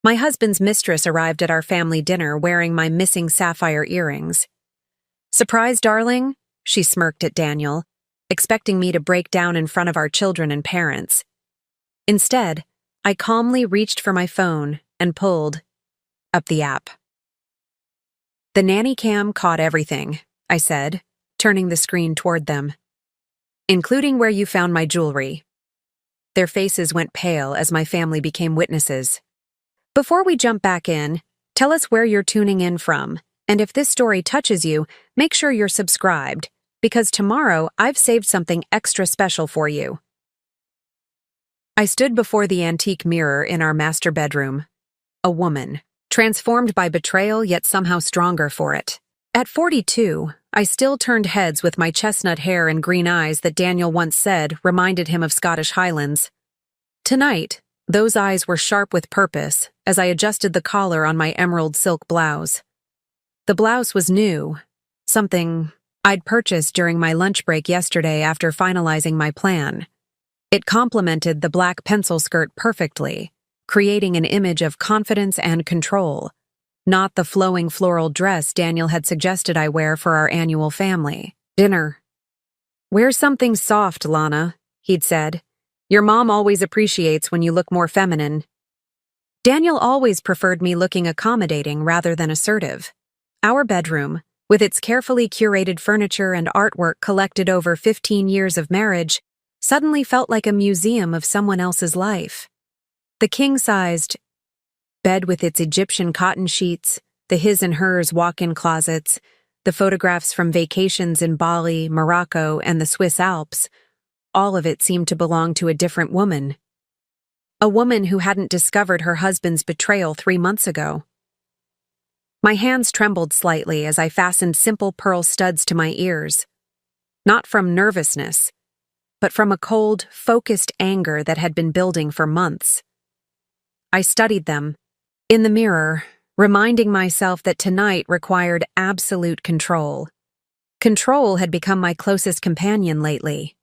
My husband's mistress arrived at our family dinner wearing my missing sapphire earrings. "Surprise, darling?" she smirked at Daniel, expecting me to break down in front of our children and parents. Instead, I calmly reached for my phone and pulled up the app. "The nanny cam caught everything," I said, turning the screen toward them. "Including where you found my jewelry." Their faces went pale as my family became witnesses. Before we jump back in, tell us where you're tuning in from, and if this story touches you, make sure you're subscribed, because tomorrow I've saved something extra special for you. I stood before the antique mirror in our master bedroom. A woman, transformed by betrayal yet somehow stronger for it. At 42, I still turned heads with my chestnut hair and green eyes that Daniel once said reminded him of Scottish Highlands. Tonight, those eyes were sharp with purpose as I adjusted the collar on my emerald silk blouse. The blouse was new, something I'd purchased during my lunch break yesterday after finalizing my plan. It complemented the black pencil skirt perfectly, creating an image of confidence and control, not the flowing floral dress Daniel had suggested I wear for our annual family dinner. "Wear something soft, Lana," he'd said. "Your mom always appreciates when you look more feminine." Daniel always preferred me looking accommodating rather than assertive. Our bedroom, with its carefully curated furniture and artwork collected over 15 years of marriage, suddenly felt like a museum of someone else's life. The king-sized bed with its Egyptian cotton sheets, the his and hers walk-in closets, the photographs from vacations in Bali, Morocco, and the Swiss Alps, all of it seemed to belong to a different woman. A woman who hadn't discovered her husband's betrayal 3 months ago. My hands trembled slightly as I fastened simple pearl studs to my ears. Not from nervousness, but from a cold, focused anger that had been building for months. I studied them, in the mirror, reminding myself that tonight required absolute control. Control had become my closest companion lately.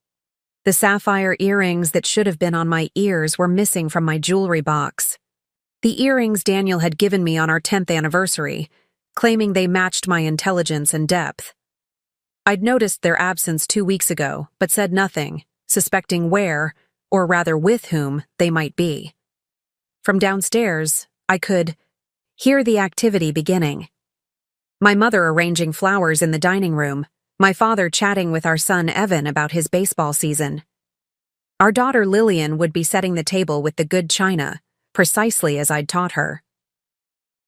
The sapphire earrings that should have been on my ears were missing from my jewelry box. The earrings Daniel had given me on our 10th anniversary, claiming they matched my intelligence and depth. I'd noticed their absence 2 weeks ago, but said nothing, suspecting where, or rather with whom, they might be. From downstairs, I could hear the activity beginning. My mother arranging flowers in the dining room, my father chatting with our son Evan about his baseball season. Our daughter Lillian would be setting the table with the good china, precisely as I'd taught her.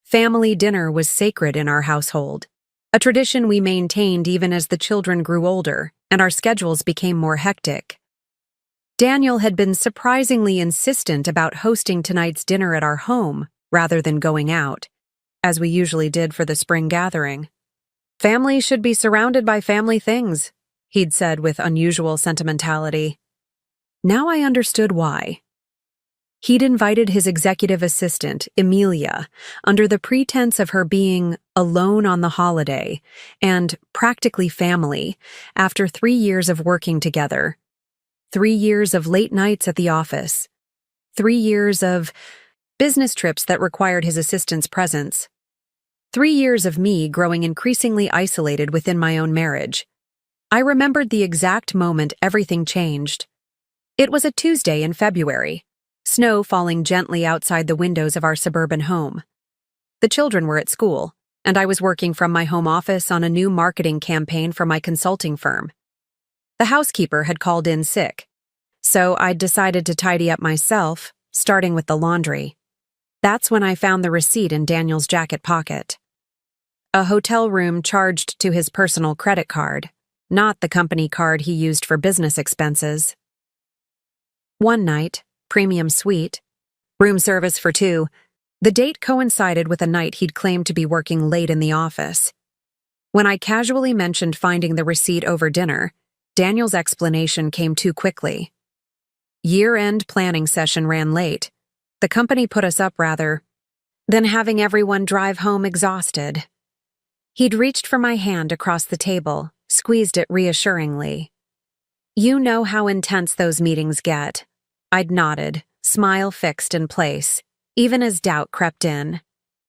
Family dinner was sacred in our household, a tradition we maintained even as the children grew older and our schedules became more hectic. Daniel had been surprisingly insistent about hosting tonight's dinner at our home rather than going out, as we usually did for the spring gathering. "Family should be surrounded by family things," he'd said with unusual sentimentality. Now I understood why. He'd invited his executive assistant, Emilia, under the pretense of her being alone on the holiday and practically family after 3 years of working together. 3 years of late nights at the office. 3 years of business trips that required his assistant's presence. 3 years of me growing increasingly isolated within my own marriage. I remembered the exact moment everything changed. It was a Tuesday in February, snow falling gently outside the windows of our suburban home. The children were at school, and I was working from my home office on a new marketing campaign for my consulting firm. The housekeeper had called in sick, so I'd decided to tidy up myself, starting with the laundry. That's when I found the receipt in Daniel's jacket pocket. A hotel room charged to his personal credit card, not the company card he used for business expenses. One night, premium suite, room service for 2, the date coincided with a night he'd claimed to be working late in the office. When I casually mentioned finding the receipt over dinner, Daniel's explanation came too quickly. Year-end planning session ran late. The company put us up rather than having everyone drive home exhausted. He'd reached for my hand across the table, squeezed it reassuringly. "You know how intense those meetings get." I'd nodded, smile fixed in place. even as doubt crept in.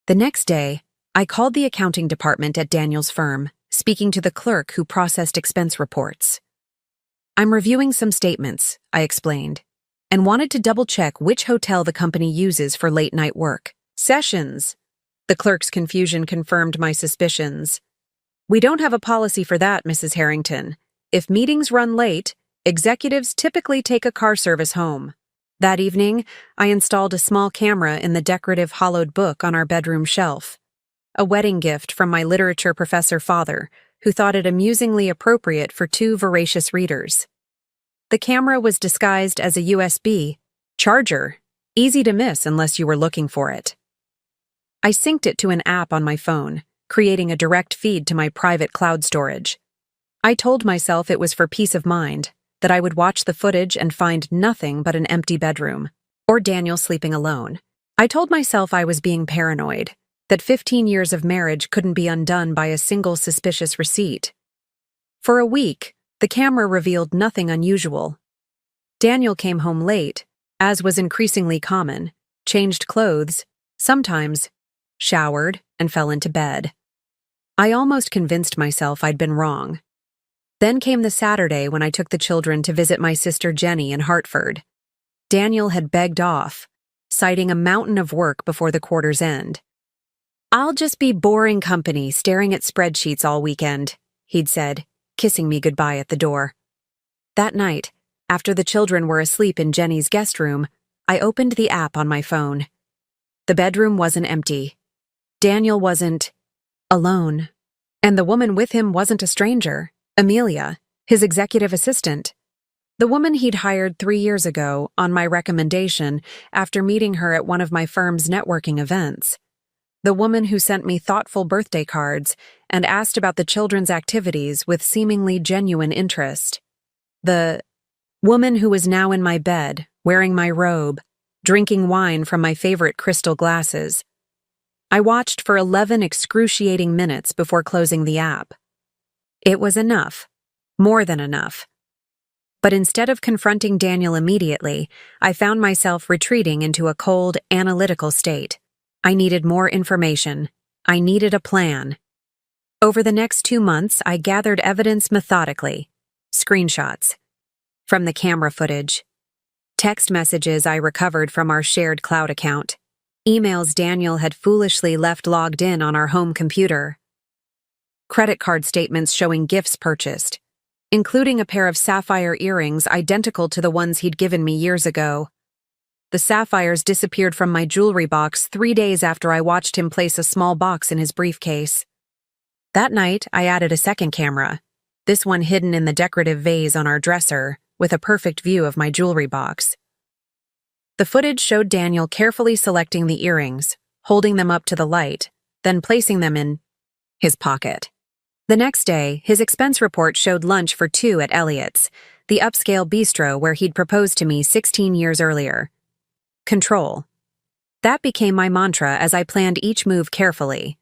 The next day, I called the accounting department at Daniel's firm, speaking to the clerk who processed expense reports. "I'm reviewing some statements," I explained, and wanted to double-check which hotel the company uses for late-night work. "Sessions." The clerk's confusion confirmed my suspicions. "We don't have a policy for that, Mrs. Harrington. If meetings run late, executives typically take a car service home." That evening, I installed a small camera in the decorative hollowed book on our bedroom shelf, a wedding gift from my literature professor father, who thought it amusingly appropriate for two voracious readers. The camera was disguised as a USB charger, easy to miss unless you were looking for it. I synced it to an app on my phone, creating a direct feed to my private cloud storage. I told myself it was for peace of mind, that I would watch the footage and find nothing but an empty bedroom, or Daniel sleeping alone. I told myself I was being paranoid, that 15 years of marriage couldn't be undone by a single suspicious receipt. For a week, the camera revealed nothing unusual. Daniel came home late, as was increasingly common, changed clothes, sometimes showered, and fell into bed. I almost convinced myself I'd been wrong. Then came the Saturday when I took the children to visit my sister Jenny in Hartford. Daniel had begged off, citing a mountain of work before the quarter's end. "I'll just be boring company staring at spreadsheets all weekend," he'd said, kissing me goodbye at the door. That night, after the children were asleep in Jenny's guest room, I opened the app on my phone. The bedroom wasn't empty. Daniel wasn't alone. And the woman with him wasn't a stranger. Amelia, his executive assistant. The woman he'd hired 3 years ago, on my recommendation, after meeting her at one of my firm's networking events. The woman who sent me thoughtful birthday cards and asked about the children's activities with seemingly genuine interest. The woman who was now in my bed, wearing my robe, drinking wine from my favorite crystal glasses. I watched for 11 excruciating minutes before closing the app. It was enough. More than enough. But instead of confronting Daniel immediately, I found myself retreating into a cold, analytical state. I needed more information. I needed a plan. Over the next 2 months, I gathered evidence methodically. Screenshots from the camera footage, text messages I recovered from our shared cloud account, emails Daniel had foolishly left logged in on our home computer, credit card statements showing gifts purchased, including a pair of sapphire earrings identical to the ones he'd given me years ago. The sapphires disappeared from my jewelry box 3 days after I watched him place a small box in his briefcase. That night, I added a second camera, this one hidden in the decorative vase on our dresser, with a perfect view of my jewelry box. The footage showed Daniel carefully selecting the earrings, holding them up to the light, then placing them in his pocket. The next day, his expense report showed lunch for 2 at Elliott's, the upscale bistro where he'd proposed to me 16 years earlier. Control. That became my mantra as I planned each move carefully.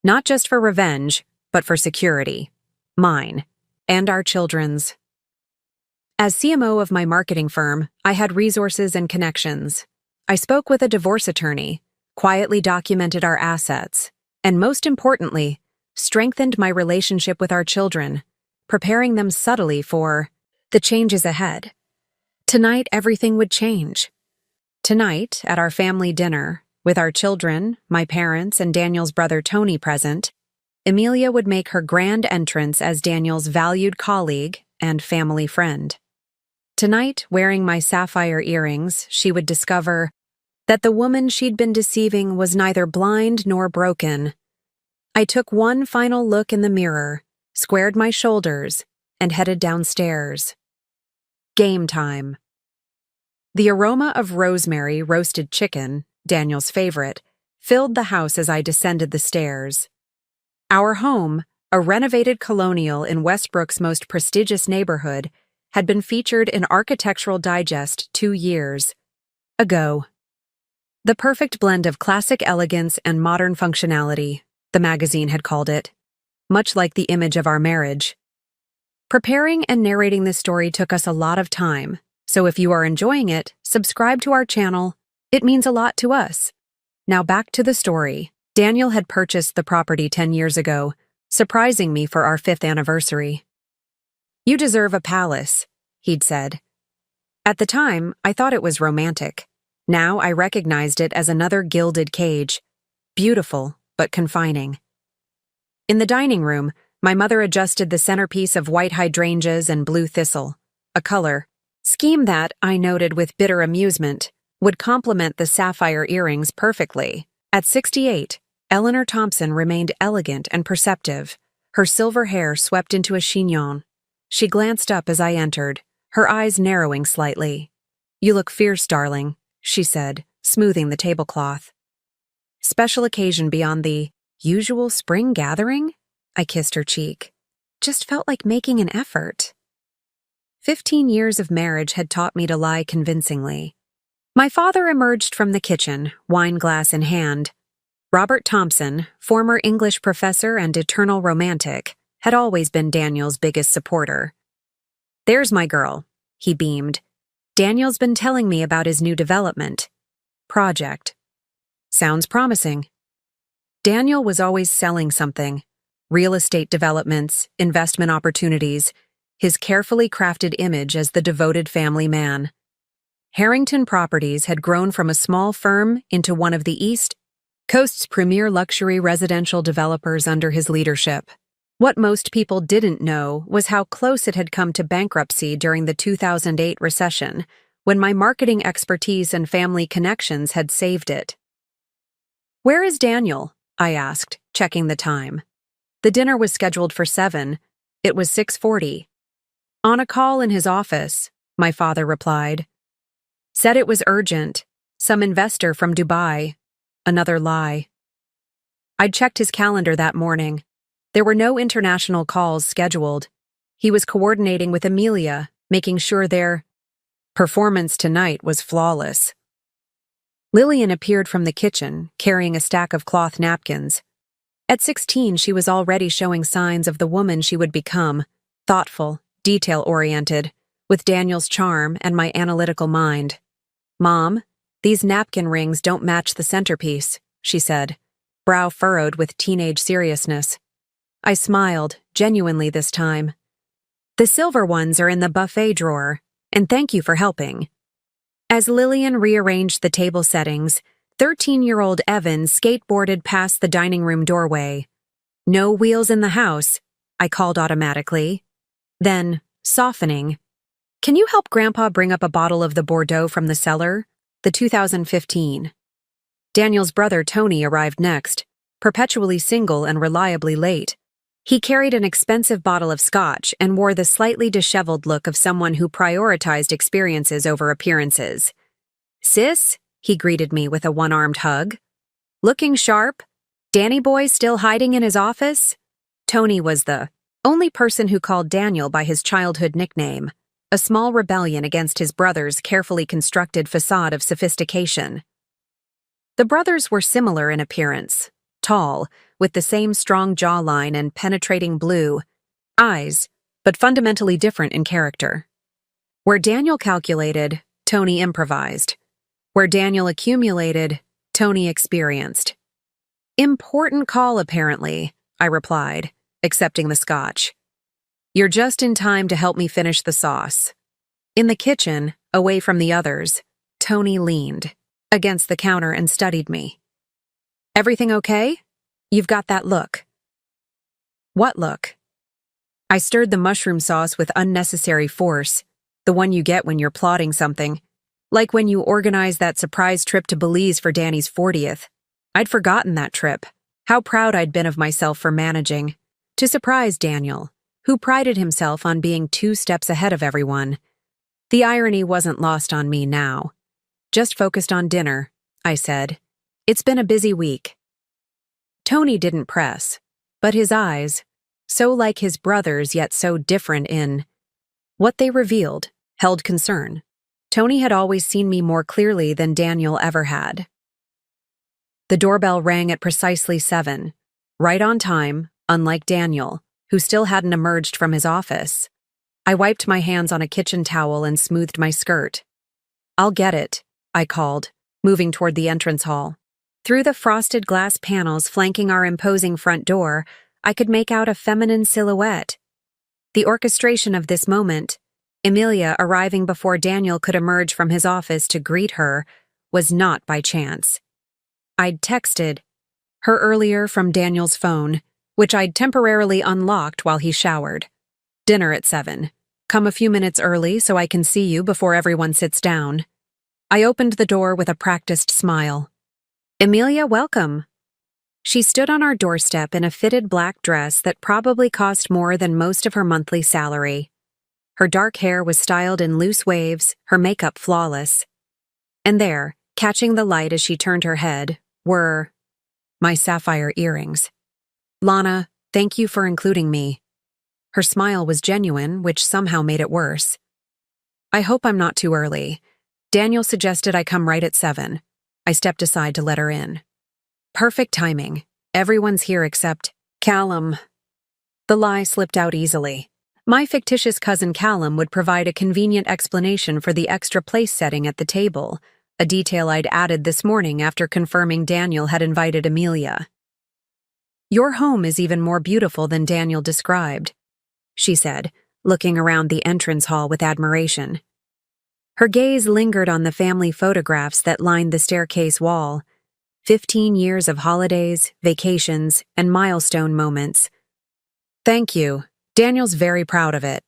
Not just for revenge, but for security. Mine. And our children's. As CMO of my marketing firm, I had resources and connections. I spoke with a divorce attorney, quietly documented our assets, and most importantly, strengthened my relationship with our children, preparing them subtly for the changes ahead. Tonight, everything would change. Tonight, at our family dinner, with our children, my parents, and Daniel's brother Tony present, Amelia would make her grand entrance as Daniel's valued colleague and family friend. Tonight, wearing my sapphire earrings, she would discover that the woman she'd been deceiving was neither blind nor broken. I took one final look in the mirror, squared my shoulders, and headed downstairs. Game time. The aroma of rosemary roasted chicken, Daniel's favorite, filled the house as I descended the stairs. Our home, a renovated colonial in Westbrook's most prestigious neighborhood, had been featured in Architectural Digest 2 years ago. The perfect blend of classic elegance and modern functionality, the magazine had called it, much like the image of our marriage. Preparing and narrating this story took us a lot of time, so if you are enjoying it, subscribe to our channel, It means a lot to us. Now back to the story. Daniel had purchased the property 10 years ago, surprising me for our 5th anniversary. "You deserve a palace," he'd said. At the time, I thought it was romantic. Now I recognized it as another gilded cage, beautiful but confining. In the dining room, my mother adjusted the centerpiece of white hydrangeas and blue thistle, a color scheme that, I noted with bitter amusement, would complement the sapphire earrings perfectly. At 68, Eleanor Thompson remained elegant and perceptive, her silver hair swept into a chignon. She glanced up as I entered, her eyes narrowing slightly. "You look fierce, darling," she said, smoothing the tablecloth. "Special occasion beyond the usual spring gathering?" I kissed her cheek. Just felt like making an effort. 15 years of marriage had taught me to lie convincingly. My father emerged from the kitchen, wine glass in hand. Robert Thompson, former English professor and eternal romantic, had always been Daniel's biggest supporter. "There's my girl," he beamed. "Daniel's been telling me about his new development. Project. Sounds promising." Daniel was always selling something. Real estate developments, investment opportunities, his carefully crafted image as the devoted family man. Harrington Properties had grown from a small firm into one of the East Coast's premier luxury residential developers under his leadership. What most people didn't know was how close it had come to bankruptcy during the 2008 recession, when my marketing expertise and family connections had saved it. "Where is Daniel?" I asked, checking the time. The dinner was scheduled for 7. It was 6:40. "On a call in his office," my father replied. Said it was urgent. Some investor from Dubai. Another lie. I'd checked his calendar that morning. There were no international calls scheduled. He was coordinating with Amelia, making sure their performance tonight was flawless. Lillian appeared from the kitchen, carrying a stack of cloth napkins. At 16, she was already showing signs of the woman she would become, thoughtful, detail-oriented, with Daniel's charm and my analytical mind. "Mom, these napkin rings don't match the centerpiece," she said, brow furrowed with teenage seriousness. I smiled, genuinely this time. "The silver ones are in the buffet drawer, and thank you for helping." As Lillian rearranged the table settings, 13-year-old Evan skateboarded past the dining room doorway. "No wheels in the house," I called automatically. Then, softening, "Can you help Grandpa bring up a bottle of the Bordeaux from the cellar? The 2015. Daniel's brother Tony arrived next, perpetually single and reliably late. He carried an expensive bottle of scotch and wore the slightly disheveled look of someone who prioritized experiences over appearances. "Sis," he greeted me with a one-armed hug. "Looking sharp? Danny boy still hiding in his office?" Tony was the only person who called Daniel by his childhood nickname, a small rebellion against his brother's carefully constructed facade of sophistication. The brothers were similar in appearance, tall, with the same strong jawline and penetrating blue eyes, but fundamentally different in character. Where Daniel calculated, Tony improvised. Where Daniel accumulated, Tony experienced. "Important call, apparently," I replied, accepting the scotch. "You're just in time to help me finish the sauce." In the kitchen, away from the others, Tony leaned against the counter and studied me. "Everything okay? You've got that look." "What look?" I stirred the mushroom sauce with unnecessary force, the one you get when you're plotting something. Like when you organized that surprise trip to Belize for Danny's 40th. I'd forgotten that trip, how proud I'd been of myself for managing to surprise Daniel, who prided himself on being 2 steps ahead of everyone. The irony wasn't lost on me now. "Just focused on dinner," I said. "It's been a busy week." Tony didn't press, but his eyes, so like his brother's yet so different in what they revealed, held concern. Tony had always seen me more clearly than Daniel ever had. The doorbell rang at precisely 7, right on time, unlike Daniel, who still hadn't emerged from his office. I wiped my hands on a kitchen towel and smoothed my skirt. "I'll get it," I called, moving toward the entrance hall. Through the frosted glass panels flanking our imposing front door, I could make out a feminine silhouette. The orchestration of this moment, Amelia arriving before Daniel could emerge from his office to greet her, was not by chance. I'd texted her earlier from Daniel's phone, which I'd temporarily unlocked while he showered. Dinner at 7. Come a few minutes early so I can see you before everyone sits down. I opened the door with a practiced smile. Amelia, welcome. She stood on our doorstep in a fitted black dress that probably cost more than most of her monthly salary. Her dark hair was styled in loose waves, her makeup flawless. And there, catching the light as she turned her head, were my sapphire earrings. Lana, thank you for including me. Her smile was genuine, which somehow made it worse. I hope I'm not too early. Daniel suggested I come right at 7. I stepped aside to let her in. Perfect timing. Everyone's here except Callum. The lie slipped out easily. My fictitious cousin Callum would provide a convenient explanation for the extra place setting at the table, a detail I'd added this morning after confirming Daniel had invited Amelia. Your home is even more beautiful than Daniel described, she said, looking around the entrance hall with admiration. Her gaze lingered on the family photographs that lined the staircase wall. 15 years of holidays, vacations, and milestone moments. Thank you. Daniel's very proud of it.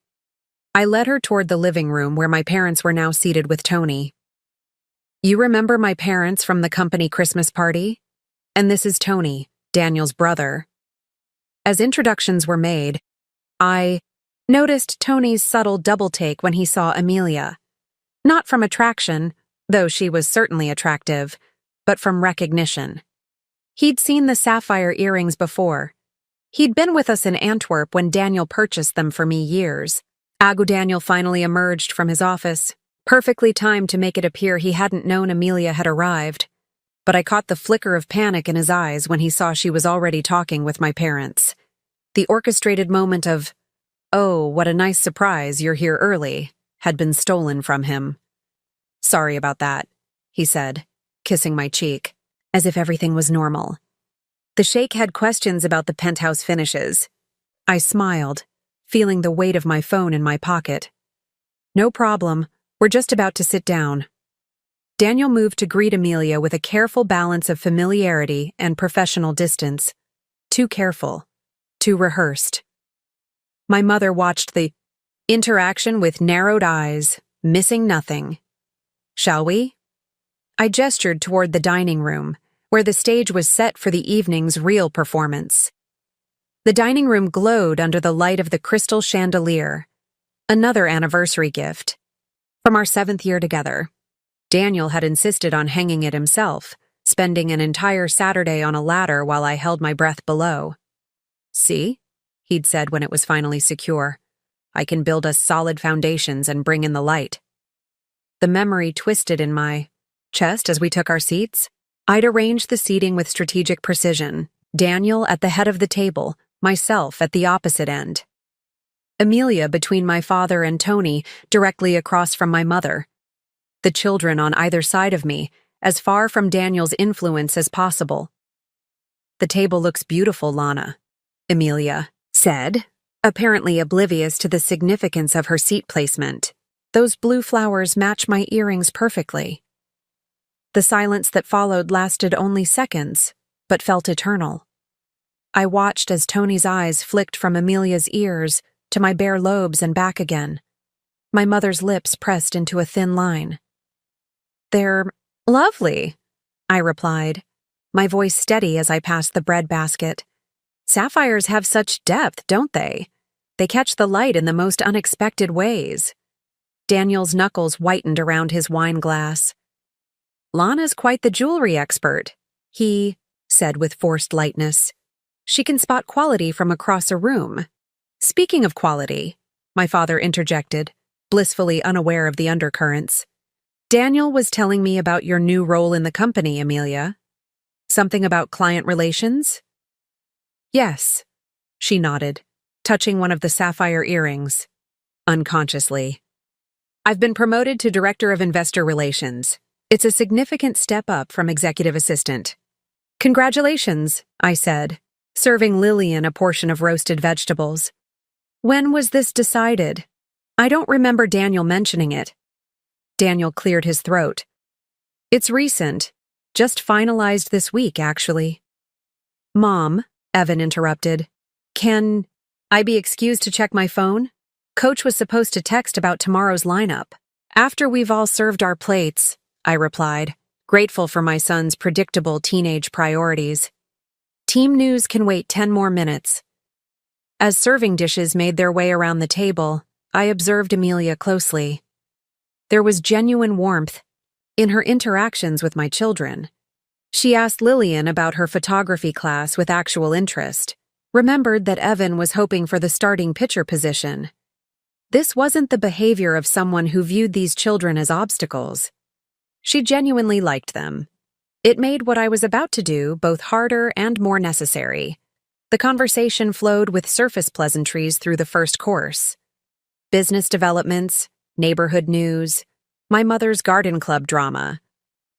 I led her toward the living room where my parents were now seated with Tony. You remember my parents from the company Christmas party? And this is Tony, Daniel's brother. As introductions were made, I noticed Tony's subtle double-take when he saw Amelia. Not from attraction, though she was certainly attractive, but from recognition. He'd seen the sapphire earrings before. He'd been with us in Antwerp when Daniel purchased them for me years. Daniel finally emerged from his office, perfectly timed to make it appear he hadn't known Amelia had arrived. But I caught the flicker of panic in his eyes when he saw she was already talking with my parents. The orchestrated moment of, "Oh, what a nice surprise, you're here early," had been stolen from him. Sorry about that, he said, kissing my cheek, as if everything was normal. The sheikh had questions about the penthouse finishes. I smiled, feeling the weight of my phone in my pocket. No problem, we're just about to sit down. Daniel moved to greet Amelia with a careful balance of familiarity and professional distance. Too careful. Too rehearsed. My mother watched the interaction with narrowed eyes, missing nothing. Shall we? I gestured toward the dining room, where the stage was set for the evening's real performance. The dining room glowed under the light of the crystal chandelier, another anniversary gift. From our 7th year together. Daniel had insisted on hanging it himself, spending an entire Saturday on a ladder while I held my breath below. See? He'd said when it was finally secure. I can build us solid foundations and bring in the light. The memory twisted in my chest as we took our seats. I'd arranged the seating with strategic precision, Daniel at the head of the table, myself at the opposite end. Amelia between my father and Tony, directly across from my mother. The children on either side of me, as far from Daniel's influence as possible. The table looks beautiful, Lana, Amelia said, apparently oblivious to the significance of her seat placement. Those blue flowers match my earrings perfectly. The silence that followed lasted only seconds, but felt eternal. I watched as Tony's eyes flicked from Amelia's ears to my bare lobes and back again. My mother's lips pressed into a thin line. They're lovely, I replied, my voice steady as I passed the bread basket. Sapphires have such depth, don't they? They catch the light in the most unexpected ways. Daniel's knuckles whitened around his wine glass. Lana's quite the jewelry expert, he said with forced lightness. She can spot quality from across a room. Speaking of quality, my father interjected, blissfully unaware of the undercurrents. Daniel was telling me about your new role in the company, Amelia. Something about client relations? Yes, she nodded, touching one of the sapphire earrings, unconsciously. I've been promoted to Director of Investor Relations. It's a significant step up from executive assistant. Congratulations, I said, serving Lillian a portion of roasted vegetables. When was this decided? I don't remember Daniel mentioning it. Daniel cleared his throat. It's recent. Just finalized this week, actually. Mom, Evan interrupted. Can I be excused to check my phone? Coach was supposed to text about tomorrow's lineup. After we've all served our plates, I replied, grateful for my son's predictable teenage priorities. Team news can wait 10 more minutes. As serving dishes made their way around the table, I observed Amelia closely. There was genuine warmth in her interactions with my children. She asked Lillian about her photography class with actual interest, remembered that Evan was hoping for the starting pitcher position. This wasn't the behavior of someone who viewed these children as obstacles. She genuinely liked them. It made what I was about to do both harder and more necessary. The conversation flowed with surface pleasantries through the first course. Business developments, neighborhood news, my mother's garden club drama.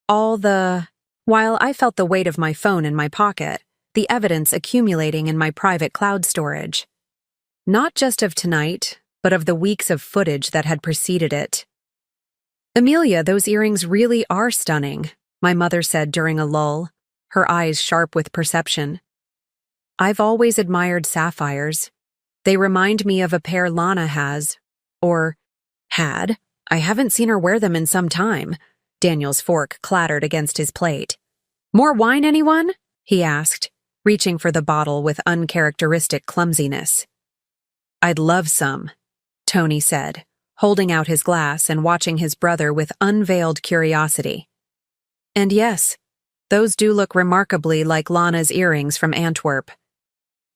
While I felt the weight of my phone in my pocket, the evidence accumulating in my private cloud storage. Not just of tonight, but of the weeks of footage that had preceded it. Amelia, those earrings really are stunning, my mother said during a lull, her eyes sharp with perception. I've always admired sapphires. They remind me of a pair Lana has, or had. I haven't seen her wear them in some time. Daniel's fork clattered against his plate. More wine, anyone? He asked, reaching for the bottle with uncharacteristic clumsiness. I'd love some, Tony said, holding out his glass and watching his brother with unveiled curiosity. And yes, those do look remarkably like Lana's earrings from Antwerp.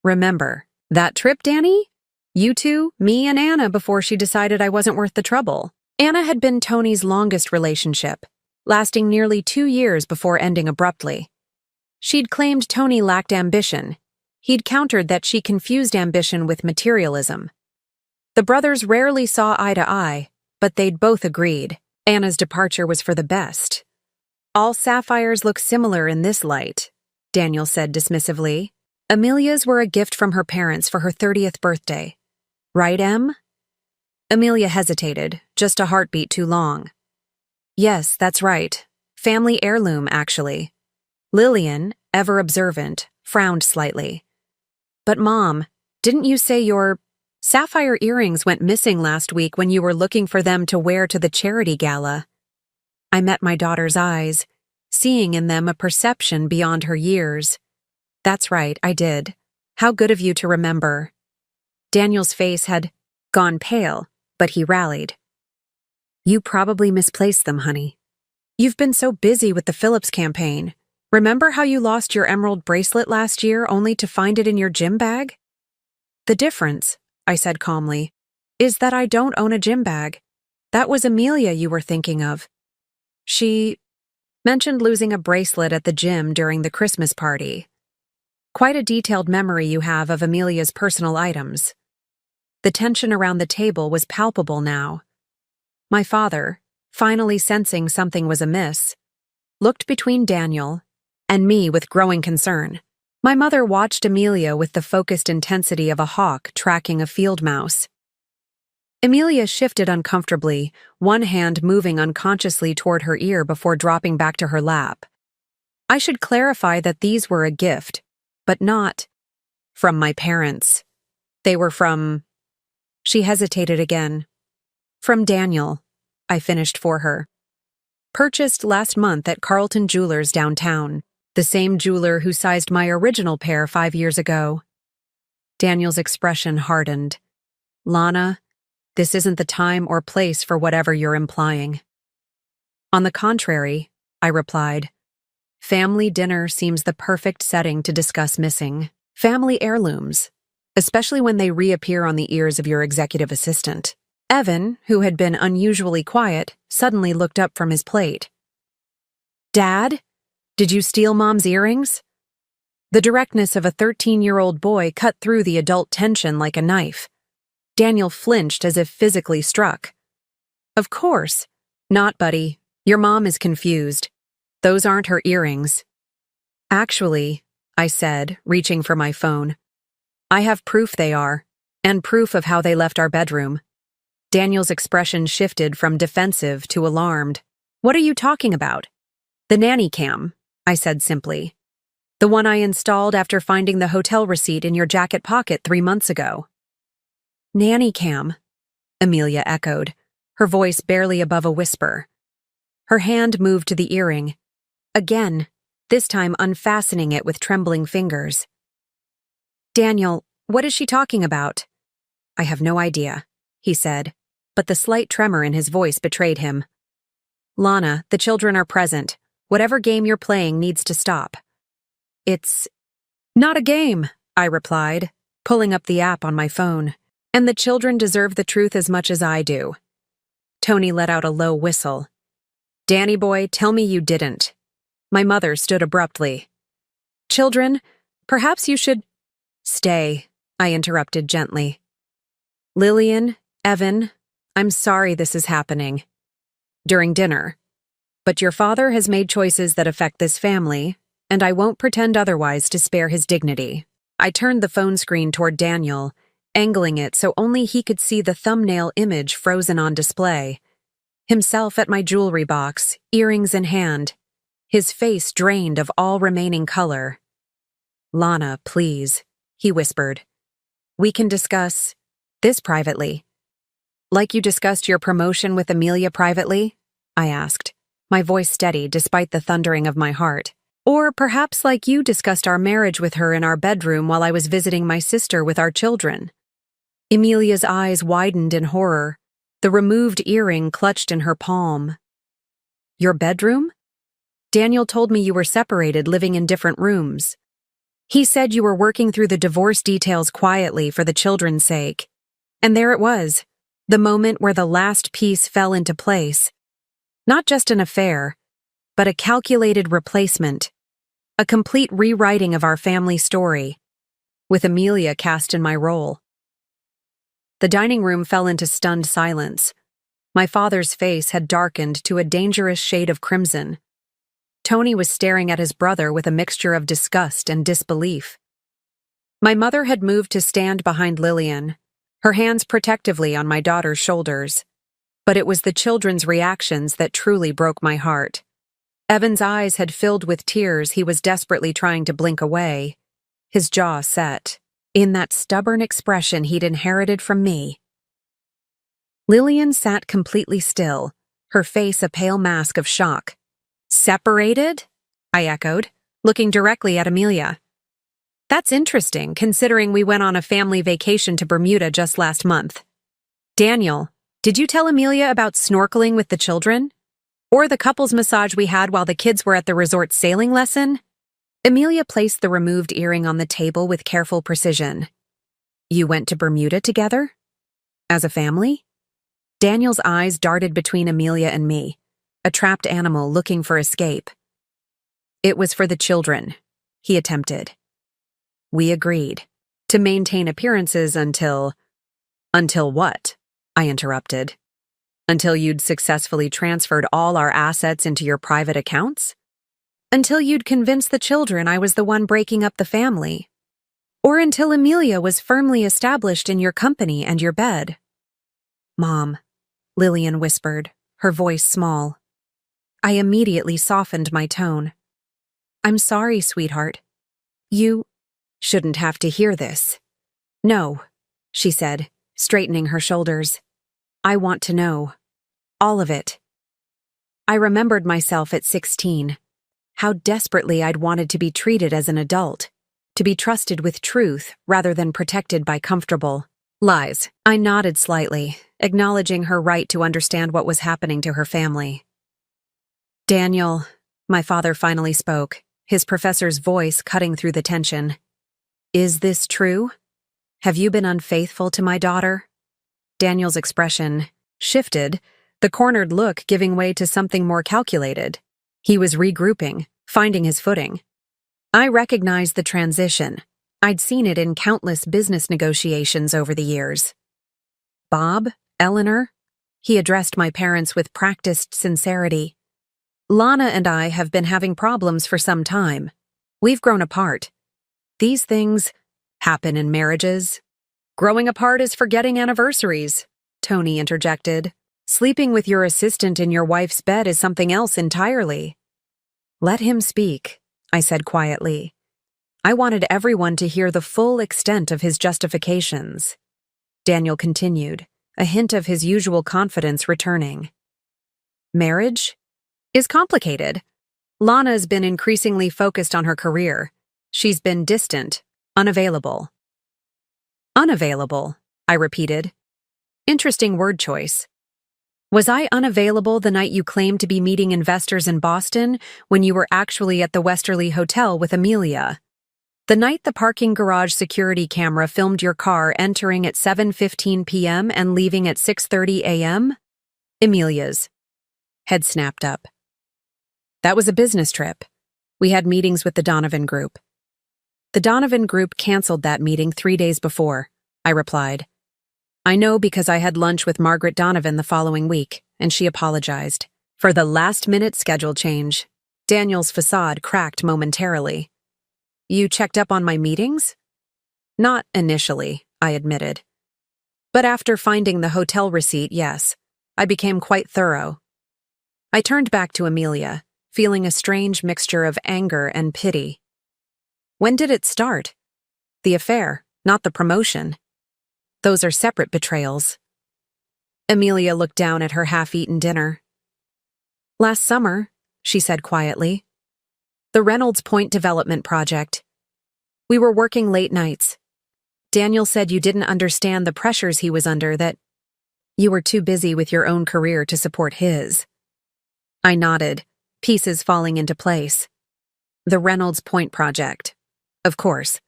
Remember, that trip, Danny? You two, me and Anna before she decided I wasn't worth the trouble. Anna had been Tony's longest relationship, lasting nearly 2 years before ending abruptly. She'd claimed Tony lacked ambition. He'd countered that she confused ambition with materialism. The brothers rarely saw eye to eye, but they'd both agreed Anna's departure was for the best. All sapphires look similar in this light, Daniel said dismissively. Amelia's were a gift from her parents for her 30th birthday. Right, Em? Amelia hesitated, just a heartbeat too long. Yes, that's right. Family heirloom, actually. Lillian, ever observant, frowned slightly. But Mom, didn't you say your sapphire earrings went missing last week when you were looking for them to wear to the charity gala? I met my daughter's eyes, seeing in them a perception beyond her years. That's right, I did. How good of you to remember. Daniel's face had gone pale, but he rallied. You probably misplaced them, honey. You've been so busy with the Phillips campaign. Remember how you lost your emerald bracelet last year only to find it in your gym bag? The difference, I said calmly, is that I don't own a gym bag. That was Amelia you were thinking of. She mentioned losing a bracelet at the gym during the Christmas party. Quite a detailed memory you have of Amelia's personal items. The tension around the table was palpable now. My father, finally sensing something was amiss, looked between Daniel and me with growing concern. My mother watched Amelia with the focused intensity of a hawk tracking a field mouse. Amelia shifted uncomfortably, one hand moving unconsciously toward her ear before dropping back to her lap. I should clarify that these were a gift, but not from my parents. They were from... She hesitated again. From Daniel, I finished for her. Purchased last month at Carlton Jewelers downtown, the same jeweler who sized my original pair 5 years ago. Daniel's expression hardened. Lana, this isn't the time or place for whatever you're implying. On the contrary, I replied, family dinner seems the perfect setting to discuss missing family heirlooms, especially when they reappear on the ears of your executive assistant. Evan, who had been unusually quiet, suddenly looked up from his plate. Dad, did you steal Mom's earrings? The directness of a 13-year-old boy cut through the adult tension like a knife. Daniel flinched as if physically struck. Of course. Not, buddy. Your mom is confused. Those aren't her earrings. Actually, I said, reaching for my phone, I have proof they are, and proof of how they left our bedroom. Daniel's expression shifted from defensive to alarmed. What are you talking about? The nanny cam, I said simply. The one I installed after finding the hotel receipt in your jacket pocket 3 months ago. Nanny cam, Amelia echoed, her voice barely above a whisper. Her hand moved to the earring. Again, this time unfastening it with trembling fingers. Daniel, what is she talking about? I have no idea, he said, but the slight tremor in his voice betrayed him. Lana, the children are present. Whatever game you're playing needs to stop. It's not a game, I replied, pulling up the app on my phone. And the children deserve the truth as much as I do. Tony let out a low whistle. Danny boy, tell me you didn't. My mother stood abruptly. Children, perhaps you should... Stay, I interrupted gently. Lillian, Evan, I'm sorry this is happening. During dinner. But your father has made choices that affect this family, and I won't pretend otherwise to spare his dignity. I turned the phone screen toward Daniel, angling it so only he could see the thumbnail image frozen on display. Himself at my jewelry box, earrings in hand, his face drained of all remaining color. Lana, please, he whispered. We can discuss this privately. Like you discussed your promotion with Amelia privately? I asked, my voice steady despite the thundering of my heart. Or perhaps like you discussed our marriage with her in our bedroom while I was visiting my sister with our children. Amelia's eyes widened in horror, the removed earring clutched in her palm. Your bedroom? Daniel told me you were separated, living in different rooms. He said you were working through the divorce details quietly for the children's sake. And there it was, the moment where the last piece fell into place. Not just an affair, but a calculated replacement. A complete rewriting of our family story, with Amelia cast in my role. The dining room fell into stunned silence. My father's face had darkened to a dangerous shade of crimson. Tony was staring at his brother with a mixture of disgust and disbelief. My mother had moved to stand behind Lillian, her hands protectively on my daughter's shoulders. But it was the children's reactions that truly broke my heart. Evan's eyes had filled with tears he was desperately trying to blink away, his jaw set, in that stubborn expression he'd inherited from me. Lillian sat completely still, her face a pale mask of shock. Separated? I echoed, looking directly at Amelia. That's interesting, considering we went on a family vacation to Bermuda just last month. Daniel, did you tell Amelia about snorkeling with the children? Or the couple's massage we had while the kids were at the resort sailing lesson? Amelia placed the removed earring on the table with careful precision. You went to Bermuda together? As a family? Daniel's eyes darted between Amelia and me, a trapped animal looking for escape. It was for the children, he attempted. We agreed. To maintain appearances until... Until what? I interrupted. Until you'd successfully transferred all our assets into your private accounts? Until you'd convinced the children I was the one breaking up the family? Or until Amelia was firmly established in your company and your bed? Mom, Lillian whispered, her voice small. I immediately softened my tone. I'm sorry, sweetheart. You shouldn't have to hear this. No, she said, straightening her shoulders. I want to know. All of it. I remembered myself at 16. How desperately I'd wanted to be treated as an adult. To be trusted with truth rather than protected by comfortable lies. I nodded slightly, acknowledging her right to understand what was happening to her family. Daniel, my father finally spoke, his professor's voice cutting through the tension. Is this true? Have you been unfaithful to my daughter? Daniel's expression shifted, the cornered look giving way to something more calculated. He was regrouping, finding his footing. I recognized the transition. I'd seen it in countless business negotiations over the years. Bob, Eleanor, he addressed my parents with practiced sincerity. Lana and I have been having problems for some time. We've grown apart. These things happen in marriages. Growing apart is forgetting anniversaries, Tony interjected. Sleeping with your assistant in your wife's bed is something else entirely. Let him speak, I said quietly. I wanted everyone to hear the full extent of his justifications. Daniel continued, a hint of his usual confidence returning. Marriage is complicated. Lana's been increasingly focused on her career. She's been distant, unavailable. Unavailable, I repeated. Interesting word choice. Was I unavailable the night you claimed to be meeting investors in Boston when you were actually at the Westerly Hotel with Amelia? The night the parking garage security camera filmed your car entering at 7:15 p.m. and leaving at 6:30 a.m.? Amelia's head snapped up. That was a business trip. We had meetings with the Donovan Group. The Donovan Group canceled that meeting 3 days before, I replied. I know because I had lunch with Margaret Donovan the following week, and she apologized. For the last-minute schedule change, Daniel's facade cracked momentarily. You checked up on my meetings? Not initially, I admitted. But after finding the hotel receipt, yes, I became quite thorough. I turned back to Amelia, feeling a strange mixture of anger and pity. When did it start? The affair, not the promotion. Those are separate betrayals. Amelia looked down at her half-eaten dinner. Last summer, she said quietly. The Reynolds Point development project. We were working late nights. Daniel said you didn't understand the pressures he was under, that you were too busy with your own career to support his. I nodded, pieces falling into place. The Reynolds Point project. Of course.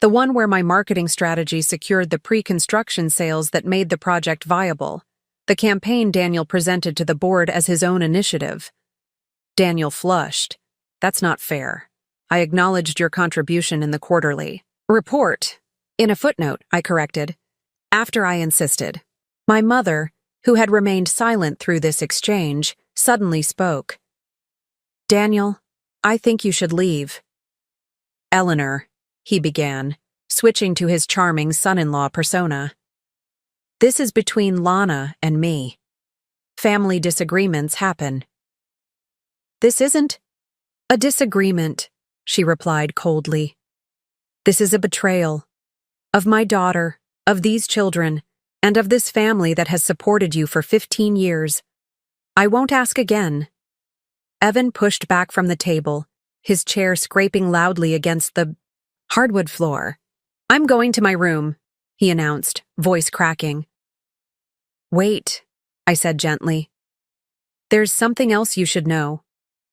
The one where my marketing strategy secured the pre-construction sales that made the project viable. The campaign Daniel presented to the board as his own initiative. Daniel flushed. That's not fair. I acknowledged your contribution in the quarterly report. In a footnote, I corrected. After I insisted. My mother, who had remained silent through this exchange, suddenly spoke. Daniel, I think you should leave. Eleanor, he began, switching to his charming son-in-law persona. This is between Lana and me. Family disagreements happen. This isn't a disagreement, she replied coldly. This is a betrayal. Of my daughter, of these children, and of this family that has supported you for 15 years. I won't ask again. Evan pushed back from the table, his chair scraping loudly against the hardwood floor. I'm going to my room, he announced, voice cracking. Wait, I said gently. There's something else you should know.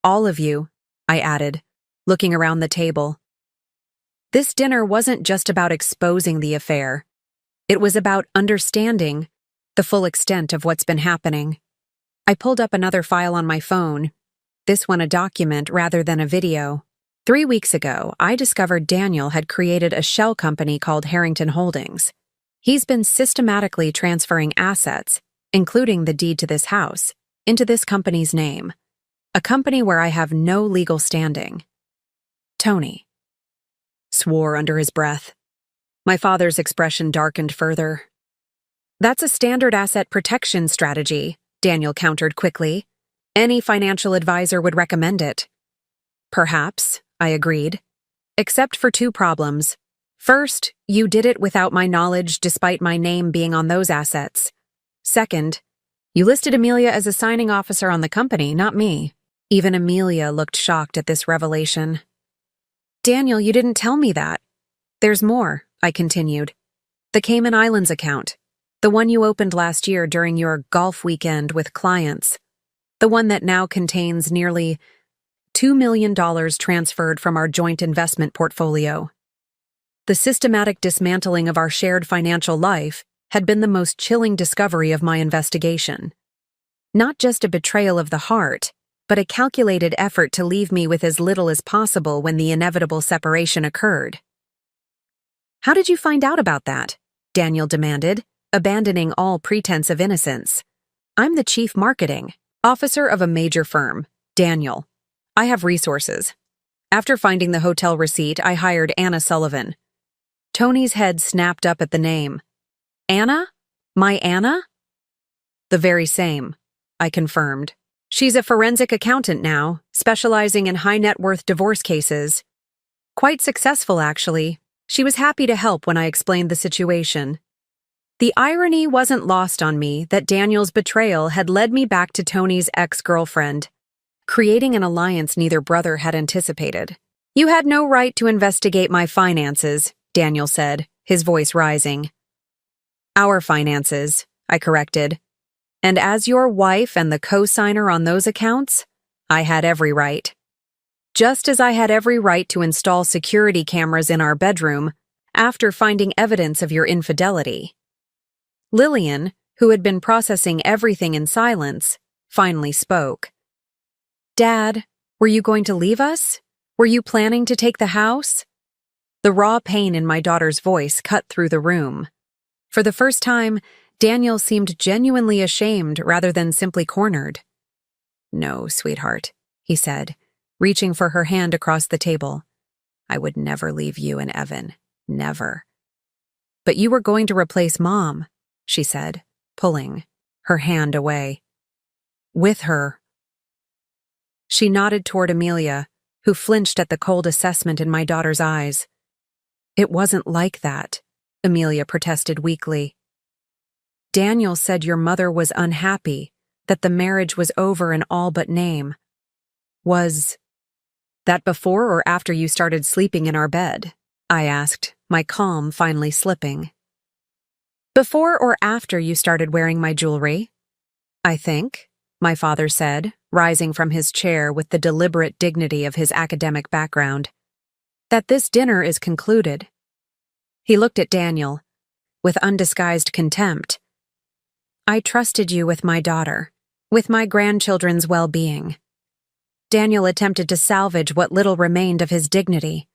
All of you, I added, looking around the table. This dinner wasn't just about exposing the affair. It was about understanding the full extent of what's been happening. I pulled up another file on my phone, this one a document rather than a video. 3 weeks ago, I discovered Daniel had created a shell company called Harrington Holdings. He's been systematically transferring assets, including the deed to this house, into this company's name, a company where I have no legal standing. Tony swore under his breath. My father's expression darkened further. That's a standard asset protection strategy, Daniel countered quickly. Any financial advisor would recommend it. Perhaps, I agreed. Except for 2 problems. First, you did it without my knowledge despite my name being on those assets. Second, you listed Amelia as a signing officer on the company, not me. Even Amelia looked shocked at this revelation. Daniel, you didn't tell me that. There's more, I continued. The Cayman Islands account. The one you opened last year during your golf weekend with clients. The one that now contains nearly $2 million transferred from our joint investment portfolio. The systematic dismantling of our shared financial life had been the most chilling discovery of my investigation. Not just a betrayal of the heart, but a calculated effort to leave me with as little as possible when the inevitable separation occurred. How did you find out about that? Daniel demanded, abandoning all pretense of innocence. I'm the chief marketing officer of a major firm. Daniel. I have resources. After finding the hotel receipt, I hired Anna Sullivan. Tony's head snapped up at the name. Anna? My Anna? The very same, I confirmed. She's a forensic accountant now, specializing in high-net-worth divorce cases. Quite successful, actually. She was happy to help when I explained the situation. The irony wasn't lost on me that Daniel's betrayal had led me back to Tony's ex-girlfriend, creating an alliance neither brother had anticipated. You had no right to investigate my finances, Daniel said, his voice rising. Our finances, I corrected. And as your wife and the co-signer on those accounts, I had every right. Just as I had every right to install security cameras in our bedroom after finding evidence of your infidelity. Lillian, who had been processing everything in silence, finally spoke. Dad, were you going to leave us? Were you planning to take the house? The raw pain in my daughter's voice cut through the room. For the first time, Daniel seemed genuinely ashamed rather than simply cornered. No, sweetheart, he said, reaching for her hand across the table. I would never leave you and Evan. Never. But you were going to replace Mom, she said, pulling her hand away. With her. She nodded toward Amelia, who flinched at the cold assessment in my daughter's eyes. It wasn't like that, Amelia protested weakly. Daniel said your mother was unhappy, that the marriage was over in all but name. Was that before or after you started sleeping in our bed? I asked, my calm finally slipping. Before or after you started wearing my jewelry? I think, my father said, rising from his chair with the deliberate dignity of his academic background, that this dinner is concluded. He looked at Daniel with undisguised contempt. I trusted you with my daughter, with my grandchildren's well-being. Daniel attempted to salvage what little remained of his dignity.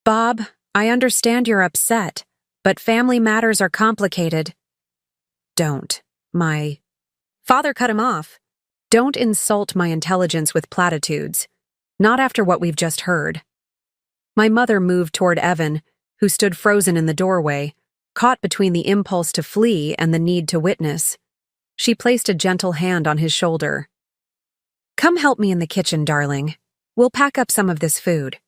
Bob, I understand you're upset, but family matters are complicated. Don't. My father cut him off. Don't insult my intelligence with platitudes. Not after what we've just heard. My mother moved toward Evan, who stood frozen in the doorway, caught between the impulse to flee and the need to witness. She placed a gentle hand on his shoulder. Come help me in the kitchen, darling. We'll pack up some of this food.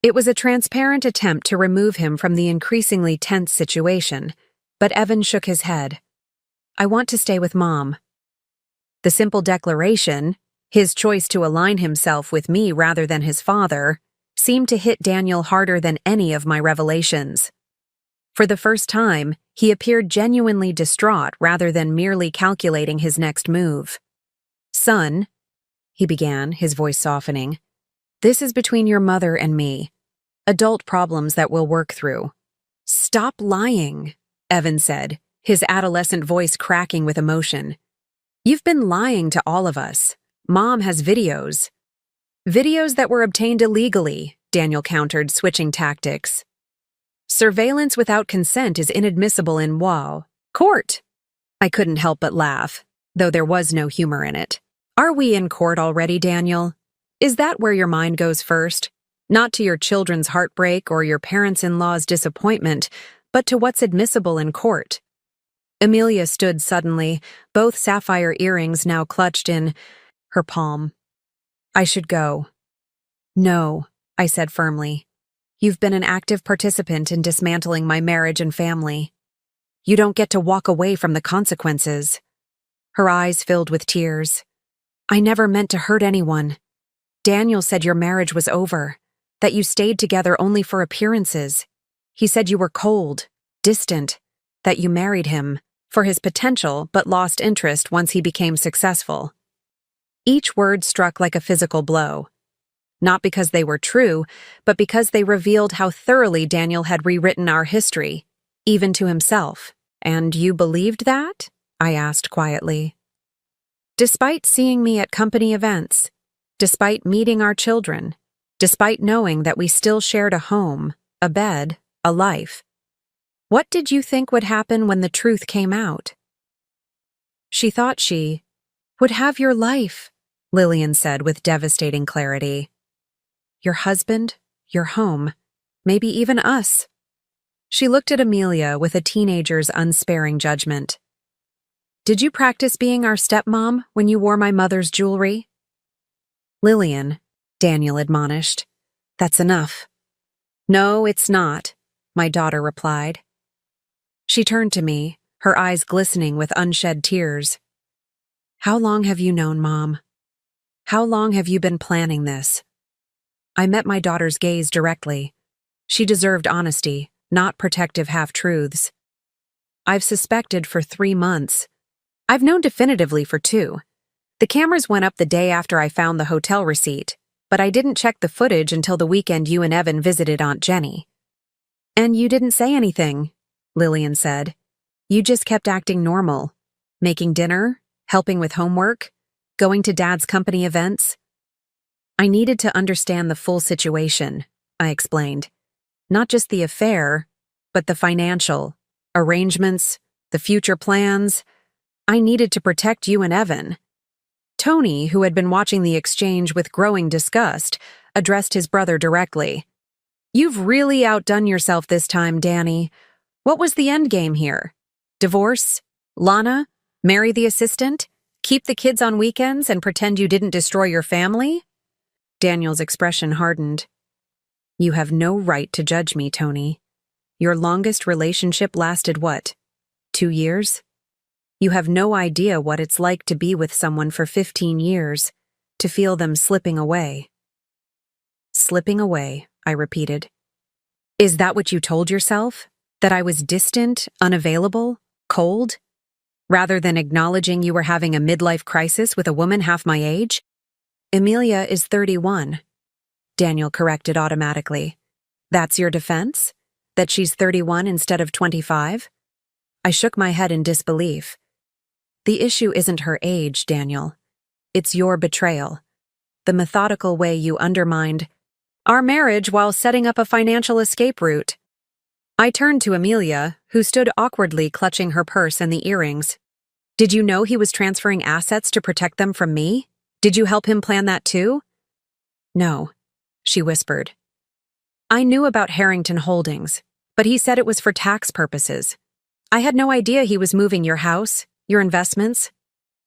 It was a transparent attempt to remove him from the increasingly tense situation, but Evan shook his head. I want to stay with Mom. The simple declaration, his choice to align himself with me rather than his father, seemed to hit Daniel harder than any of my revelations. For the first time, he appeared genuinely distraught rather than merely calculating his next move. Son, he began, his voice softening, this is between your mother and me. Adult problems that we'll work through. Stop lying, Evan said, his adolescent voice cracking with emotion. You've been lying to all of us. Mom has videos. Videos that were obtained illegally, Daniel countered, switching tactics. Surveillance without consent is inadmissible in court. I couldn't help but laugh, though there was no humor in it. Are we in court already, Daniel? Is that where your mind goes first? Not to your children's heartbreak or your parents-in-law's disappointment, but to what's admissible in court. Amelia stood suddenly, both sapphire earrings now clutched in her palm. I should go. No, I said firmly. You've been an active participant in dismantling my marriage and family. You don't get to walk away from the consequences. Her eyes filled with tears. I never meant to hurt anyone. Daniel said your marriage was over, that you stayed together only for appearances. He said you were cold, distant, that you married him for his potential but lost interest once he became successful. Each word struck like a physical blow. Not because they were true, but because they revealed how thoroughly Daniel had rewritten our history, even to himself. And you believed that? I asked quietly. Despite seeing me at company events, despite meeting our children, despite knowing that we still shared a home, a bed, a life, what did you think would happen when the truth came out? She thought she would have your life, Lillian said with devastating clarity. Your husband, your home, maybe even us. She looked at Amelia with a teenager's unsparing judgment. Did you practice being our stepmom when you wore my mother's jewelry? Lillian, Daniel admonished. That's enough. No, it's not, my daughter replied. She turned to me, her eyes glistening with unshed tears. How long have you known, Mom? How long have you been planning this? I met my daughter's gaze directly. She deserved honesty, not protective half-truths. I've suspected for 3 months. I've known definitively for 2. The cameras went up the day after I found the hotel receipt, but I didn't check the footage until the weekend you and Evan visited Aunt Jenny. And you didn't say anything, Lillian said. You just kept acting normal, making dinner, helping with homework, going to Dad's company events. I needed to understand the full situation, I explained. Not just the affair, but the financial, arrangements, the future plans. I needed to protect you and Evan. Tony, who had been watching the exchange with growing disgust, addressed his brother directly. You've really outdone yourself this time, Danny. What was the end game here? Divorce? Lana? Marry the assistant? Keep the kids on weekends and pretend you didn't destroy your family? Daniel's expression hardened. You have no right to judge me, Tony. Your longest relationship lasted what? 2 years? You have no idea what it's like to be with someone for 15 years, to feel them slipping away. Slipping away, I repeated. Is that what you told yourself? That I was distant, unavailable, cold? Rather than acknowledging you were having a midlife crisis with a woman half my age? Amelia is 31. Daniel corrected automatically. That's your defense? That she's 31 instead of 25? I shook my head in disbelief. The issue isn't her age, Daniel. It's your betrayal. The methodical way you undermined our marriage while setting up a financial escape route. I turned to Amelia, who stood awkwardly clutching her purse and the earrings. Did you know he was transferring assets to protect them from me? Did you help him plan that too? No, she whispered. I knew about Harrington Holdings, but he said it was for tax purposes. I had no idea he was moving your house, your investments.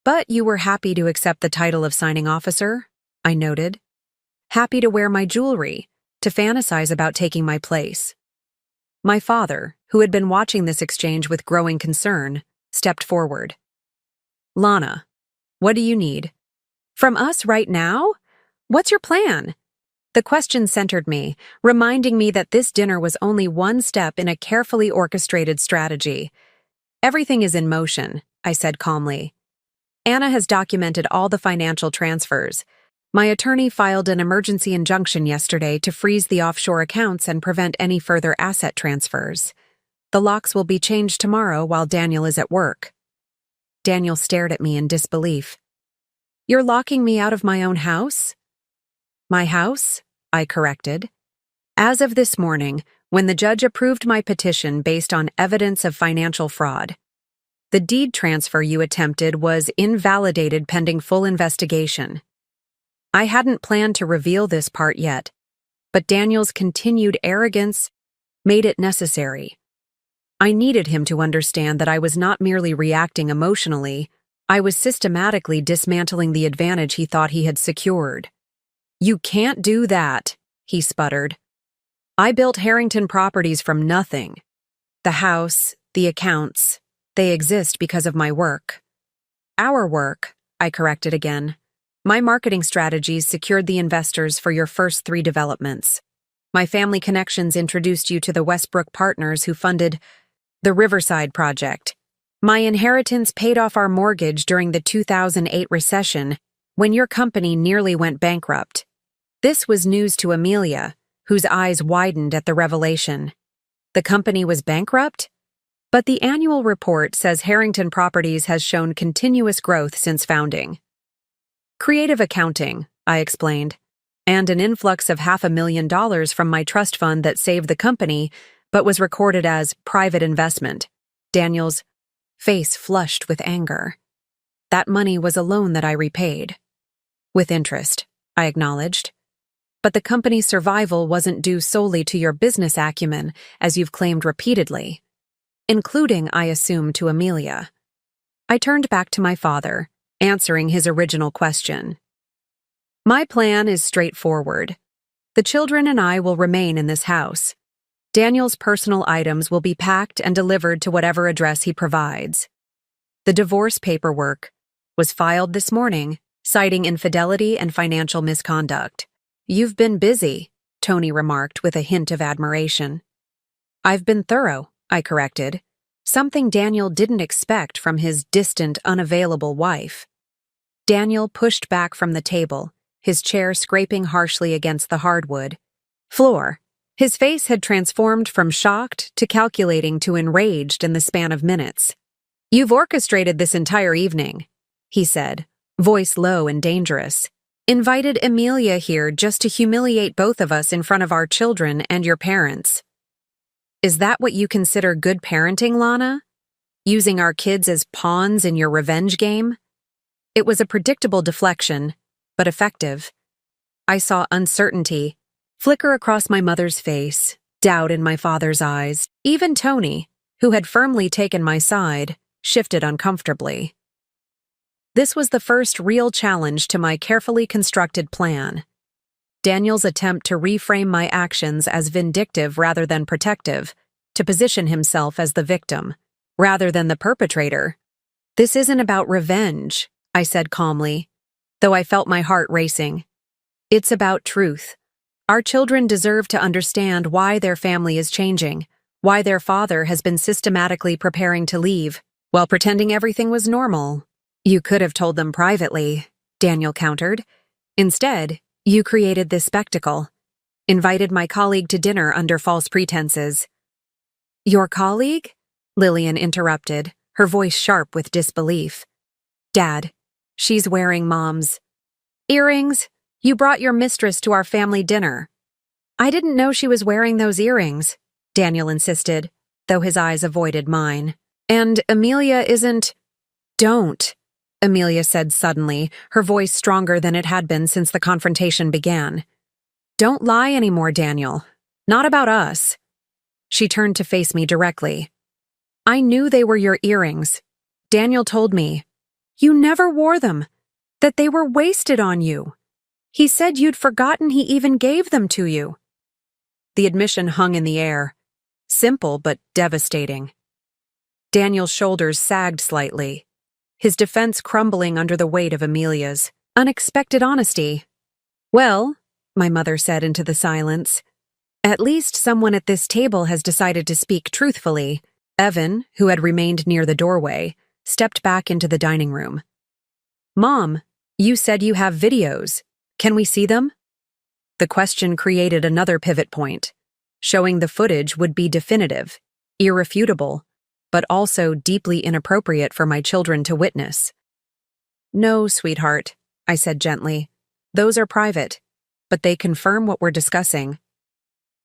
But you were happy to accept the title of signing officer, I noted. Happy to wear my jewelry, to fantasize about taking my place. My father, who had been watching this exchange with growing concern, stepped forward. Lana, what do you need? From us right now? What's your plan? The question centered me, reminding me that this dinner was only one step in a carefully orchestrated strategy. Everything is in motion, I said calmly. Anna has documented all the financial transfers. My attorney filed an emergency injunction yesterday to freeze the offshore accounts and prevent any further asset transfers. The locks will be changed tomorrow while Daniel is at work. Daniel stared at me in disbelief. You're locking me out of my own house? My house? I corrected. As of this morning, when the judge approved my petition based on evidence of financial fraud. The deed transfer you attempted was invalidated pending full investigation. I hadn't planned to reveal this part yet, but Daniel's continued arrogance made it necessary. I needed him to understand that I was not merely reacting emotionally, I was systematically dismantling the advantage he thought he had secured. You can't do that, he sputtered. I built Harrington Properties from nothing. The house, the accounts, they exist because of my work. Our work, I corrected again. My marketing strategies secured the investors for your first 3 developments. My family connections introduced you to the Westbrook partners who funded the Riverside project. My inheritance paid off our mortgage during the 2008 recession when your company nearly went bankrupt. This was news to Amelia, whose eyes widened at the revelation. The company was bankrupt? But the annual report says Harrington Properties has shown continuous growth since founding. Creative accounting, I explained, and an influx of $500,000 from my trust fund that saved the company but was recorded as private investment. Daniel's face flushed with anger. That money was a loan that I repaid. With interest, I acknowledged. But the company's survival wasn't due solely to your business acumen, as you've claimed repeatedly. Including, I assume, to Amelia. I turned back to my father, answering his original question. My plan is straightforward. The children and I will remain in this house. Daniel's personal items will be packed and delivered to whatever address he provides. The divorce paperwork was filed this morning, citing infidelity and financial misconduct. You've been busy, Tony remarked with a hint of admiration. I've been thorough, I corrected, something Daniel didn't expect from his distant, unavailable wife. Daniel pushed back from the table, his chair scraping harshly against the hardwood floor. His face had transformed from shocked to calculating to enraged in the span of minutes. You've orchestrated this entire evening, he said, voice low and dangerous. Invited Amelia here just to humiliate both of us in front of our children and your parents. Is that what you consider good parenting, Lana? Using our kids as pawns in your revenge game? It was a predictable deflection, but effective. I saw uncertainty flicker across my mother's face, doubt in my father's eyes. Even Tony, who had firmly taken my side, shifted uncomfortably. This was the first real challenge to my carefully constructed plan. Daniel's attempt to reframe my actions as vindictive rather than protective, to position himself as the victim, rather than the perpetrator. This isn't about revenge, I said calmly, though I felt my heart racing. It's about truth. Our children deserve to understand why their family is changing, why their father has been systematically preparing to leave, while pretending everything was normal. You could have told them privately, Daniel countered. Instead, you created this spectacle, invited my colleague to dinner under false pretenses. Your colleague? Lillian interrupted, her voice sharp with disbelief. Dad, she's wearing Mom's earrings. You brought your mistress to our family dinner. I didn't know she was wearing those earrings, Daniel insisted, though his eyes avoided mine. And Amelia isn't... Don't, Amelia said suddenly, her voice stronger than it had been since the confrontation began. Don't lie anymore, Daniel. Not about us. She turned to face me directly. I knew they were your earrings. Daniel told me. You never wore them. That they were wasted on you. He said you'd forgotten he even gave them to you. The admission hung in the air. Simple but devastating. Daniel's shoulders sagged slightly, his defense crumbling under the weight of Amelia's unexpected honesty. Well, my mother said into the silence, at least someone at this table has decided to speak truthfully. Evan, who had remained near the doorway, stepped back into the dining room. Mom, you said you have videos. Can we see them? The question created another pivot point, showing the footage would be definitive, irrefutable, but also deeply inappropriate for my children to witness. No, sweetheart, I said gently. Those are private, but they confirm what we're discussing.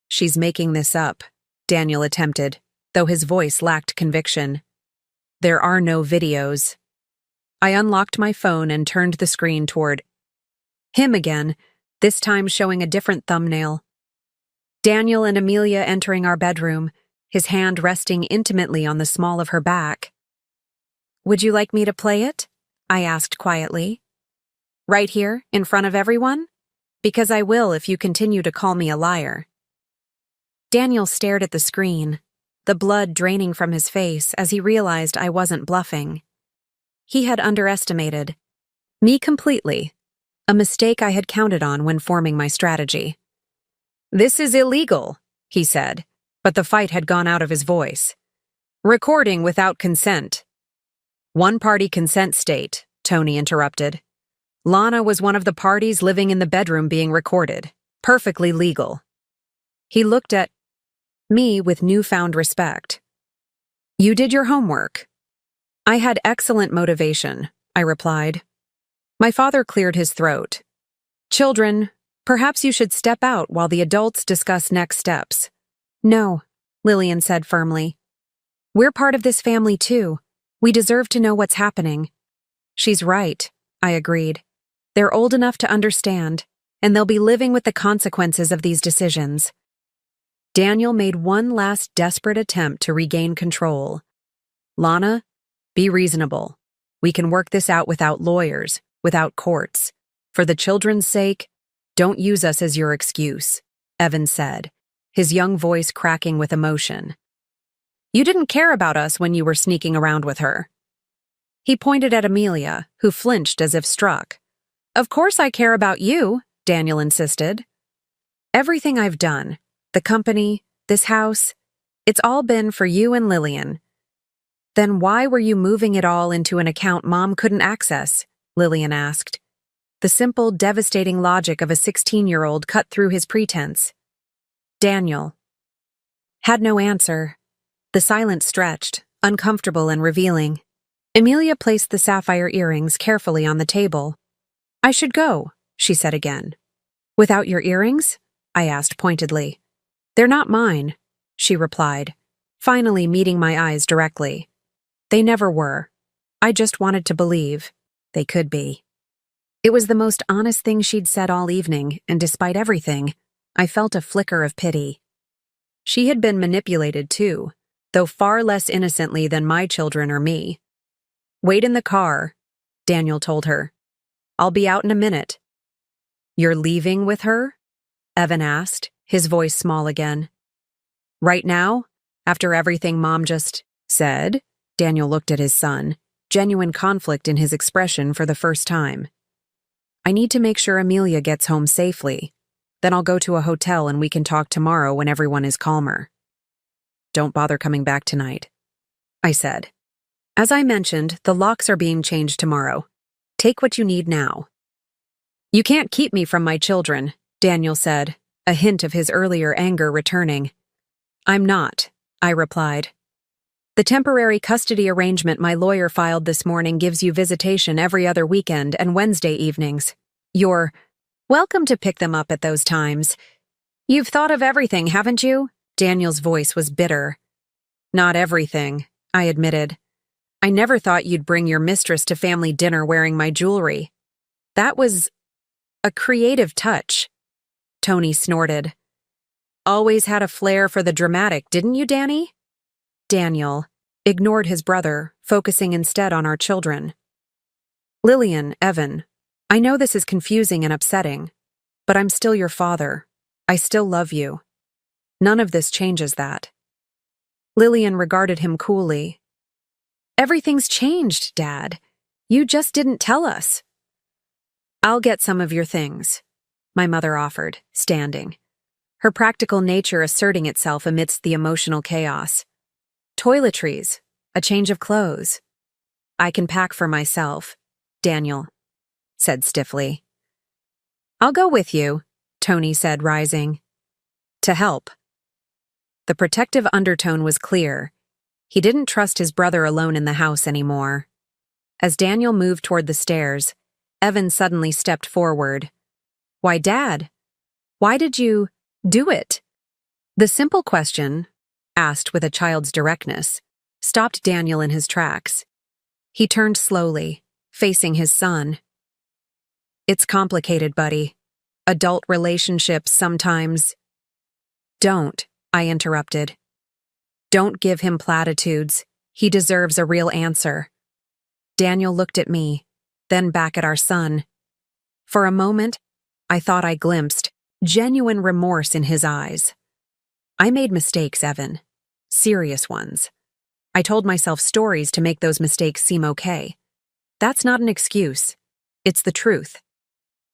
She's making this up, Daniel attempted, though his voice lacked conviction. There are no videos. I unlocked my phone and turned the screen toward him again, this time showing a different thumbnail. Daniel and Amelia entering our bedroom, his hand resting intimately on the small of her back. Would you like me to play it? I asked quietly. Right here, in front of everyone? Because I will if you continue to call me a liar. Daniel stared at the screen, the blood draining from his face as he realized I wasn't bluffing. He had underestimated me completely, a mistake I had counted on when forming my strategy. This is illegal, he said, but the fight had gone out of his voice. Recording without consent. One-party consent state, Tony interrupted. Lana was one of the parties living in the bedroom being recorded. Perfectly legal. He looked at me with newfound respect. You did your homework. I had excellent motivation, I replied. My father cleared his throat. Children, perhaps you should step out while the adults discuss next steps. No, Lillian said firmly. We're part of this family too. We deserve to know what's happening. She's right, I agreed. They're old enough to understand, and they'll be living with the consequences of these decisions. Daniel made one last desperate attempt to regain control. Lana, be reasonable. We can work this out without lawyers, without courts. For the children's sake, don't use us as your excuse, Evan said, his young voice cracking with emotion. You didn't care about us when you were sneaking around with her. He pointed at Amelia, who flinched as if struck. Of course I care about you, Daniel insisted. Everything I've done, the company, this house, it's all been for you and Lillian. Then why were you moving it all into an account Mom couldn't access? Lillian asked. The simple, devastating logic of a 16-year-old cut through his pretense. Daniel had no answer. The silence stretched, uncomfortable and revealing. Amelia placed the sapphire earrings carefully on the table. I should go, she said again. Without your earrings? I asked pointedly. They're not mine, she replied, finally meeting my eyes directly. They never were. I just wanted to believe they could be. It was the most honest thing she'd said all evening, and despite everything, I felt a flicker of pity. She had been manipulated too, though far less innocently than my children or me. Wait in the car, Daniel told her. I'll be out in a minute. You're leaving with her? Evan asked, his voice small again. Right now? After everything Mom just said? Daniel looked at his son, genuine conflict in his expression for the first time. I need to make sure Amelia gets home safely. Then I'll go to a hotel and we can talk tomorrow when everyone is calmer. Don't bother coming back tonight, I said. As I mentioned, the locks are being changed tomorrow. Take what you need now. You can't keep me from my children, Daniel said, a hint of his earlier anger returning. I'm not, I replied. The temporary custody arrangement my lawyer filed this morning gives you visitation every other weekend and Wednesday evenings. You're welcome to pick them up at those times. You've thought of everything, haven't you? Daniel's voice was bitter. Not everything, I admitted. I never thought you'd bring your mistress to family dinner wearing my jewelry. That was a creative touch. Tony snorted. Always had a flair for the dramatic, didn't you, Danny? Daniel ignored his brother, focusing instead on our children. Lillian, Evan, I know this is confusing and upsetting, but I'm still your father. I still love you. None of this changes that. Lillian regarded him coolly. Everything's changed, Dad. You just didn't tell us. I'll get some of your things, my mother offered, standing, her practical nature asserting itself amidst the emotional chaos. Toiletries, a change of clothes. I can pack for myself, Daniel said stiffly. I'll go with you, Tony said, rising. To help. The protective undertone was clear. He didn't trust his brother alone in the house anymore. As Daniel moved toward the stairs, Evan suddenly stepped forward. Why, Dad? Why did you do it? The simple question, asked with a child's directness, stopped Daniel in his tracks. He turned slowly, facing his son. It's complicated, buddy. Adult relationships sometimes. Don't, I interrupted. Don't give him platitudes. He deserves a real answer. Daniel looked at me, then back at our son. For a moment, I thought I glimpsed genuine remorse in his eyes. I made mistakes, Evan. Serious ones. I told myself stories to make those mistakes seem okay. That's not an excuse. It's the truth.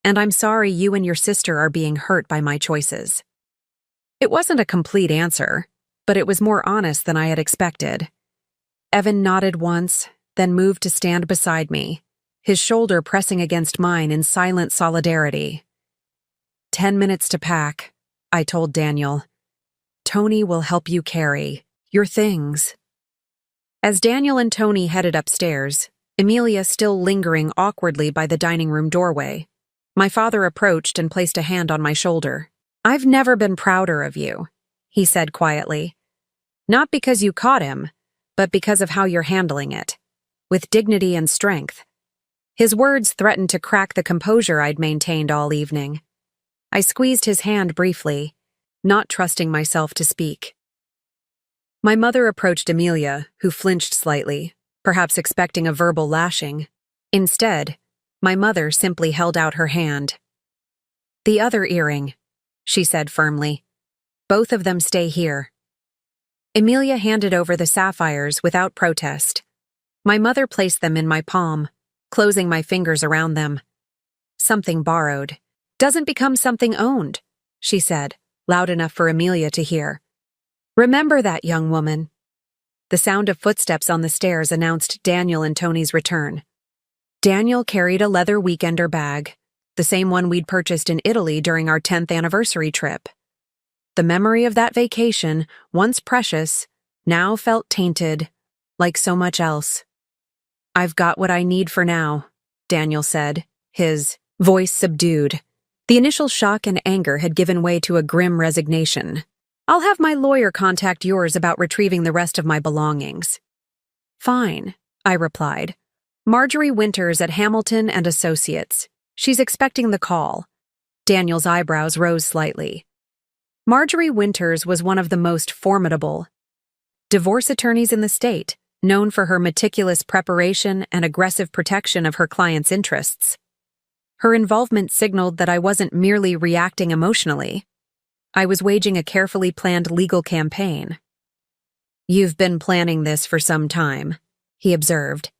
And I'm sorry you and your sister are being hurt by my choices. It wasn't a complete answer, but it was more honest than I had expected. Evan nodded once, then moved to stand beside me, his shoulder pressing against mine in silent solidarity. 10 minutes to pack, I told Daniel. Tony will help you carry your things. As Daniel and Tony headed upstairs, Amelia still lingering awkwardly by the dining room doorway, my father approached and placed a hand on my shoulder. I've never been prouder of you, he said quietly. Not because you caught him, but because of how you're handling it, with dignity and strength. His words threatened to crack the composure I'd maintained all evening. I squeezed his hand briefly, not trusting myself to speak. My mother approached Amelia, who flinched slightly, perhaps expecting a verbal lashing. Instead, my mother simply held out her hand. "The other earring," she said firmly. "Both of them stay here." Amelia handed over the sapphires without protest. My mother placed them in my palm, closing my fingers around them. "Something borrowed doesn't become something owned," she said, loud enough for Amelia to hear. "Remember that, young woman." The sound of footsteps on the stairs announced Daniel and Tony's return. Daniel carried a leather weekender bag, the same one we'd purchased in Italy during our 10th anniversary trip. The memory of that vacation, once precious, now felt tainted, like so much else. "I've got what I need for now," Daniel said, his voice subdued. The initial shock and anger had given way to a grim resignation. "I'll have my lawyer contact yours about retrieving the rest of my belongings." "Fine," I replied. "Marjorie Winters at Hamilton and Associates. She's expecting the call." Daniel's eyebrows rose slightly. Marjorie Winters was one of the most formidable divorce attorneys in the state, known for her meticulous preparation and aggressive protection of her clients' interests. Her involvement signaled that I wasn't merely reacting emotionally. I was waging a carefully planned legal campaign. "You've been planning this for some time," he observed.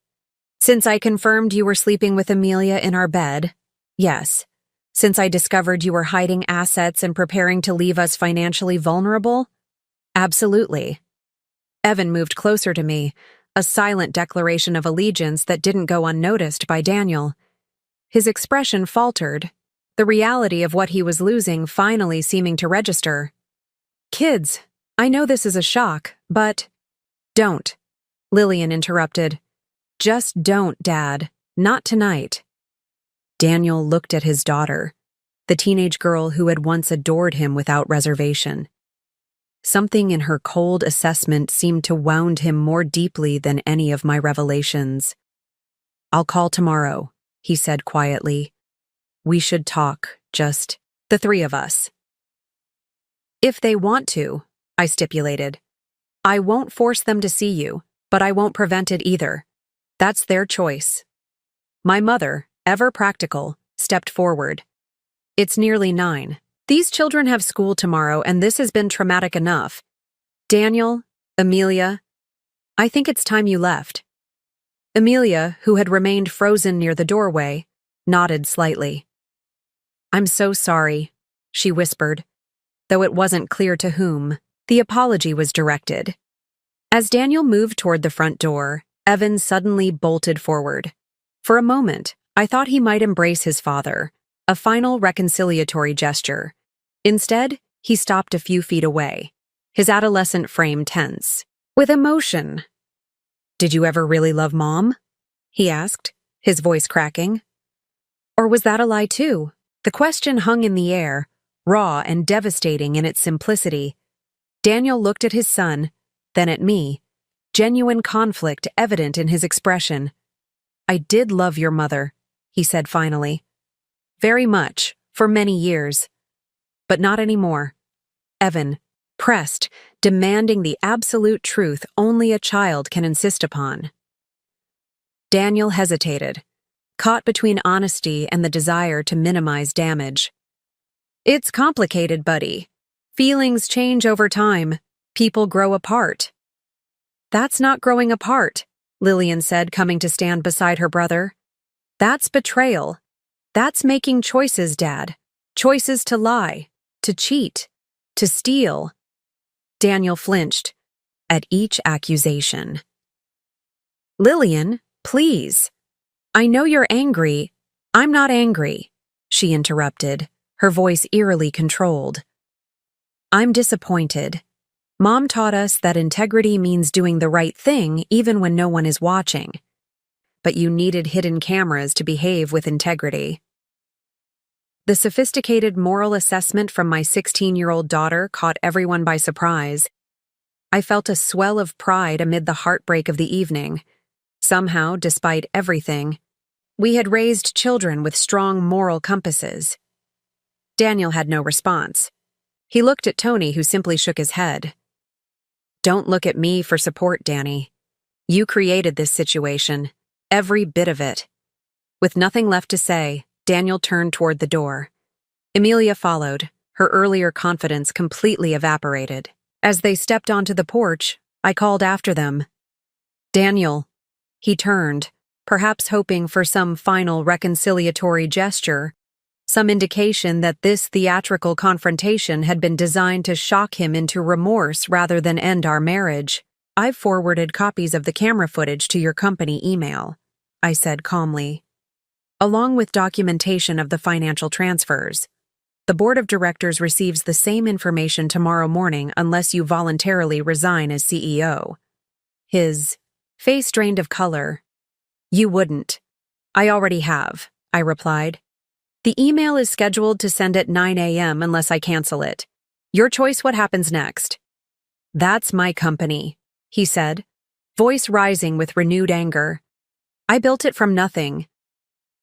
"Since I confirmed you were sleeping with Amelia in our bed, yes. Since I discovered you were hiding assets and preparing to leave us financially vulnerable, absolutely." Evan moved closer to me, a silent declaration of allegiance that didn't go unnoticed by Daniel. His expression faltered, the reality of what he was losing finally seeming to register. "Kids, I know this is a shock, but—" "Don't," Lillian interrupted. "Just don't, Dad. Not tonight." Daniel looked at his daughter, the teenage girl who had once adored him without reservation. Something in her cold assessment seemed to wound him more deeply than any of my revelations. "I'll call tomorrow," he said quietly. "We should talk, just the three of us." "If they want to," I stipulated. "I won't force them to see you, but I won't prevent it either. That's their choice." My mother, ever practical, stepped forward. "It's nearly 9. These children have school tomorrow, and this has been traumatic enough. Daniel, Amelia, I think it's time you left." Amelia, who had remained frozen near the doorway, nodded slightly. "I'm so sorry," she whispered, though it wasn't clear to whom the apology was directed. As Daniel moved toward the front door, Evan suddenly bolted forward. For a moment, I thought he might embrace his father, a final reconciliatory gesture. Instead, he stopped a few feet away, his adolescent frame tense, with emotion. "Did you ever really love Mom?" he asked, his voice cracking. "Or was that a lie too?" The question hung in the air, raw and devastating in its simplicity. Daniel looked at his son, then at me, genuine conflict evident in his expression. "I did love your mother," he said finally. "Very much, for many years. But not anymore." Evan, pressed, demanding the absolute truth only a child can insist upon. Daniel hesitated, caught between honesty and the desire to minimize damage. "It's complicated, buddy. Feelings change over time. People grow apart." "That's not growing apart," Lillian said, coming to stand beside her brother. "That's betrayal. That's making choices, Dad. Choices to lie, to cheat, to steal." Daniel flinched at each accusation. "Lillian, please. I know you're angry. I'm not angry," she interrupted, her voice eerily controlled. "I'm disappointed. Mom taught us that integrity means doing the right thing even when no one is watching. But you needed hidden cameras to behave with integrity." The sophisticated moral assessment from my 16-year-old daughter caught everyone by surprise. I felt a swell of pride amid the heartbreak of the evening. Somehow, despite everything, We had raised children with strong moral compasses. Daniel had no response. He looked at Tony, who simply shook his head. Don't look at me for support, Danny. You created this situation, every bit of it. With nothing left to say, Daniel turned toward the door. Emilia followed, her earlier confidence completely evaporated. As they stepped onto the porch, I called after them. Daniel. He turned, perhaps hoping for some final reconciliatory gesture, some indication that this theatrical confrontation had been designed to shock him into remorse rather than end our marriage. I've forwarded copies of the camera footage to your company email, I said calmly, along with documentation of the financial transfers. The board of directors receives the same information tomorrow morning unless you voluntarily resign as CEO. His face drained of color. You wouldn't. I already have, I replied. The email is scheduled to send at 9 a.m. unless I cancel it. Your choice what happens next. That's my company, he said, voice rising with renewed anger. I built it from nothing.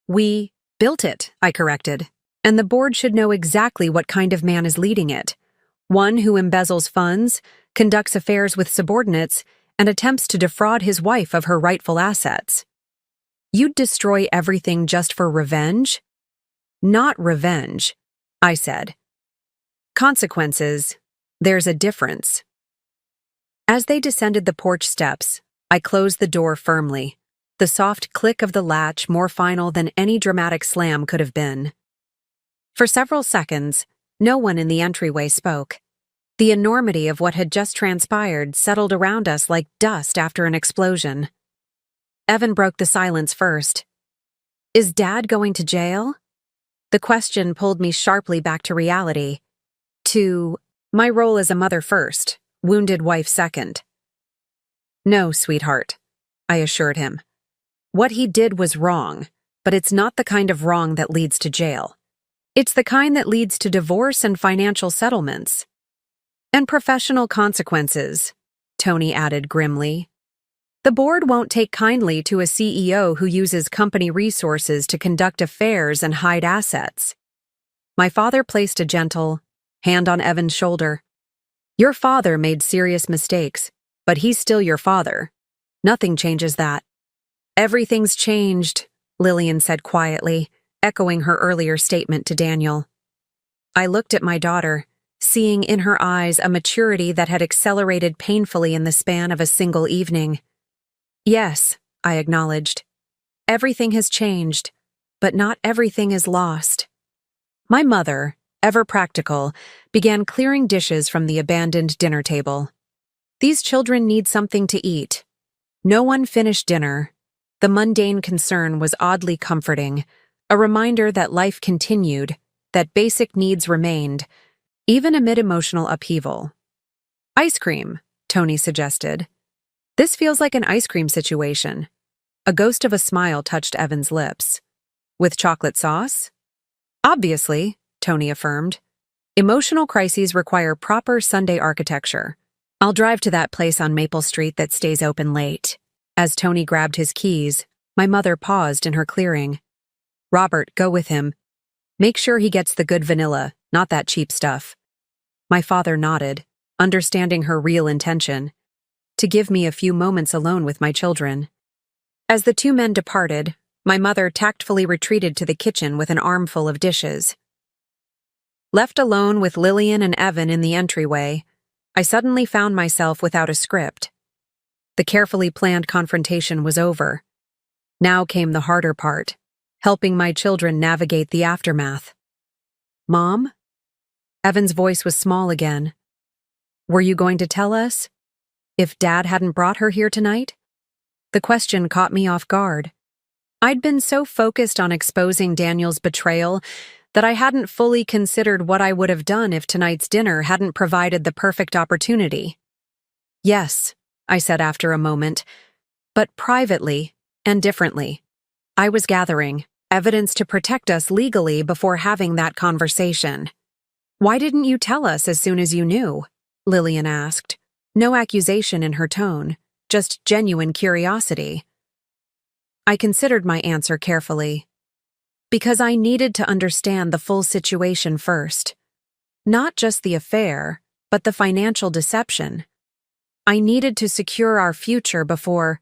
We built it, I corrected, and the board should know exactly what kind of man is leading it. One who embezzles funds, conducts affairs with subordinates, and attempts to defraud his wife of her rightful assets. You'd destroy everything just for revenge? Not revenge, I said. Consequences. There's a difference. As they descended the porch steps, I closed the door firmly, the soft click of the latch more final than any dramatic slam could have been. For several seconds, no one in the entryway spoke. The enormity of what had just transpired settled around us like dust after an explosion. Evan broke the silence first. Is Dad going to jail? The question pulled me sharply back to reality. To my role as a mother first, wounded wife second. No, sweetheart, I assured him. What he did was wrong, but it's not the kind of wrong that leads to jail. It's the kind that leads to divorce and financial settlements. And professional consequences, Tony added grimly. The board won't take kindly to a CEO who uses company resources to conduct affairs and hide assets. My father placed a gentle hand on Evan's shoulder. Your father made serious mistakes, but he's still your father. Nothing changes that. Everything's changed, Lillian said quietly, echoing her earlier statement to Daniel. I looked at my daughter, seeing in her eyes a maturity that had accelerated painfully in the span of a single evening. Yes, I acknowledged. Everything has changed, but not everything is lost. My mother, ever practical, began clearing dishes from the abandoned dinner table. These children need something to eat. No one finished dinner. The mundane concern was oddly comforting, a reminder that life continued, that basic needs remained, even amid emotional upheaval. Ice cream, Tony suggested. This feels like an ice cream situation. A ghost of a smile touched Evan's lips. With chocolate sauce? Obviously, Tony affirmed. Emotional crises require proper Sunday architecture. I'll drive to that place on Maple Street that stays open late. As Tony grabbed his keys, my mother paused in her clearing. Robert, go with him. Make sure he gets the good vanilla, not that cheap stuff. My father nodded, understanding her real intention. To give me a few moments alone with my children. As the two men departed, my mother tactfully retreated to the kitchen with an armful of dishes. Left alone with Lillian and Evan in the entryway, I suddenly found myself without a script. The carefully planned confrontation was over. Now came the harder part, helping my children navigate the aftermath. Mom? Evan's voice was small again. Were you going to tell us? If Dad hadn't brought her here tonight? The question caught me off guard. I'd been so focused on exposing Daniel's betrayal that I hadn't fully considered what I would have done if tonight's dinner hadn't provided the perfect opportunity. Yes, I said after a moment, but privately and differently. I was gathering evidence to protect us legally before having that conversation. Why didn't you tell us as soon as you knew? Lillian asked. No accusation in her tone, just genuine curiosity. I considered my answer carefully. Because I needed to understand the full situation first. Not just the affair, but the financial deception. I needed to secure our future before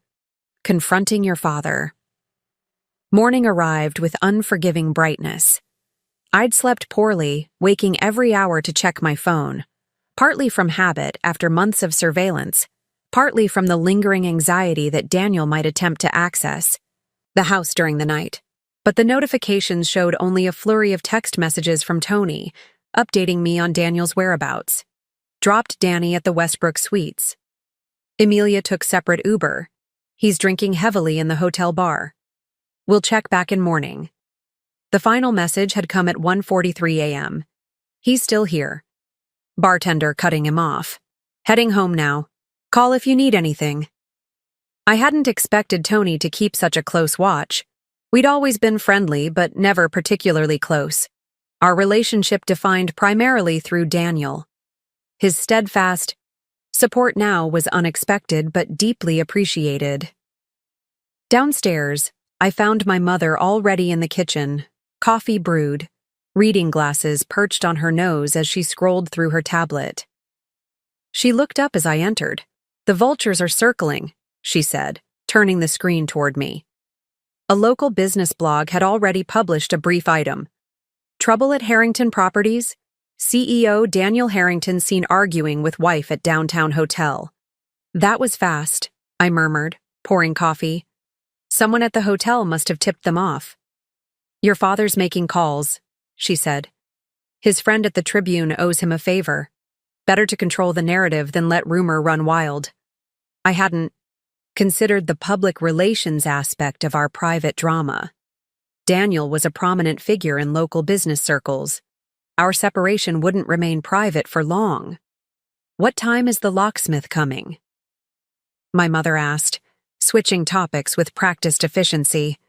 confronting your father. Morning arrived with unforgiving brightness. I'd slept poorly, waking every hour to check my phone, partly from habit after months of surveillance, partly from the lingering anxiety that Daniel might attempt to access the house during the night. But the notifications showed only a flurry of text messages from Tony, updating me on Daniel's whereabouts. Dropped Danny at the Westbrook Suites. Emilia took separate Uber. He's drinking heavily in the hotel bar. We'll check back in morning. The final message had come at 1:43 a.m. He's still here. Bartender cutting him off. Heading home now. Call if you need anything. I hadn't expected Tony to keep such a close watch. We'd always been friendly, but never particularly close. Our relationship defined primarily through Daniel. His steadfast support now was unexpected but deeply appreciated. Downstairs, I found my mother already in the kitchen, coffee brewed, reading glasses perched on her nose as she scrolled through her tablet. She looked up as I entered. "The vultures are circling," she said, turning the screen toward me. A local business blog had already published a brief item. Trouble at Harrington Properties? CEO Daniel Harrington seen arguing with wife at downtown hotel. That was fast, I murmured, pouring coffee. Someone at the hotel must have tipped them off. Your father's making calls, she said. His friend at the Tribune owes him a favor. Better to control the narrative than let rumor run wild. I hadn't considered the public relations aspect of our private drama. Daniel was a prominent figure in local business circles. Our separation wouldn't remain private for long. What time is the locksmith coming? My mother asked, switching topics with practiced efficiency.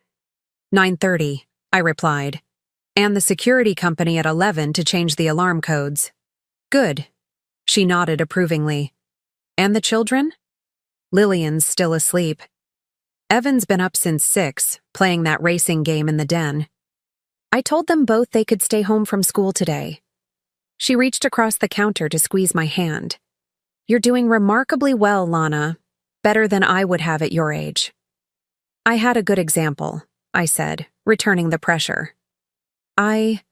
9:30, I replied, and the security company at 11 to change the alarm codes. Good. She nodded approvingly. And the children? Lillian's still asleep. Evan's been up since 6, playing that racing game in the den. I told them both they could stay home from school today. She reached across the counter to squeeze my hand. You're doing remarkably well, Lana. Better than I would have at your age. I had a good example, I said, returning the pressure. I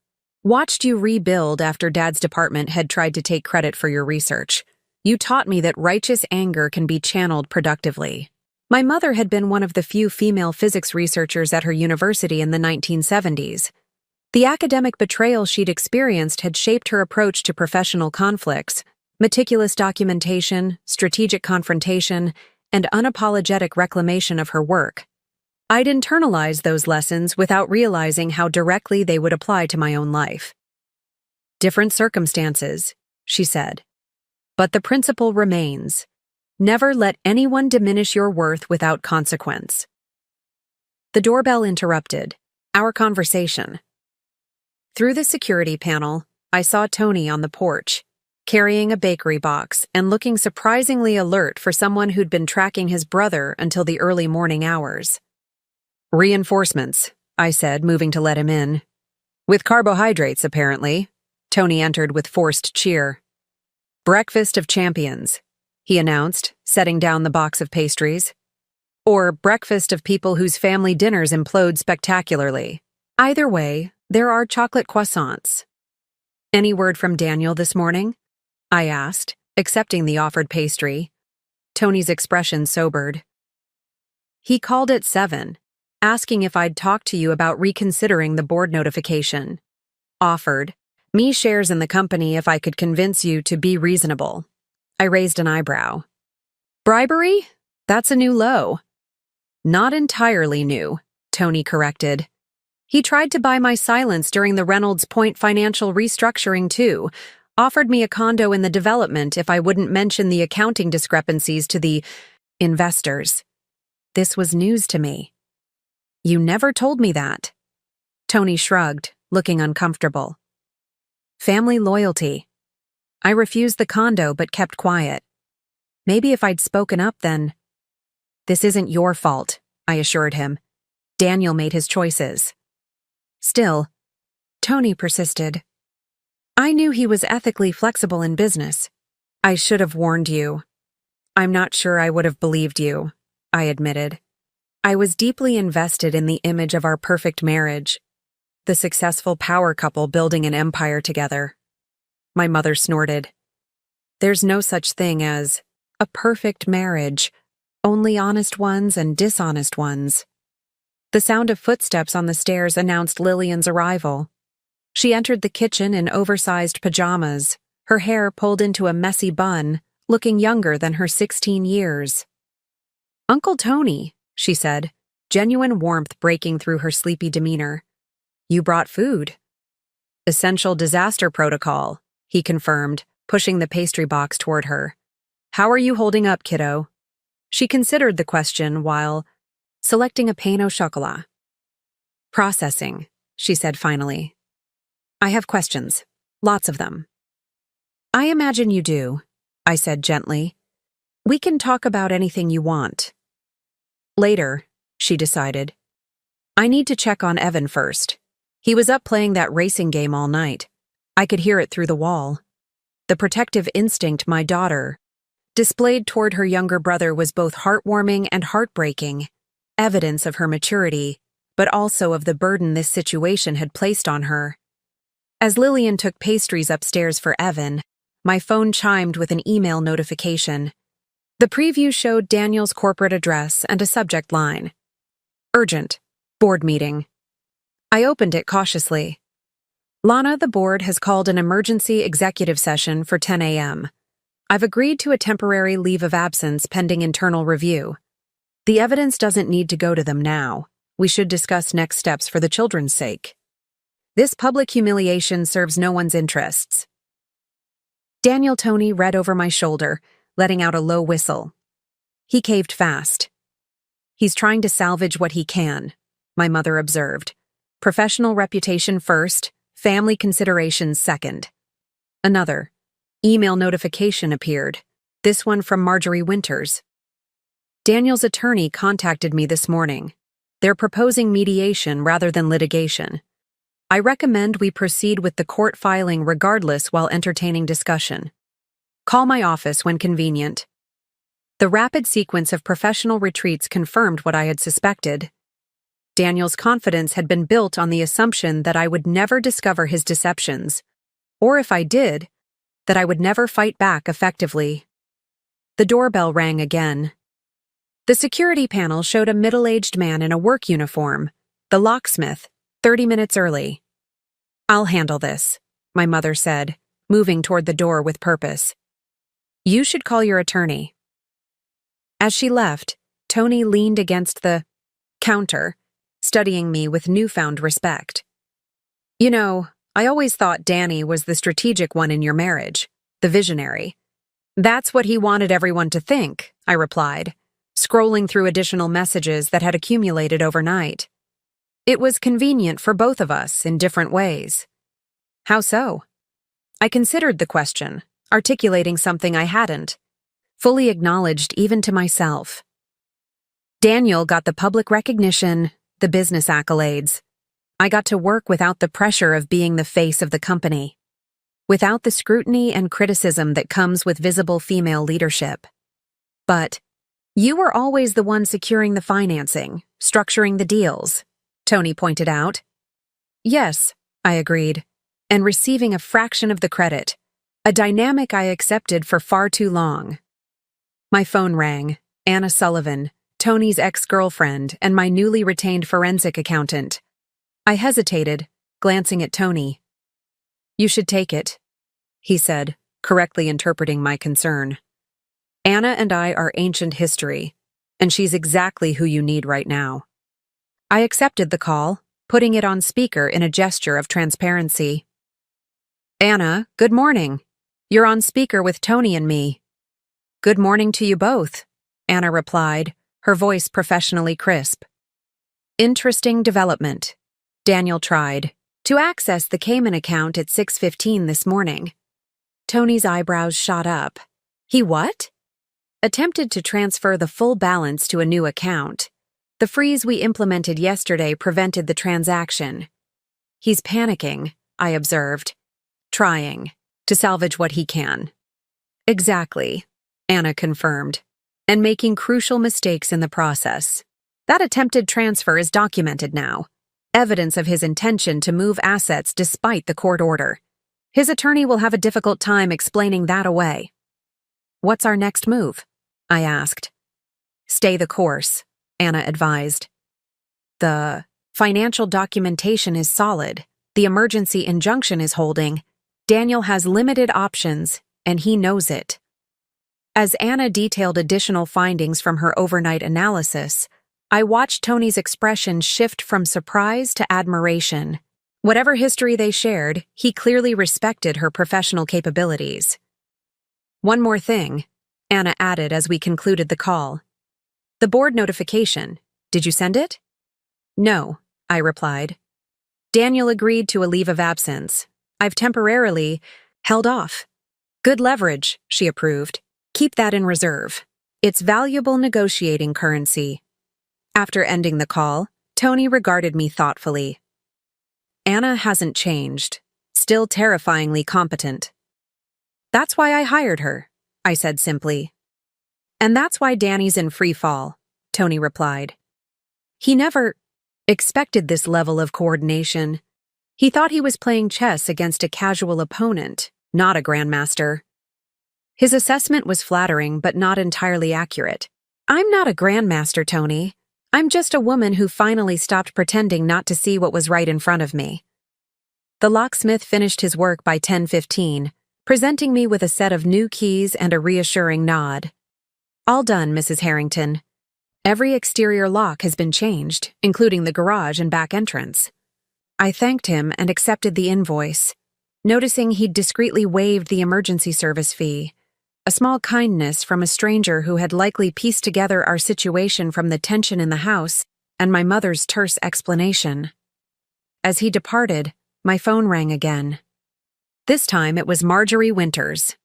watched you rebuild after Dad's department had tried to take credit for your research. You taught me that righteous anger can be channeled productively. My mother had been one of the few female physics researchers at her university in the 1970s. The academic betrayal she'd experienced had shaped her approach to professional conflicts, meticulous documentation, strategic confrontation, and unapologetic reclamation of her work. I'd internalized those lessons without realizing how directly they would apply to my own life. Different circumstances, she said. But the principle remains. Never let anyone diminish your worth without consequence. The doorbell interrupted our conversation. Through the security panel, I saw Tony on the porch, carrying a bakery box and looking surprisingly alert for someone who'd been tracking his brother until the early morning hours. Reinforcements, I said, moving to let him in. With carbohydrates, apparently. Tony entered with forced cheer. Breakfast of champions, he announced, setting down the box of pastries. Or breakfast of people whose family dinners implode spectacularly. Either way, there are chocolate croissants. Any word from Daniel this morning? I asked, accepting the offered pastry. Tony's expression sobered. He called at 7, asking if I'd talk to you about reconsidering the board notification. Offered me shares in the company if I could convince you to be reasonable. I raised an eyebrow. Bribery? That's a new low. Not entirely new, Tony corrected. He tried to buy my silence during the Reynolds Point financial restructuring too, offered me a condo in the development if I wouldn't mention the accounting discrepancies to the investors. This was news to me. You never told me that. Tony shrugged, looking uncomfortable. Family loyalty. I refused the condo but kept quiet. Maybe if I'd spoken up then. This isn't your fault, I assured him. Daniel made his choices. Still, Tony persisted. I knew he was ethically flexible in business. I should have warned you. I'm not sure I would have believed you, I admitted. I was deeply invested in the image of our perfect marriage, the successful power couple building an empire together. My mother snorted. There's no such thing as a perfect marriage, only honest ones and dishonest ones. The sound of footsteps on the stairs announced Lillian's arrival. She entered the kitchen in oversized pajamas, her hair pulled into a messy bun, looking younger than her 16 years. Uncle Tony, she said, genuine warmth breaking through her sleepy demeanor. You brought food. Essential disaster protocol, he confirmed, pushing the pastry box toward her. How are you holding up, kiddo? She considered the question while selecting a pain au chocolat. Processing, she said finally. I have questions. Lots of them. I imagine you do, I said gently. We can talk about anything you want. Later, she decided. I need to check on Evan first. He was up playing that racing game all night. I could hear it through the wall. The protective instinct my daughter displayed toward her younger brother was both heartwarming and heartbreaking, evidence of her maturity, but also of the burden this situation had placed on her. As Lillian took pastries upstairs for Evan, my phone chimed with an email notification. The preview showed Daniel's corporate address and a subject line. Urgent. Board meeting. I opened it cautiously. Lana, the board has called an emergency executive session for 10 a.m. I've agreed to a temporary leave of absence pending internal review. The evidence doesn't need to go to them now. We should discuss next steps for the children's sake. This public humiliation serves no one's interests. Daniel Tony read over my shoulder, letting out a low whistle. He caved fast. He's trying to salvage what he can, my mother observed. Professional reputation first, family considerations second. Another email notification appeared, this one from Marjorie Winters. Daniel's attorney contacted me this morning. They're proposing mediation rather than litigation. I recommend we proceed with the court filing regardless while entertaining discussion. Call my office when convenient. The rapid sequence of professional retreats confirmed what I had suspected. Daniel's confidence had been built on the assumption that I would never discover his deceptions, or if I did, that I would never fight back effectively. The doorbell rang again. The security panel showed a middle-aged man in a work uniform, the locksmith, 30 minutes early. I'll handle this, my mother said, moving toward the door with purpose. You should call your attorney. As she left, Tony leaned against the counter, studying me with newfound respect. You know, I always thought Danny was the strategic one in your marriage, the visionary. That's what he wanted everyone to think, I replied, scrolling through additional messages that had accumulated overnight. It was convenient for both of us in different ways. How so? I considered the question, articulating something I hadn't, fully acknowledged even to myself. Daniel got the public recognition, the business accolades. I got to work without the pressure of being the face of the company, without the scrutiny and criticism that comes with visible female leadership. But you were always the one securing the financing, structuring the deals, Tony pointed out. Yes, I agreed, and receiving a fraction of the credit, a dynamic I accepted for far too long. My phone rang. Anna Sullivan, Tony's ex-girlfriend and my newly retained forensic accountant. I hesitated, glancing at Tony. You should take it, he said, correctly interpreting my concern. Anna and I are ancient history, and she's exactly who you need right now. I accepted the call, putting it on speaker in a gesture of transparency. Anna, good morning. You're on speaker with Tony and me. Good morning to you both, Anna replied, her voice professionally crisp. Interesting development. Daniel tried to access the Cayman account at 6:15 this morning. Tony's eyebrows shot up. He what? Attempted to transfer the full balance to a new account. The freeze we implemented yesterday prevented the transaction. He's panicking, I observed, trying to salvage what he can. Exactly, Anna confirmed, and making crucial mistakes in the process. That attempted transfer is documented now, evidence of his intention to move assets despite the court order. His attorney will have a difficult time explaining that away. What's our next move? I asked. Stay the course, Anna advised. The financial documentation is solid. The emergency injunction is holding. Daniel has limited options, and he knows it. As Anna detailed additional findings from her overnight analysis, I watched Tony's expression shift from surprise to admiration. Whatever history they shared, he clearly respected her professional capabilities. One more thing, Anna added as we concluded the call. The board notification. Did you send it? No, I replied. Daniel agreed to a leave of absence. I've temporarily held off. Good leverage, she approved. Keep that in reserve. It's valuable negotiating currency. After ending the call, Tony regarded me thoughtfully. Anna hasn't changed, still terrifyingly competent. That's why I hired her, I said simply. And that's why Danny's in free fall, Tony replied. He never expected this level of coordination. He thought he was playing chess against a casual opponent, not a grandmaster. His assessment was flattering but not entirely accurate. I'm not a grandmaster, Tony. I'm just a woman who finally stopped pretending not to see what was right in front of me. The locksmith finished his work by 10:15, presenting me with a set of new keys and a reassuring nod. All done, Mrs. Harrington. Every exterior lock has been changed, including the garage and back entrance. I thanked him and accepted the invoice, noticing he'd discreetly waived the emergency service fee, a small kindness from a stranger who had likely pieced together our situation from the tension in the house and my mother's terse explanation. As he departed, my phone rang again. This time it was Marjorie Winters.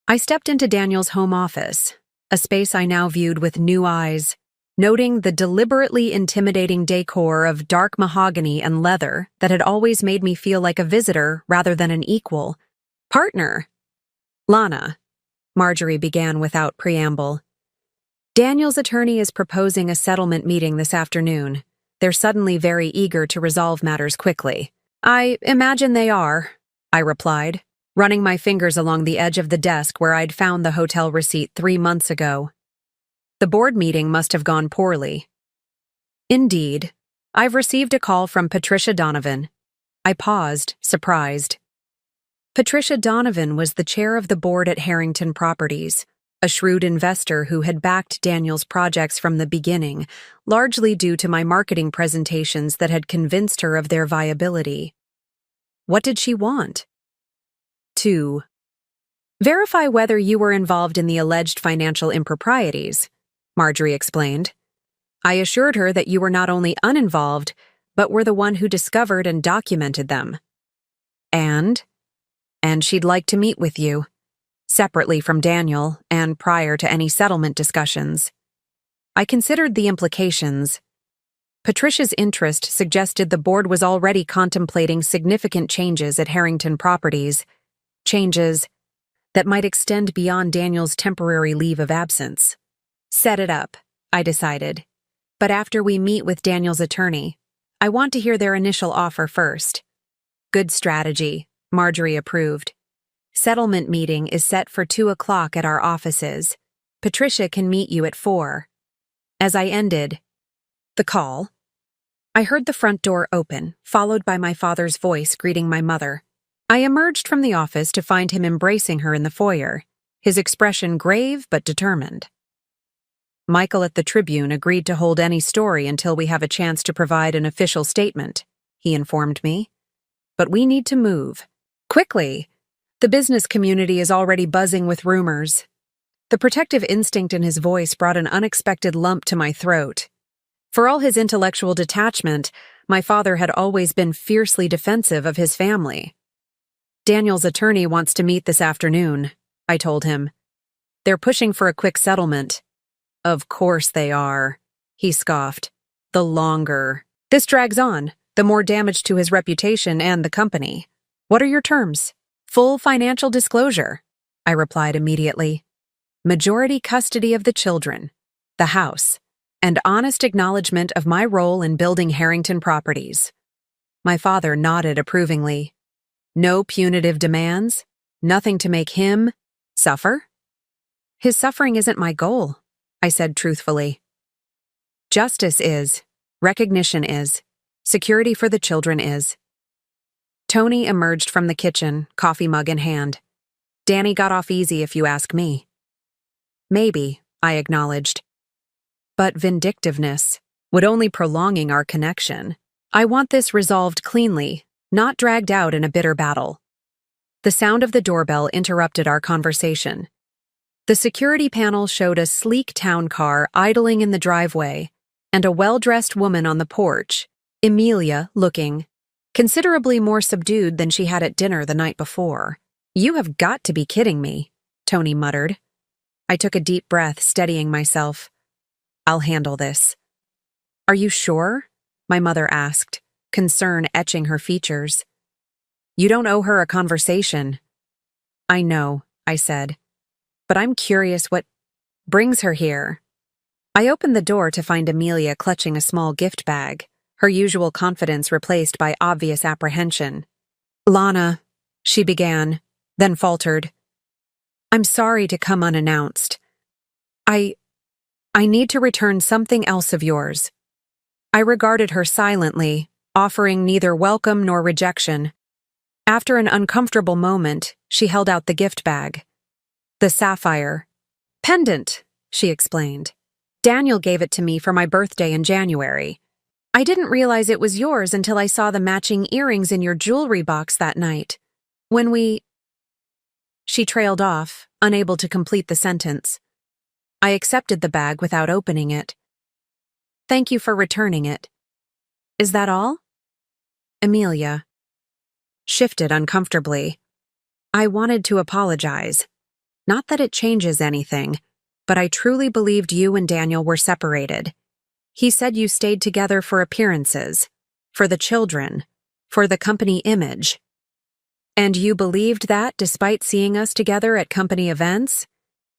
I stepped into Daniel's home office, a space I now viewed with new eyes, noting the deliberately intimidating decor of dark mahogany and leather that had always made me feel like a visitor rather than an equal. Partner. Lana, Marjorie began without preamble. Daniel's attorney is proposing a settlement meeting this afternoon. They're suddenly very eager to resolve matters quickly. I imagine they are, I replied, running my fingers along the edge of the desk where I'd found the hotel receipt 3 months ago. The board meeting must have gone poorly. Indeed, I've received a call from Patricia Donovan. I paused, surprised. Patricia Donovan was the chair of the board at Harrington Properties, a shrewd investor who had backed Daniel's projects from the beginning, largely due to my marketing presentations that had convinced her of their viability. What did she want? 2. Verify whether you were involved in the alleged financial improprieties, Marjorie explained. I assured her that you were not only uninvolved, but were the one who discovered and documented them. And she'd like to meet with you, separately from Daniel and prior to any settlement discussions. I considered the implications. Patricia's interest suggested the board was already contemplating significant changes at Harrington Properties, changes that might extend beyond Daniel's temporary leave of absence. Set it up, I decided. But after we meet with Daniel's attorney, I want to hear their initial offer first. Good strategy, Marjorie approved. Settlement meeting is set for 2 o'clock at our offices. Patricia can meet you at 4. As I ended the call, I heard the front door open, followed by my father's voice greeting my mother. I emerged from the office to find him embracing her in the foyer, his expression grave but determined. Michael at the Tribune agreed to hold any story until we have a chance to provide an official statement, he informed me. But we need to move. Quickly. The business community is already buzzing with rumors. The protective instinct in his voice brought an unexpected lump to my throat. For all his intellectual detachment, my father had always been fiercely defensive of his family. Daniel's attorney wants to meet this afternoon, I told him. They're pushing for a quick settlement. Of course they are, he scoffed. The longer this drags on, the more damage to his reputation and the company. What are your terms? Full financial disclosure, I replied immediately. Majority custody of the children, the house, and honest acknowledgement of my role in building Harrington Properties. My father nodded approvingly. No punitive demands? Nothing to make him suffer? His suffering isn't my goal, I said truthfully. Justice is, recognition is, security for the children is. Tony emerged from the kitchen, coffee mug in hand. Danny got off easy if you ask me. Maybe, I acknowledged. But vindictiveness would only prolonging our connection. I want this resolved cleanly, not dragged out in a bitter battle. The sound of the doorbell interrupted our conversation. The security panel showed a sleek town car idling in the driveway and a well-dressed woman on the porch, Emilia looking considerably more subdued than she had at dinner the night before. You have got to be kidding me, Tony muttered. I took a deep breath, steadying myself. I'll handle this. Are you sure? My mother asked, concern etching her features. You don't owe her a conversation. I know, I said, but I'm curious what brings her here. I opened the door to find Amelia clutching a small gift bag, her usual confidence replaced by obvious apprehension. Lana, she began, then faltered. I'm sorry to come unannounced. I need to return something else of yours. I regarded her silently, offering neither welcome nor rejection. After an uncomfortable moment, she held out the gift bag. The sapphire. Pendant, she explained. Daniel gave it to me for my birthday in January. I didn't realize it was yours until I saw the matching earrings in your jewelry box that night. When we... She trailed off, unable to complete the sentence. I accepted the bag without opening it. Thank you for returning it. Is that all? Amelia shifted uncomfortably. I wanted to apologize. Not that it changes anything, but I truly believed you and Daniel were separated. He said you stayed together for appearances, for the children, for the company image. And you believed that despite seeing us together at company events?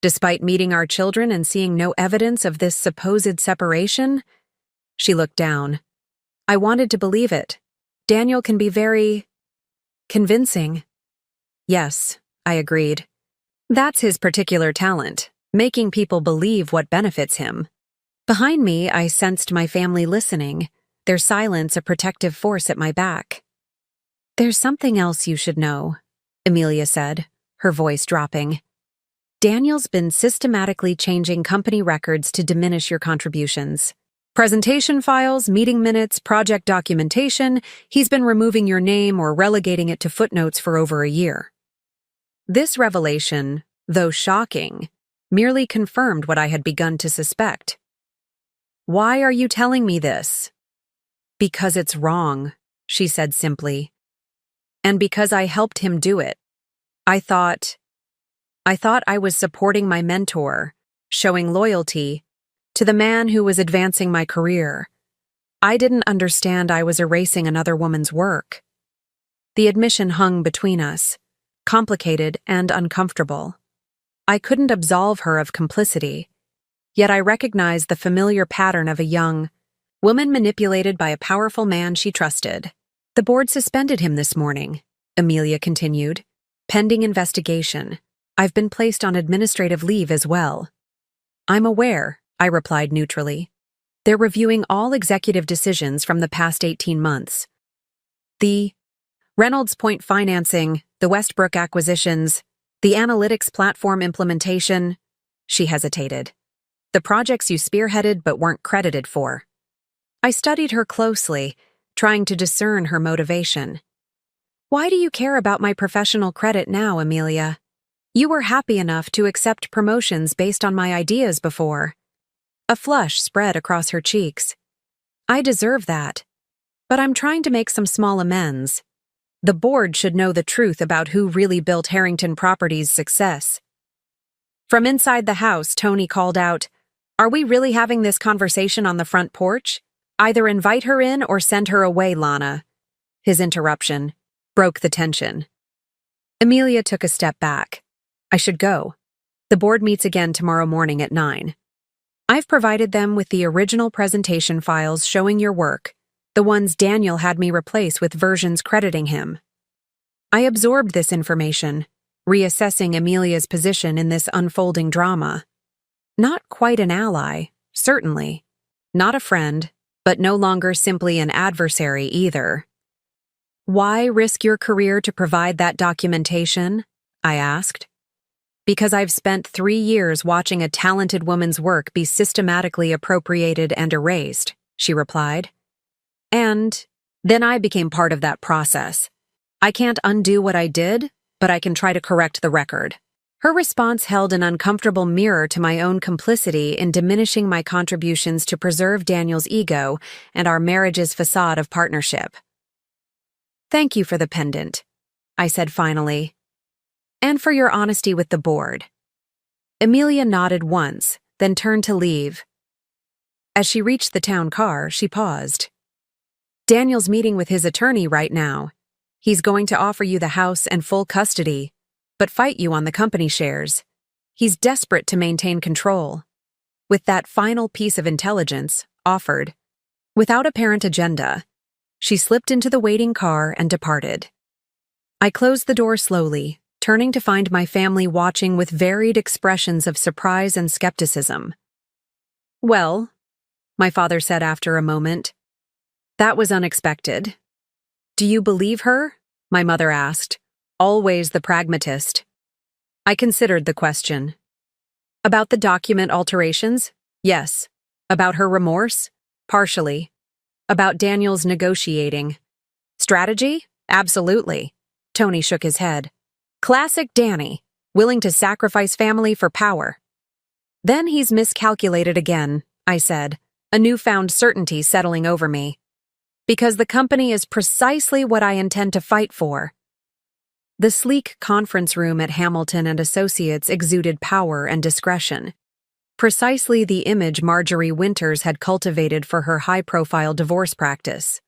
Despite meeting our children and seeing no evidence of this supposed separation? She looked down. I wanted to believe it. Daniel can be very convincing. Yes, I agreed. That's his particular talent, making people believe what benefits him. Behind me, I sensed my family listening, their silence a protective force at my back. There's something else you should know, Amelia said, her voice dropping. Daniel's been systematically changing company records to diminish your contributions. Presentation files, meeting minutes, project documentation, he's been removing your name or relegating it to footnotes for over a year. This revelation, though shocking, merely confirmed what I had begun to suspect. Why are you telling me this? Because it's wrong, she said simply. And because I helped him do it. I thought I was supporting my mentor, showing loyalty to the man who was advancing my career. I didn't understand I was erasing another woman's work. The admission hung between us, complicated and uncomfortable. I couldn't absolve her of complicity, yet I recognized the familiar pattern of a young woman manipulated by a powerful man she trusted. The board suspended him this morning, Amelia continued, pending investigation. I've been placed on administrative leave as well. I'm aware, I replied neutrally. They're reviewing all executive decisions from the past 18 months. The Reynolds Point financing, the Westbrook acquisitions, the analytics platform implementation. She hesitated. The projects you spearheaded but weren't credited for. I studied her closely, trying to discern her motivation. Why do you care about my professional credit now, Amelia? You were happy enough to accept promotions based on my ideas before. A flush spread across her cheeks. I deserve that. But I'm trying to make some small amends. The board should know the truth about who really built Harrington Properties' success. From inside the house, Tony called out, "Are we really having this conversation on the front porch? Either invite her in or send her away, Lana. His interruption broke the tension. Amelia took a step back. I should go. The board meets again tomorrow morning at 9. I've provided them with the original presentation files showing your work, the ones Daniel had me replace with versions crediting him. I absorbed this information, reassessing Amelia's position in this unfolding drama. Not quite an ally, certainly. Not a friend, but no longer simply an adversary either. Why risk your career to provide that documentation? I asked. Because I've spent 3 years watching a talented woman's work be systematically appropriated and erased, she replied. And then I became part of that process. I can't undo what I did, but I can try to correct the record. Her response held an uncomfortable mirror to my own complicity in diminishing my contributions to preserve Daniel's ego and our marriage's facade of partnership. Thank you for the pendant, I said finally, and for your honesty with the board. Amelia nodded once, then turned to leave. As she reached the town car, she paused. Daniel's meeting with his attorney right now. He's going to offer you the house and full custody, but fight you on the company shares. He's desperate to maintain control. With that final piece of intelligence, offered, without apparent agenda, she slipped into the waiting car and departed. I closed the door slowly, turning to find my family watching with varied expressions of surprise and skepticism. Well, my father said after a moment, that was unexpected. Do you believe her? My mother asked, always the pragmatist. I considered the question. About the document alterations? Yes. About her remorse? Partially. About Daniel's negotiating. Strategy? Absolutely. Tony shook his head. Classic Danny, willing to sacrifice family for power. Then he's miscalculated again, I said, a newfound certainty settling over me. Because the company is precisely what I intend to fight for. The sleek conference room at Hamilton and Associates exuded power and discretion. Precisely the image Marjorie Winters had cultivated for her high-profile divorce practice.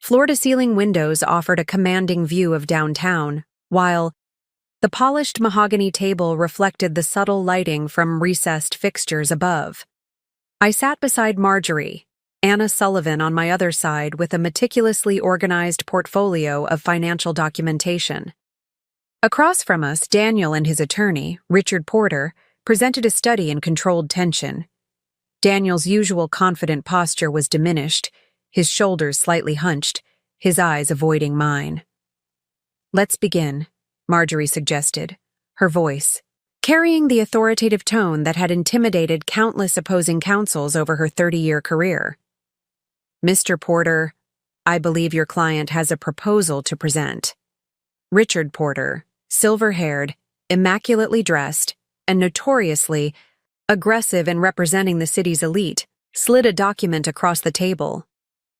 Floor-to-ceiling windows offered a commanding view of downtown, while the polished mahogany table reflected the subtle lighting from recessed fixtures above. I sat beside Marjorie, Anna Sullivan on my other side with a meticulously organized portfolio of financial documentation. Across from us, Daniel and his attorney, Richard Porter, presented a study in controlled tension. Daniel's usual confident posture was diminished, his shoulders slightly hunched, his eyes avoiding mine. Let's begin, Marjorie suggested, her voice carrying the authoritative tone that had intimidated countless opposing counsels over her 30-year career. Mr. Porter, I believe your client has a proposal to present. Richard Porter, silver-haired, immaculately dressed, and notoriously aggressive in representing the city's elite, slid a document across the table.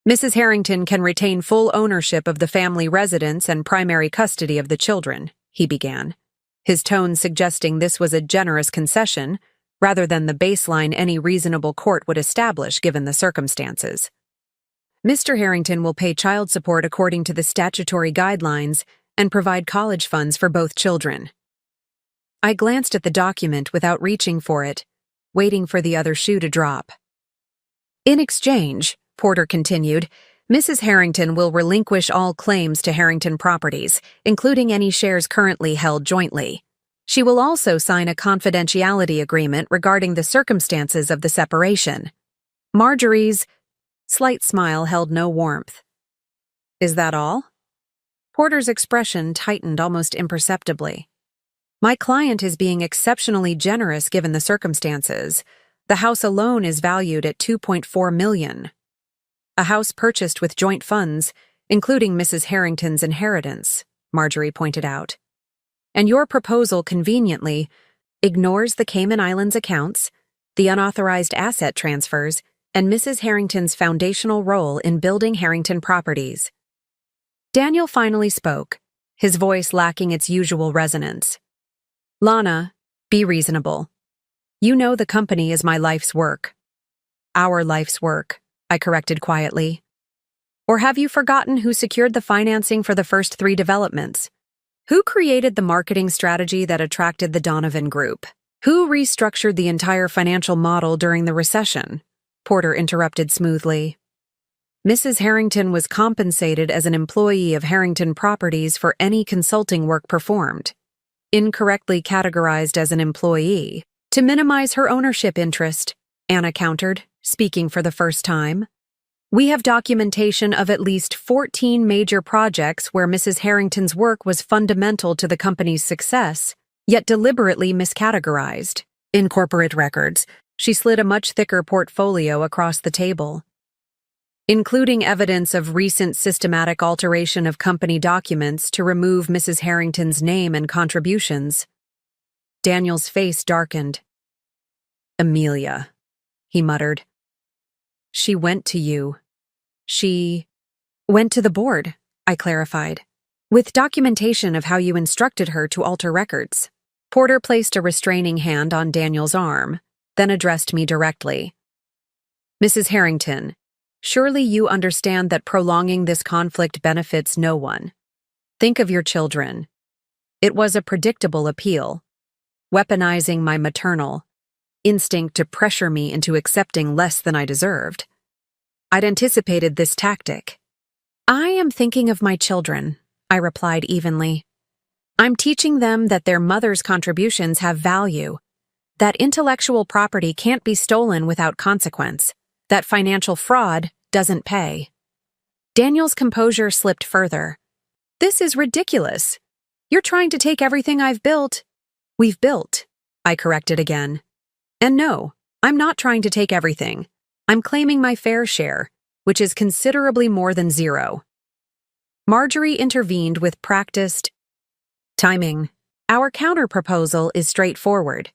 Mrs. Harrington can retain full ownership of the family residence and primary custody of the children, he began, his tone suggesting this was a generous concession, rather than the baseline any reasonable court would establish given the circumstances. Mr. Harrington will pay child support according to the statutory guidelines and provide college funds for both children. I glanced at the document without reaching for it, waiting for the other shoe to drop. In exchange, Porter continued, Mrs. Harrington will relinquish all claims to Harrington Properties, including any shares currently held jointly. She will also sign a confidentiality agreement regarding the circumstances of the separation. Marjorie's slight smile held no warmth. Is that all? Porter's expression tightened almost imperceptibly. My client is being exceptionally generous given the circumstances. The house alone is valued at $2.4 million. A house purchased with joint funds, including Mrs. Harrington's inheritance, Marjorie pointed out. And your proposal conveniently ignores the Cayman Islands accounts, the unauthorized asset transfers, and Mrs. Harrington's foundational role in building Harrington Properties. Daniel finally spoke, his voice lacking its usual resonance. Lana, be reasonable. You know the company is my life's work. Our life's work. I corrected quietly. Or have you forgotten who secured the financing for the first 3 developments? Who created the marketing strategy that attracted the Donovan Group? Who restructured the entire financial model during the recession? Porter interrupted smoothly. Mrs. Harrington was compensated as an employee of Harrington Properties for any consulting work performed, incorrectly categorized as an employee, to minimize her ownership interest, Anna countered, speaking for the first time. We have documentation of at least 14 major projects where Mrs. Harrington's work was fundamental to the company's success, yet deliberately miscategorized. In corporate records, she slid a much thicker portfolio across the table, including evidence of recent systematic alteration of company documents to remove Mrs. Harrington's name and contributions. Daniel's face darkened. Amelia, he muttered. She went to you. She went to the board, I clarified, with documentation of how you instructed her to alter records. Porter placed a restraining hand on Daniel's arm, then addressed me directly. Mrs. Harrington, surely you understand that prolonging this conflict benefits no one. Think of your children. It was a predictable appeal, weaponizing my maternal instinct to pressure me into accepting less than I deserved. I'd anticipated this tactic. I am thinking of my children, I replied evenly. I'm teaching them that their mother's contributions have value, that intellectual property can't be stolen without consequence, that financial fraud doesn't pay. Daniel's composure slipped further. This is ridiculous. You're trying to take everything we've built, I corrected again. And no, I'm not trying to take everything. I'm claiming my fair share, which is considerably more than 0. Marjorie intervened with practiced timing. Our counter-proposal is straightforward.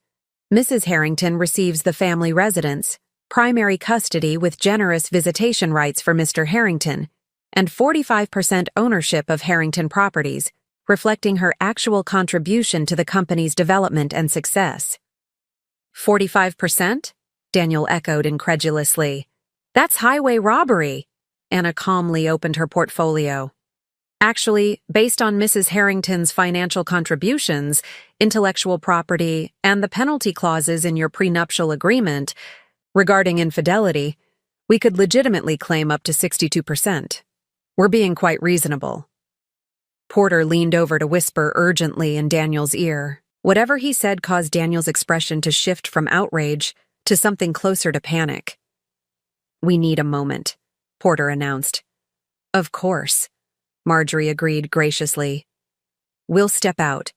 Mrs. Harrington receives the family residence, primary custody with generous visitation rights for Mr. Harrington, and 45% ownership of Harrington Properties, reflecting her actual contribution to the company's development and success. 45%? Daniel echoed incredulously. That's highway robbery. Anna calmly opened her portfolio. Actually, based on Mrs. Harrington's financial contributions, intellectual property, and the penalty clauses in your prenuptial agreement regarding infidelity, we could legitimately claim up to 62%. We're being quite reasonable. Porter leaned over to whisper urgently in Daniel's ear. Whatever he said caused Daniel's expression to shift from outrage to something closer to panic. We need a moment, Porter announced. Of course, Marjorie agreed graciously. We'll step out.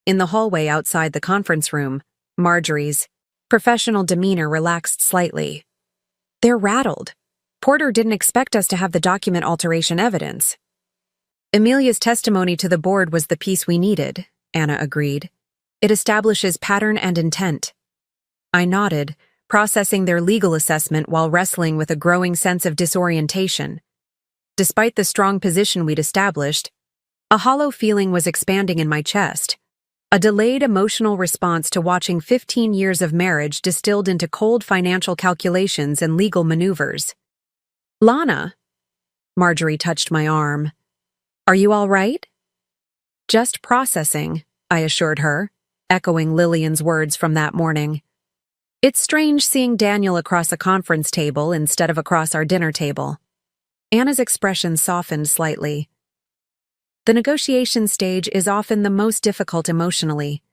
In the hallway outside the conference room, Marjorie's professional demeanor relaxed slightly. They're rattled. Porter didn't expect us to have the document alteration evidence. Amelia's testimony to the board was the piece we needed, Anna agreed. It establishes pattern and intent. I nodded, processing their legal assessment while wrestling with a growing sense of disorientation. Despite the strong position we'd established, a hollow feeling was expanding in my chest, a delayed emotional response to watching 15 years of marriage distilled into cold financial calculations and legal maneuvers. Lana, Marjorie touched my arm. Are you all right? Just processing, I assured her, echoing Lillian's words from that morning. It's strange seeing Daniel across a conference table instead of across our dinner table. Anna's expression softened slightly. The negotiation stage is often the most difficult emotionally.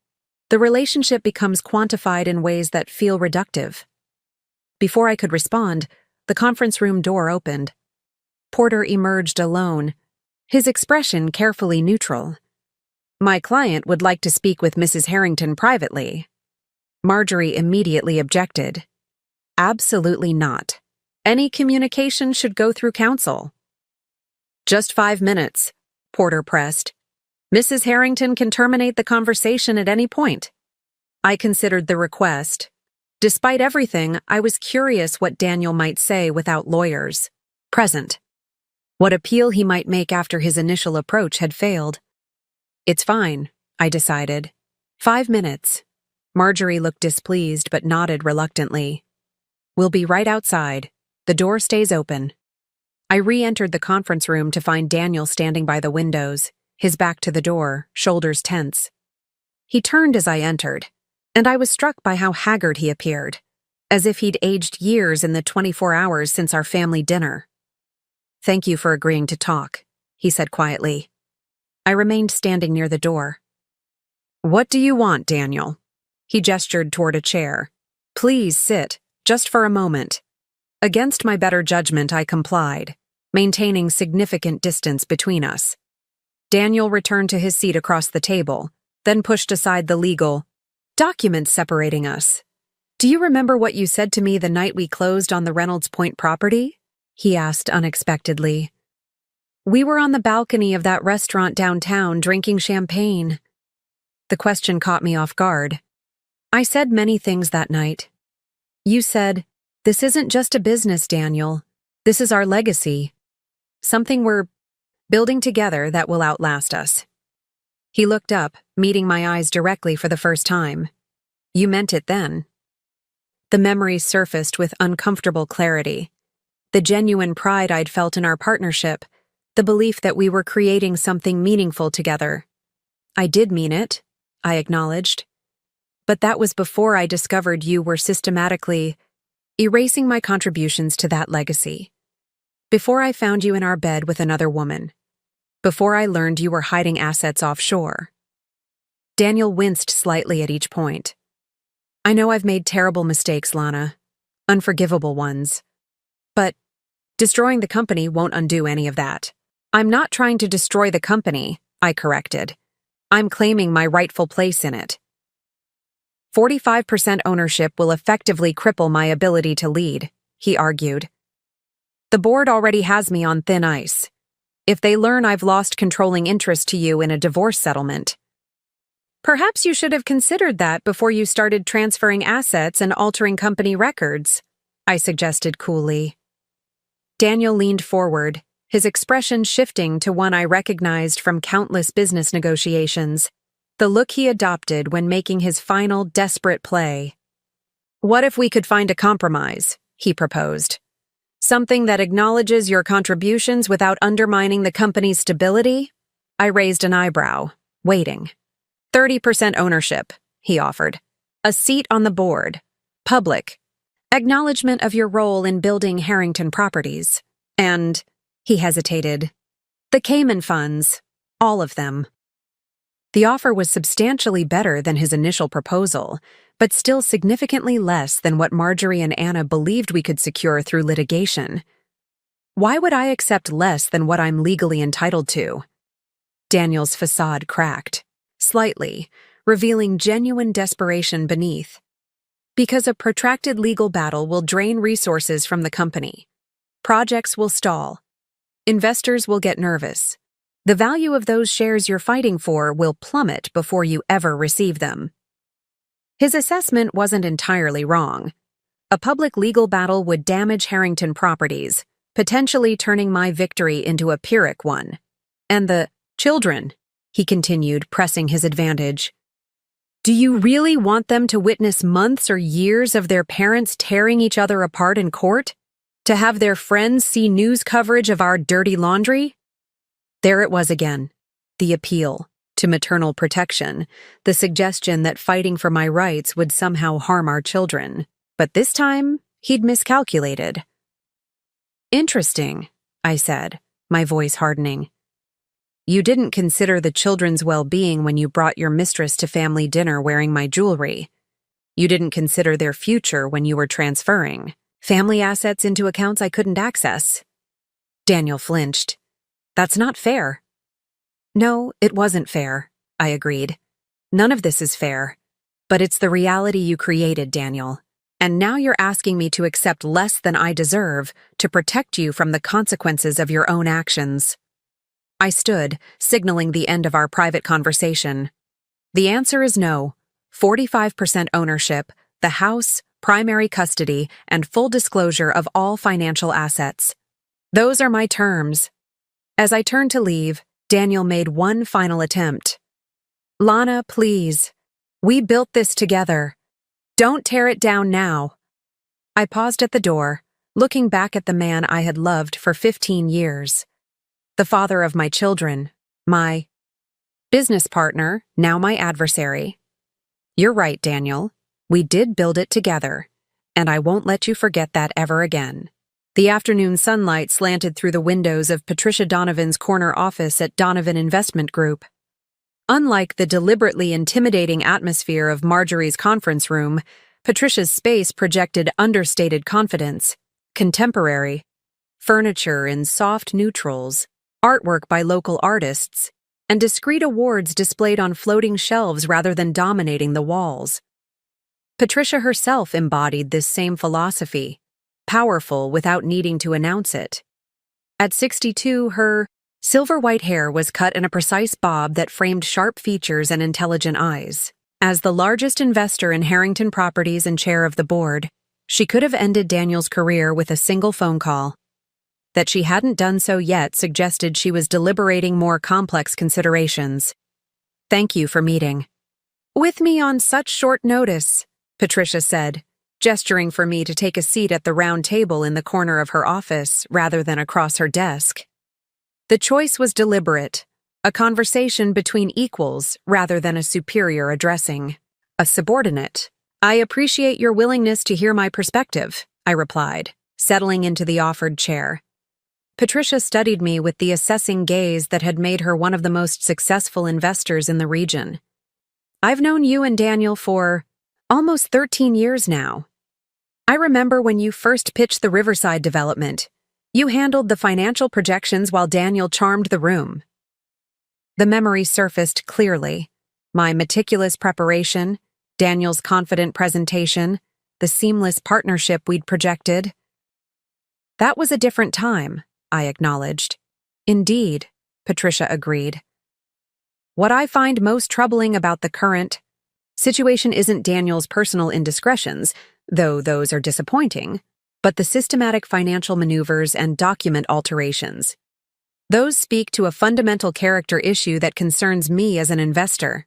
The relationship becomes quantified in ways that feel reductive. Before I could respond, the conference room door opened. Porter emerged alone, his expression carefully neutral. My client would like to speak with Mrs. Harrington privately. Marjorie immediately objected. Absolutely not. Any communication should go through counsel. Just 5 minutes, Porter pressed. Mrs. Harrington can terminate the conversation at any point. I considered the request. Despite everything, I was curious what Daniel might say without lawyers present. What appeal he might make after his initial approach had failed. It's fine, I decided. 5 minutes. Marjorie looked displeased but nodded reluctantly. We'll be right outside. The door stays open. I re-entered the conference room to find Daniel standing by the windows, his back to the door, shoulders tense. He turned as I entered, and I was struck by how haggard he appeared, as if he'd aged years in the 24 hours since our family dinner. "Thank you for agreeing to talk," he said quietly. I remained standing near the door. "What do you want, Daniel?" He gestured toward a chair. "Please sit, just for a moment." Against my better judgment, I complied, maintaining significant distance between us. Daniel returned to his seat across the table, then pushed aside the legal documents separating us. "Do you remember what you said to me the night we closed on the Reynolds Point property?" he asked unexpectedly. "We were on the balcony of that restaurant downtown drinking champagne." The question caught me off guard. I said many things that night. You said, "This isn't just a business, Daniel. This is our legacy. Something we're building together that will outlast us." He looked up, meeting my eyes directly for the first time. "You meant it then." The memories surfaced with uncomfortable clarity. The genuine pride I'd felt in our partnership, the belief that we were creating something meaningful together. "I did mean it," I acknowledged. "But that was before I discovered you were systematically erasing my contributions to that legacy. Before I found you in our bed with another woman. Before I learned you were hiding assets offshore." Daniel winced slightly at each point. "I know I've made terrible mistakes, Lana. Unforgivable ones. But destroying the company won't undo any of that." "I'm not trying to destroy the company," I corrected. "I'm claiming my rightful place in it. 45% ownership will effectively cripple my ability to lead," he argued. "The board already has me on thin ice. If they learn I've lost controlling interest to you in a divorce settlement." "Perhaps you should have considered that before you started transferring assets and altering company records," I suggested coolly. Daniel leaned forward, his expression shifting to one I recognized from countless business negotiations, the look he adopted when making his final desperate play. "What if we could find a compromise?" he proposed. "Something that acknowledges your contributions without undermining the company's stability?" I raised an eyebrow, waiting. 30% ownership, he offered. "A seat on the board. Public. Acknowledgement of your role in building Harrington Properties. And," he hesitated, "the Cayman funds. All of them." The offer was substantially better than his initial proposal, but still significantly less than what Marjorie and Anna believed we could secure through litigation. Why would I accept less than what I'm legally entitled to? Daniel's facade cracked, slightly, revealing genuine desperation beneath. "Because a protracted legal battle will drain resources from the company. Projects will stall. Investors will get nervous. The value of those shares you're fighting for will plummet before you ever receive them." His assessment wasn't entirely wrong. A public legal battle would damage Harrington Properties, potentially turning my victory into a Pyrrhic one. "And the children," he continued, pressing his advantage. "Do you really want them to witness months or years of their parents tearing each other apart in court? To have their friends see news coverage of our dirty laundry?" There it was again, the appeal to maternal protection, the suggestion that fighting for my rights would somehow harm our children. But this time, he'd miscalculated. "Interesting," I said, my voice hardening. "You didn't consider the children's well-being when you brought your mistress to family dinner wearing my jewelry. You didn't consider their future when you were transferring family assets into accounts I couldn't access." Daniel flinched. "That's not fair." "No, it wasn't fair," I agreed. "None of this is fair. But it's the reality you created, Daniel. And now you're asking me to accept less than I deserve to protect you from the consequences of your own actions." I stood, signaling the end of our private conversation. "The answer is no. 45% ownership, the house, primary custody, and full disclosure of all financial assets. Those are my terms." As I turned to leave, Daniel made one final attempt. "Lana, please. We built this together. Don't tear it down now." I paused at the door, looking back at the man I had loved for 15 years. The father of my children, my business partner, now my adversary. You're right, Daniel. We did build it together, and I won't let you forget that ever again. The afternoon sunlight slanted through the windows of Patricia Donovan's corner office at Donovan Investment Group. Unlike the deliberately intimidating atmosphere of Marjorie's conference room, Patricia's space projected understated confidence, contemporary, furniture in soft neutrals, artwork by local artists, and discreet awards displayed on floating shelves rather than dominating the walls. Patricia herself embodied this same philosophy, powerful without needing to announce it. At 62, her silver-white hair was cut in a precise bob that framed sharp features and intelligent eyes. As the largest investor in Harrington Properties and chair of the board, she could have ended Daniel's career with a single phone call. That she hadn't done so yet suggested she was deliberating more complex considerations. Thank you for meeting with me on such short notice, Patricia said, gesturing for me to take a seat at the round table in the corner of her office rather than across her desk. The choice was deliberate, a conversation between equals rather than a superior addressing a subordinate. I appreciate your willingness to hear my perspective, I replied, settling into the offered chair. Patricia studied me with the assessing gaze that had made her one of the most successful investors in the region. I've known you and Daniel for almost 13 years now. I remember when you first pitched the Riverside development. You handled the financial projections while Daniel charmed the room. The memory surfaced clearly. My meticulous preparation, Daniel's confident presentation, the seamless partnership we'd projected. That was a different time, I acknowledged. Indeed, Patricia agreed. What I find most troubling about the current situation isn't Daniel's personal indiscretions, though those are disappointing, but the systematic financial maneuvers and document alterations. Those speak to a fundamental character issue that concerns me as an investor.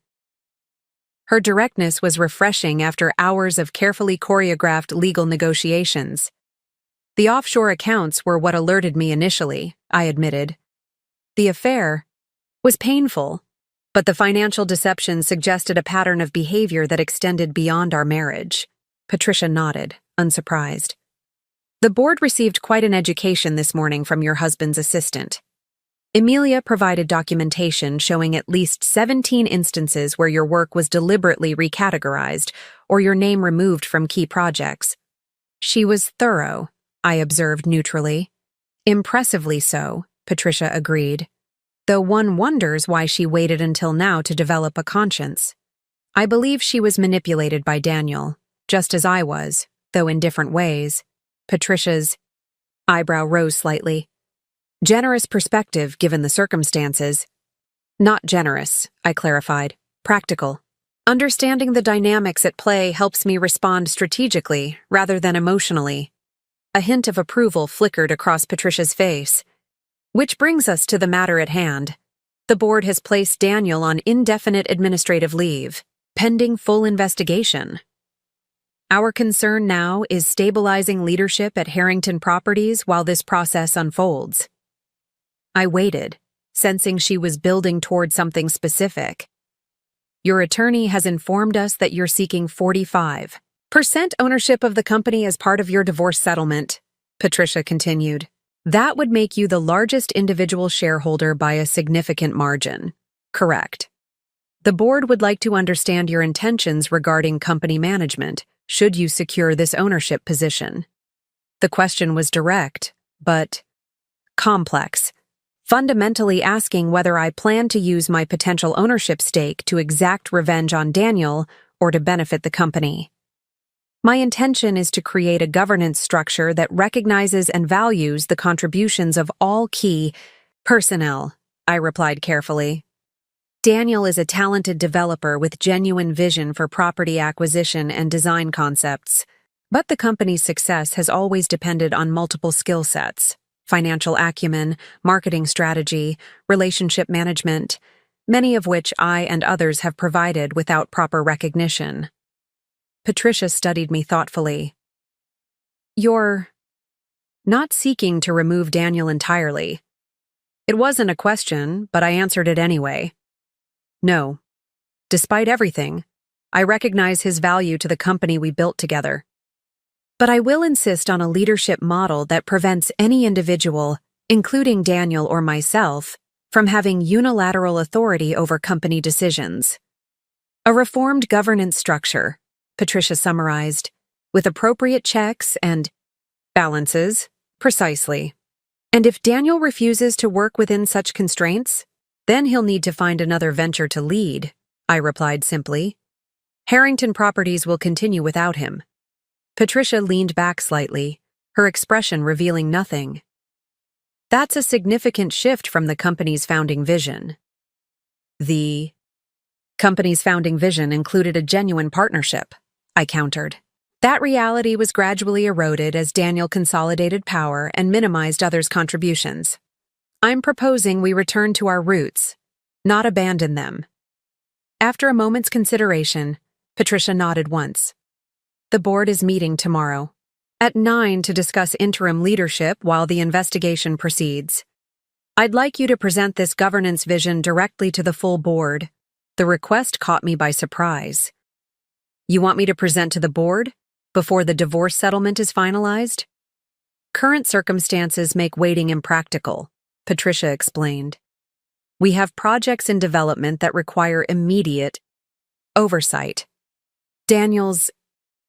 Her directness was refreshing after hours of carefully choreographed legal negotiations. The offshore accounts were what alerted me initially, I admitted. The affair was painful, but the financial deception suggested a pattern of behavior that extended beyond our marriage. Patricia nodded, unsurprised. The board received quite an education this morning from your husband's assistant. Emilia provided documentation showing at least 17 instances where your work was deliberately recategorized or your name removed from key projects. She was thorough, I observed neutrally. Impressively so, Patricia agreed, though one wonders why she waited until now to develop a conscience. I believe she was manipulated by Daniel, just as I was, though in different ways. Patricia's eyebrow rose slightly. Generous perspective given the circumstances. Not generous, I clarified. Practical. Understanding the dynamics at play helps me respond strategically rather than emotionally. A hint of approval flickered across Patricia's face. Which brings us to the matter at hand. The board has placed Daniel on indefinite administrative leave, pending full investigation. Our concern now is stabilizing leadership at Harrington Properties while this process unfolds. I waited, sensing she was building toward something specific. Your attorney has informed us that you're seeking 45% ownership of the company as part of your divorce settlement, Patricia continued. That would make you the largest individual shareholder by a significant margin. Correct. The board would like to understand your intentions regarding company management, should you secure this ownership position. The question was direct, but complex, fundamentally asking whether I plan to use my potential ownership stake to exact revenge on Daniel or to benefit the company. My intention is to create a governance structure that recognizes and values the contributions of all key personnel, I replied carefully. Daniel is a talented developer with genuine vision for property acquisition and design concepts, but the company's success has always depended on multiple skill sets: financial acumen, marketing strategy, relationship management, many of which I and others have provided without proper recognition. Patricia studied me thoughtfully. Your not seeking to remove Daniel entirely. It wasn't a question, but I answered it anyway. No. Despite everything, I recognize his value to the company we built together. But I will insist on a leadership model that prevents any individual, including Daniel or myself, from having unilateral authority over company decisions. A reformed governance structure, Patricia summarized, with appropriate checks and balances, precisely. And if Daniel refuses to work within such constraints, then he'll need to find another venture to lead, I replied simply. Harrington Properties will continue without him. Patricia leaned back slightly, her expression revealing nothing. That's a significant shift from the company's founding vision. The company's founding vision included a genuine partnership, I countered. That reality was gradually eroded as Daniel consolidated power and minimized others' contributions. I'm proposing we return to our roots, not abandon them. After a moment's consideration, Patricia nodded once. The board is meeting tomorrow, at 9 to discuss interim leadership while the investigation proceeds. I'd like you to present this governance vision directly to the full board. The request caught me by surprise. You want me to present to the board before the divorce settlement is finalized? Current circumstances make waiting impractical, Patricia explained. We have projects in development that require immediate oversight. Daniel's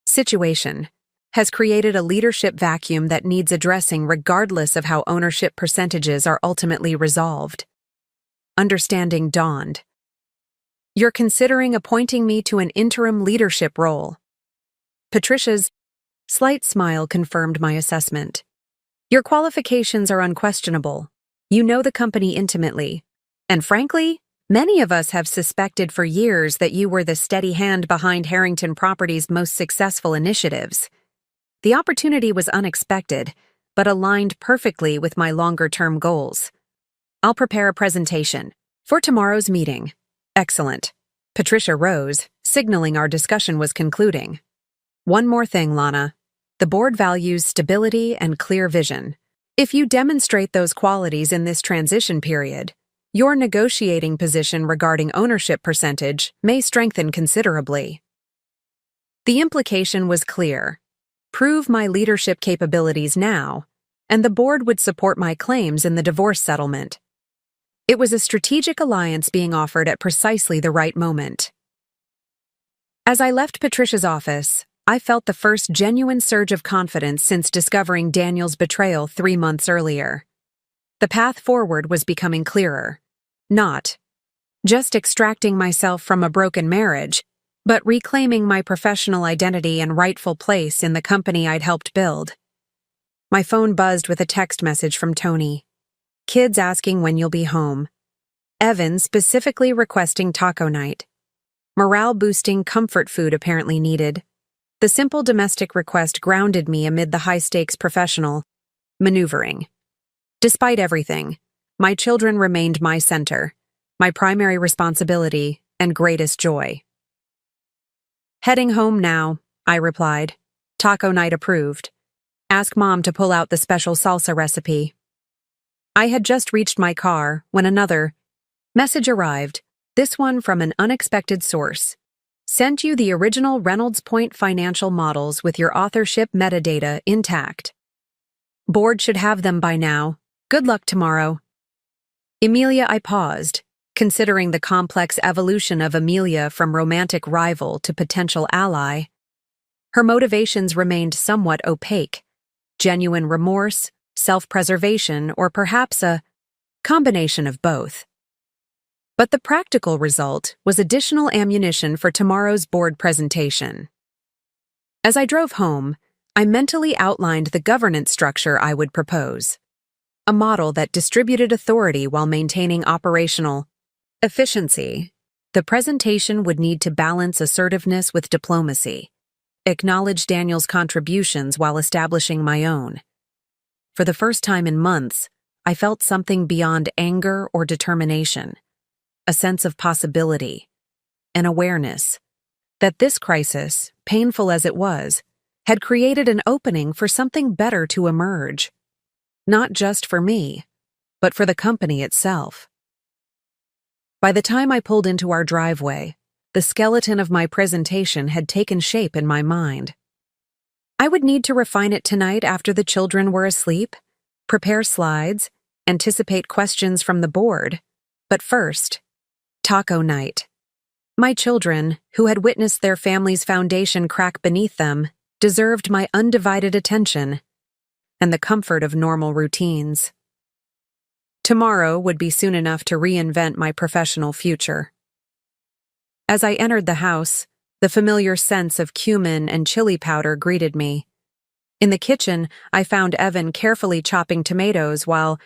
situation has created a leadership vacuum that needs addressing regardless of how ownership percentages are ultimately resolved. Understanding dawned. You're considering appointing me to an interim leadership role. Patricia's slight smile confirmed my assessment. Your qualifications are unquestionable. You know the company intimately. And frankly, many of us have suspected for years that you were the steady hand behind Harrington Properties' most successful initiatives. The opportunity was unexpected, but aligned perfectly with my longer-term goals. I'll prepare a presentation for tomorrow's meeting. Excellent. Patricia rose, signaling our discussion was concluding. One more thing, Lana. The board values stability and clear vision. If you demonstrate those qualities in this transition period, your negotiating position regarding ownership percentage may strengthen considerably. The implication was clear. Prove my leadership capabilities now, and the board would support my claims in the divorce settlement. It was a strategic alliance being offered at precisely the right moment. As I left Patricia's office, I felt the first genuine surge of confidence since discovering Daniel's betrayal 3 months earlier. The path forward was becoming clearer. Not just extracting myself from a broken marriage, but reclaiming my professional identity and rightful place in the company I'd helped build. My phone buzzed with a text message from Tony. Kids asking when you'll be home. Evan specifically requesting taco night. Morale-boosting comfort food apparently needed. The simple domestic request grounded me amid the high-stakes professional maneuvering. Despite everything, my children remained my center, my primary responsibility, and greatest joy. Heading home now, I replied. Taco night approved. Ask Mom to pull out the special salsa recipe. I had just reached my car when another message arrived, this one from an unexpected source. Sent you the original Reynolds Point financial models with your authorship metadata intact. Board should have them by now. Good luck tomorrow. Amelia, I paused, considering the complex evolution of Amelia from romantic rival to potential ally. Her motivations remained somewhat opaque. Genuine remorse, self-preservation, or perhaps a combination of both. But the practical result was additional ammunition for tomorrow's board presentation. As I drove home, I mentally outlined the governance structure I would propose. A model that distributed authority while maintaining operational efficiency. The presentation would need to balance assertiveness with diplomacy, acknowledge Daniel's contributions while establishing my own. For the first time in months, I felt something beyond anger or determination. A sense of possibility, an awareness that this crisis, painful as it was, had created an opening for something better to emerge. not just for me, but for the company itself. By the time I pulled into our driveway, the skeleton of my presentation had taken shape in my mind. I would need to refine it tonight after the children were asleep, prepare slides, anticipate questions from the board, but first, taco night. My children, who had witnessed their family's foundation crack beneath them, deserved my undivided attention and the comfort of normal routines. Tomorrow would be soon enough to reinvent my professional future. As I entered the house, the familiar sense of cumin and chili powder greeted me. In the kitchen, I found Evan carefully chopping tomatoes while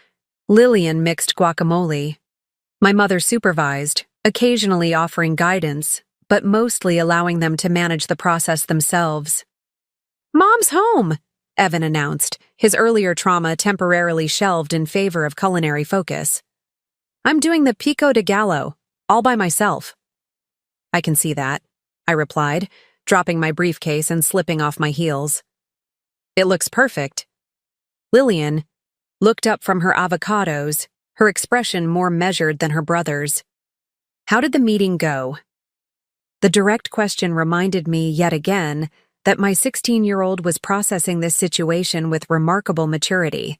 Lillian mixed guacamole. My mother supervised, occasionally offering guidance, but mostly allowing them to manage the process themselves. "Mom's home," Evan announced, his earlier trauma temporarily shelved in favor of culinary focus. "I'm doing the pico de gallo, all by myself." "I can see that," I replied, dropping my briefcase and slipping off my heels. "It looks perfect." Lillian looked up from her avocados, her expression more measured than her brother's. "How did the meeting go?" The direct question reminded me yet again that my 16-year-old was processing this situation with remarkable maturity.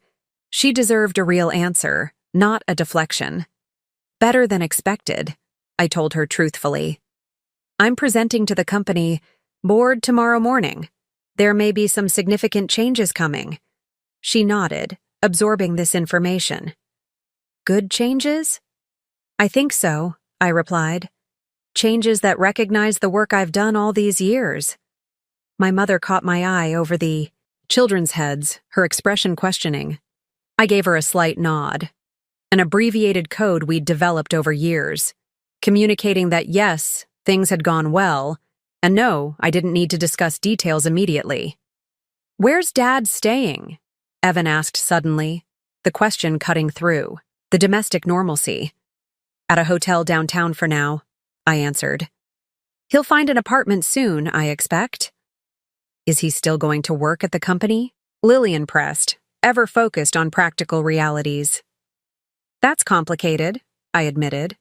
She deserved a real answer, not a deflection. "Better than expected," I told her truthfully. "I'm presenting to the company board tomorrow morning. There may be some significant changes coming." She nodded, absorbing this information. "Good changes?" "I think so," I replied. "Changes that recognize the work I've done all these years." My mother caught my eye over the children's heads, her expression questioning. I gave her a slight nod. An abbreviated code we'd developed over years, communicating that yes, things had gone well, and no, I didn't need to discuss details immediately. "Where's Dad staying?" Evan asked suddenly, the question cutting through the domestic normalcy. "At a hotel downtown for now," I answered. "He'll find an apartment soon, I expect." "Is he still going to work at the company?" Lillian pressed, ever focused on practical realities. "That's complicated," I admitted.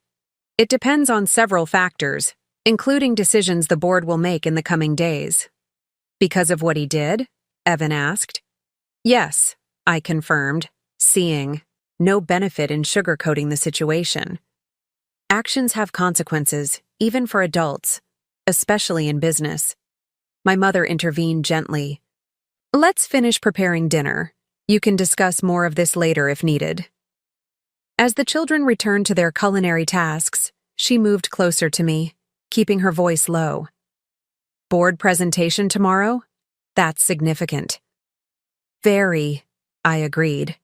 "It depends on several factors, including decisions the board will make in the coming days." "Because of what he did?" Evan asked. "Yes," I confirmed, seeing no benefit in sugarcoating the situation. Actions have consequences, even for adults, especially in business. My mother intervened gently. "Let's finish preparing dinner. You can discuss more of this later if needed." As the children returned to their culinary tasks, she moved closer to me, keeping her voice low. "Board presentation tomorrow? That's significant." "Very," I agreed.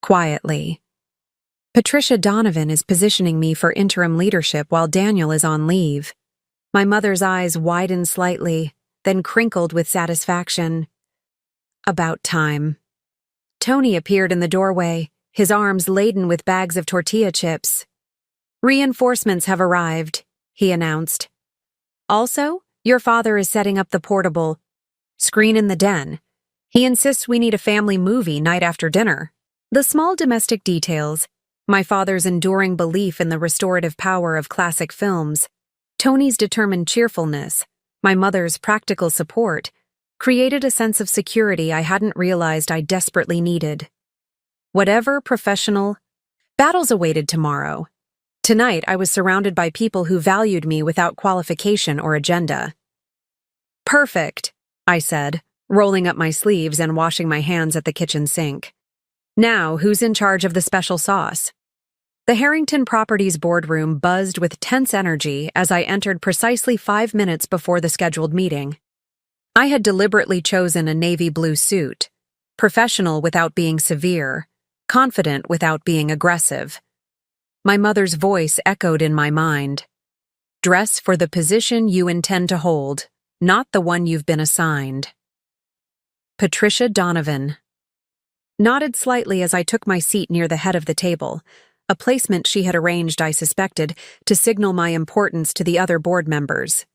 Quietly. "Patricia Donovan is positioning me for interim leadership while Daniel is on leave." My mother's eyes widened slightly, then crinkled with satisfaction. "About time." Tony appeared in the doorway, his arms laden with bags of tortilla chips. "Reinforcements have arrived," he announced. "Also, your father is setting up the portable screen in the den. He insists we need a family movie night after dinner." The small domestic details, my father's enduring belief in the restorative power of classic films, Tony's determined cheerfulness, my mother's practical support, created a sense of security I hadn't realized I desperately needed. Whatever professional battles awaited tomorrow, tonight I was surrounded by people who valued me without qualification or agenda. "Perfect," I said, rolling up my sleeves and washing my hands at the kitchen sink. "Now, who's in charge of the special sauce?" The Harrington Properties boardroom buzzed with tense energy as I entered precisely 5 minutes before the scheduled meeting. I had deliberately chosen a navy blue suit, professional without being severe, confident without being aggressive. My mother's voice echoed in my mind. "Dress for the position you intend to hold, not the one you've been assigned." Patricia Donovan nodded slightly as I took my seat near the head of the table, a placement she had arranged, I suspected, to signal my importance to the other board members.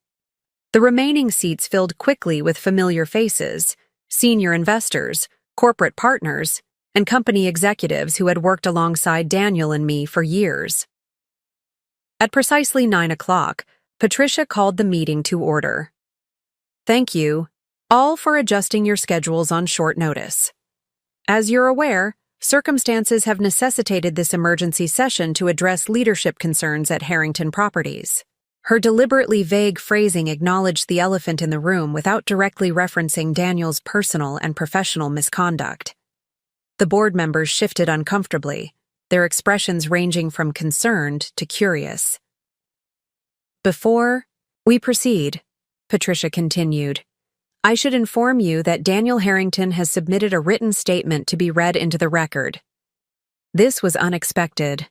The remaining seats filled quickly with familiar faces, senior investors, corporate partners, and company executives who had worked alongside Daniel and me for years. At precisely 9 o'clock, Patricia called the meeting to order. Thank you, all, for adjusting your schedules on short notice. As you're aware, circumstances have necessitated this emergency session to address leadership concerns at Harrington Properties. Her deliberately vague phrasing acknowledged the elephant in the room without directly referencing Daniel's personal and professional misconduct. The board members shifted uncomfortably, their expressions ranging from concerned to curious. Before we proceed, Patricia continued, I should inform you that Daniel Harrington has submitted a written statement to be read into the record. This was unexpected.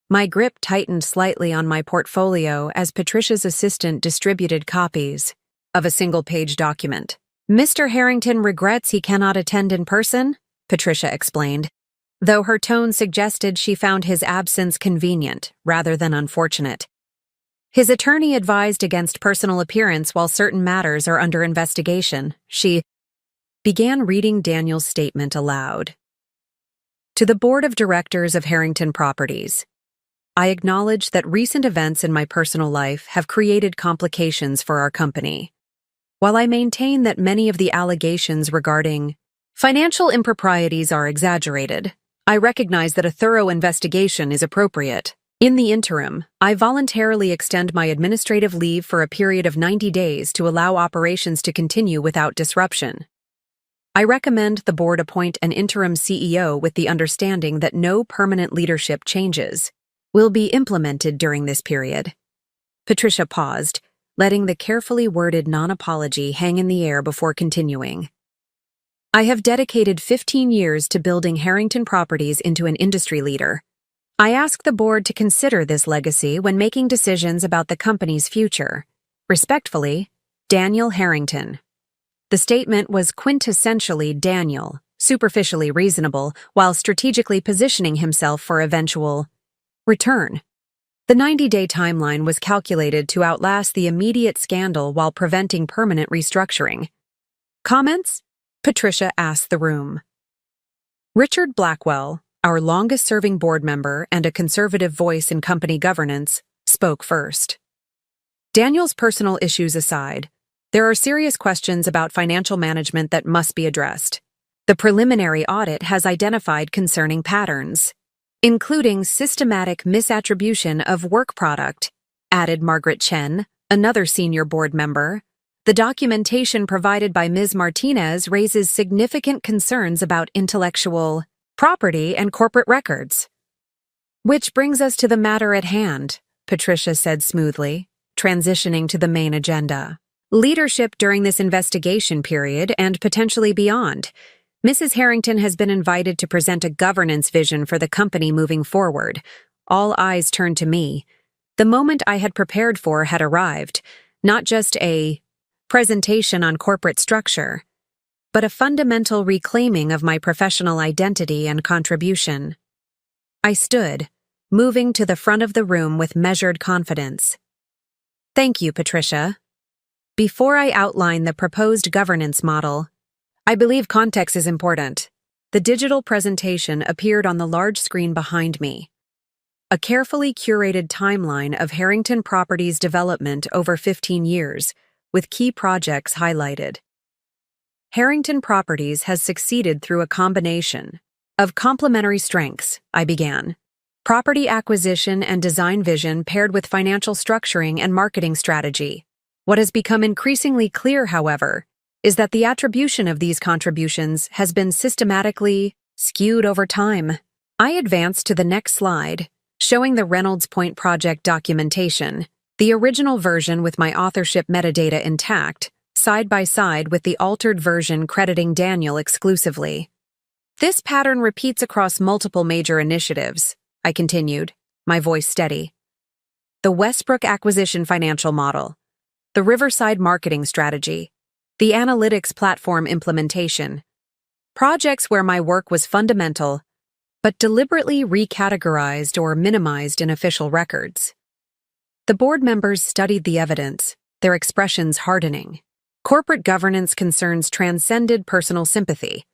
My grip tightened slightly on my portfolio as Patricia's assistant distributed copies of a single-page document. Mr. Harrington regrets he cannot attend in person, Patricia explained, though her tone suggested she found his absence convenient rather than unfortunate. His attorney advised against personal appearance while certain matters are under investigation. She began reading Daniel's statement aloud. To the Board of Directors of Harrington Properties, I acknowledge that recent events in my personal life have created complications for our company. While I maintain that many of the allegations regarding financial improprieties are exaggerated, I recognize that a thorough investigation is appropriate. In the interim, I voluntarily extend my administrative leave for a period of 90 days to allow operations to continue without disruption. I recommend the board appoint an interim CEO with the understanding that no permanent leadership changes will be implemented during this period. Patricia paused, letting the carefully worded non-apology hang in the air before continuing. I have dedicated 15 years to building Harrington Properties into an industry leader. I ask the board to consider this legacy when making decisions about the company's future. Respectfully, Daniel Harrington. The statement was quintessentially Daniel, superficially reasonable, while strategically positioning himself for eventual return. The 90-day timeline was calculated to outlast the immediate scandal while preventing permanent restructuring. Comments? Patricia asked the room. Richard Blackwell, our longest-serving board member and a conservative voice in company governance, spoke first. Daniel's personal issues aside, there are serious questions about financial management that must be addressed. The preliminary audit has identified concerning patterns, including systematic misattribution of work product, added Margaret Chen, another senior board member. The documentation provided by Ms. Martinez raises significant concerns about intellectual property and corporate records. Which brings us to the matter at hand, Patricia said smoothly, transitioning to the main agenda. Leadership during this investigation period and potentially beyond. Mrs. Harrington has been invited to present a governance vision for the company moving forward. All eyes turned to me. The moment I had prepared for had arrived, not just a presentation on corporate structure, but a fundamental reclaiming of my professional identity and contribution. I stood, moving to the front of the room with measured confidence. Thank you, Patricia. Before I outline the proposed governance model, I believe context is important. The digital presentation appeared on the large screen behind me. A carefully curated timeline of Harrington Properties development over 15 years, with key projects highlighted. Harrington Properties has succeeded through a combination of complementary strengths, I began. Property acquisition and design vision paired with financial structuring and marketing strategy. What has become increasingly clear, however, is that the attribution of these contributions has been systematically skewed over time. I advanced to the next slide, showing the Reynolds Point project documentation, the original version with my authorship metadata intact, side by side with the altered version crediting Daniel exclusively. This pattern repeats across multiple major initiatives, I continued, my voice steady. The Westbrook Acquisition Financial Model, the Riverside Marketing Strategy, the Analytics Platform Implementation. Projects where my work was fundamental, but deliberately recategorized or minimized in official records. The board members studied the evidence, their expressions hardening. Corporate governance concerns transcended personal sympathy.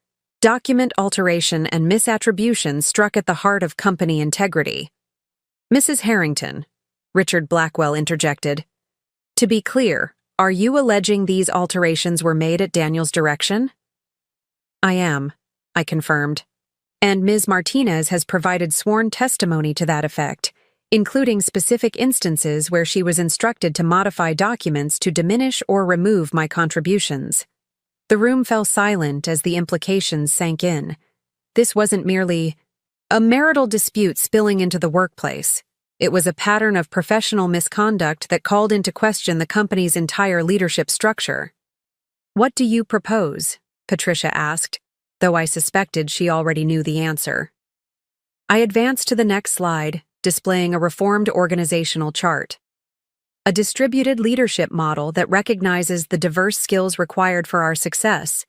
Document alteration and misattribution struck at the heart of company integrity. Mrs. Harrington, Richard Blackwell interjected. To be clear, are you alleging these alterations were made at Daniel's direction? I am, I confirmed. And Ms. Martinez has provided sworn testimony to that effect, including specific instances where she was instructed to modify documents to diminish or remove my contributions. The room fell silent as the implications sank in. This wasn't merely a marital dispute spilling into the workplace. It was a pattern of professional misconduct that called into question the company's entire leadership structure. What do you propose? Patricia asked, though I suspected she already knew the answer. I advanced to the next slide, displaying a reformed organizational chart. A distributed leadership model that recognizes the diverse skills required for our success.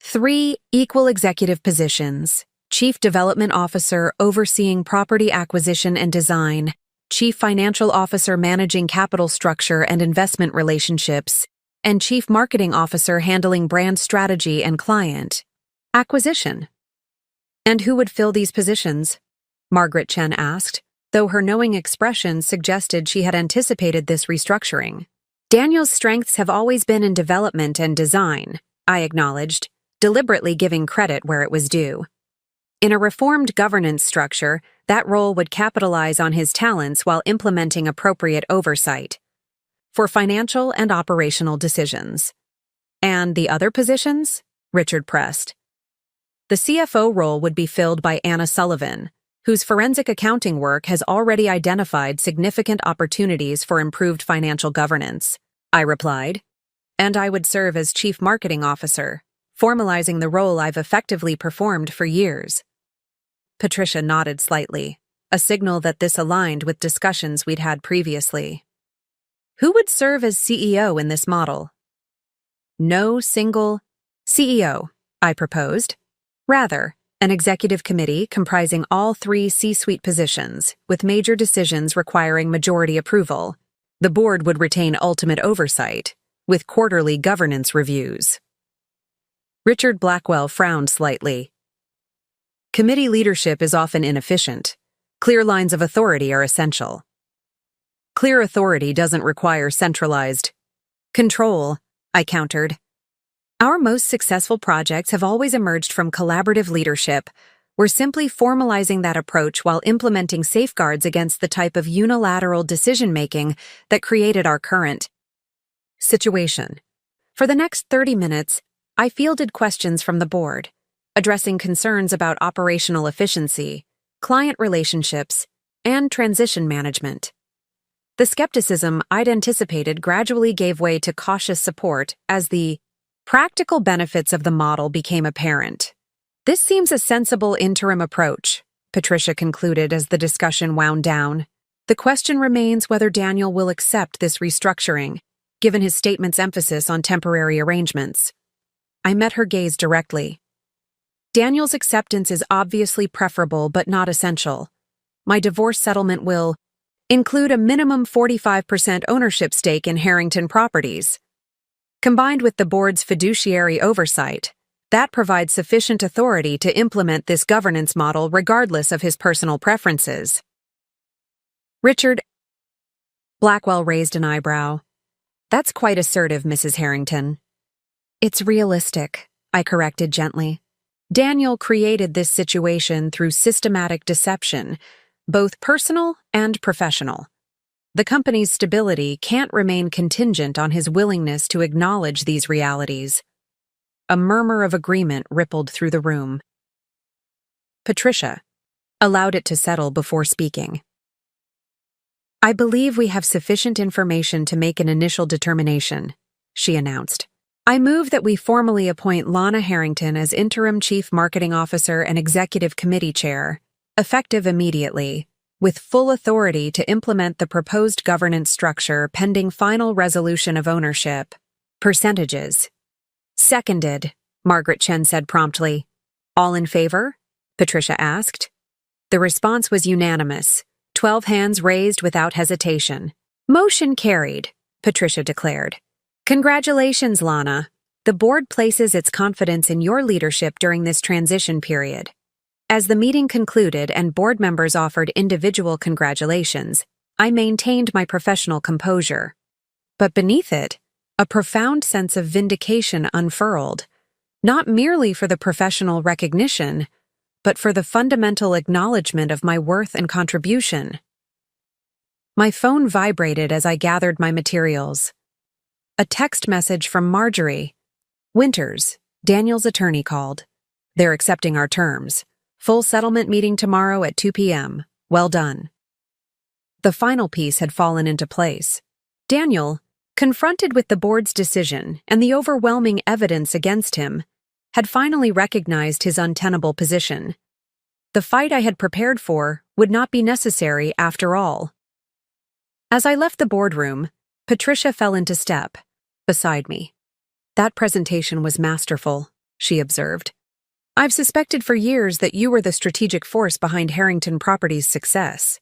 3 equal executive positions: Chief Development Officer overseeing property acquisition and design, Chief Financial Officer managing capital structure and investment relationships, and Chief Marketing Officer handling brand strategy and client acquisition. And who would fill these positions? Margaret Chen asked, though her knowing expression suggested she had anticipated this restructuring. Daniel's strengths have always been in development and design, I acknowledged, deliberately giving credit where it was due. In a reformed governance structure, that role would capitalize on his talents while implementing appropriate oversight for financial and operational decisions. And the other positions? Richard pressed. The CFO role would be filled by Anna Sullivan, whose forensic accounting work has already identified significant opportunities for improved financial governance, I replied. And I would serve as Chief Marketing Officer, formalizing the role I've effectively performed for years. Patricia nodded slightly, a signal that this aligned with discussions we'd had previously. Who would serve as CEO in this model? No single CEO, I proposed. Rather, an executive committee comprising all 3 C-suite positions, with major decisions requiring majority approval. The board would retain ultimate oversight, with quarterly governance reviews. Richard Blackwell frowned slightly. Committee leadership is often inefficient. Clear lines of authority are essential. Clear authority doesn't require centralized control, I countered. Our most successful projects have always emerged from collaborative leadership. We're simply formalizing that approach while implementing safeguards against the type of unilateral decision-making that created our current situation. For the next 30 minutes, I fielded questions from the board, addressing concerns about operational efficiency, client relationships, and transition management. The skepticism I'd anticipated gradually gave way to cautious support as the practical benefits of the model became apparent. This seems a sensible interim approach, Patricia concluded as the discussion wound down. The question remains whether Daniel will accept this restructuring, given his statement's emphasis on temporary arrangements. I met her gaze directly. Daniel's acceptance is obviously preferable but not essential. My divorce settlement will include a minimum 45% ownership stake in Harrington Properties. Combined with the board's fiduciary oversight, that provides sufficient authority to implement this governance model regardless of his personal preferences. Richard Blackwell raised an eyebrow. That's quite assertive, Mrs. Harrington. It's realistic, I corrected gently. Daniel created this situation through systematic deception, both personal and professional. The company's stability can't remain contingent on his willingness to acknowledge these realities. A murmur of agreement rippled through the room. Patricia allowed it to settle before speaking. I believe we have sufficient information to make an initial determination, she announced. I move that we formally appoint Lana Harrington as Interim Chief Marketing Officer and Executive Committee Chair, effective immediately, with full authority to implement the proposed governance structure pending final resolution of ownership. Percentages. Seconded, Margaret Chen said promptly. All in favor? Patricia asked. The response was unanimous, 12 hands raised without hesitation. Motion carried, Patricia declared. Congratulations, Lana. The board places its confidence in your leadership during this transition period. As the meeting concluded and board members offered individual congratulations, I maintained my professional composure. But beneath it, a profound sense of vindication unfurled, not merely for the professional recognition, but for the fundamental acknowledgement of my worth and contribution. My phone vibrated as I gathered my materials. A text message from Marjorie. Winters, Daniel's attorney called. They're accepting our terms. Full settlement meeting tomorrow at 2 p.m. Well done. The final piece had fallen into place. Daniel, confronted with the board's decision and the overwhelming evidence against him, had finally recognized his untenable position. The fight I had prepared for would not be necessary after all. As I left the boardroom, Patricia fell into step beside me. That presentation was masterful, she observed. I've suspected for years that you were the strategic force behind Harrington Properties' success.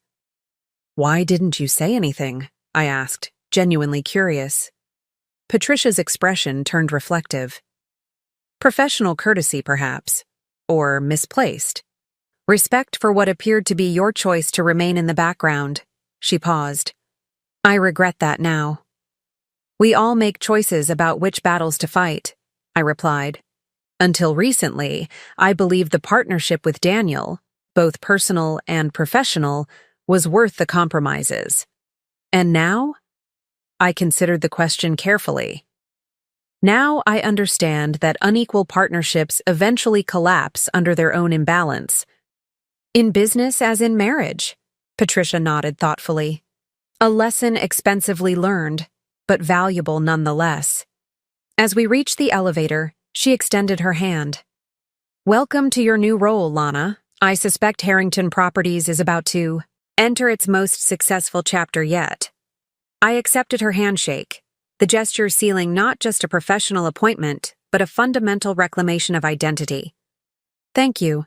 Why didn't you say anything? I asked, genuinely curious. Patricia's expression turned reflective. Professional courtesy, perhaps, or misplaced. Respect for what appeared to be your choice to remain in the background. She paused. I regret that now. We all make choices about which battles to fight, I replied. Until recently, I believed the partnership with Daniel, both personal and professional, was worth the compromises. And now? I considered the question carefully. Now I understand that unequal partnerships eventually collapse under their own imbalance. In business as in marriage, Patricia nodded thoughtfully. A lesson expensively learned, but valuable nonetheless. As we reached the elevator, she extended her hand. Welcome to your new role, Lana. I suspect Harrington Properties is about to enter its most successful chapter yet. I accepted her handshake, the gesture sealing not just a professional appointment, but a fundamental reclamation of identity. Thank you.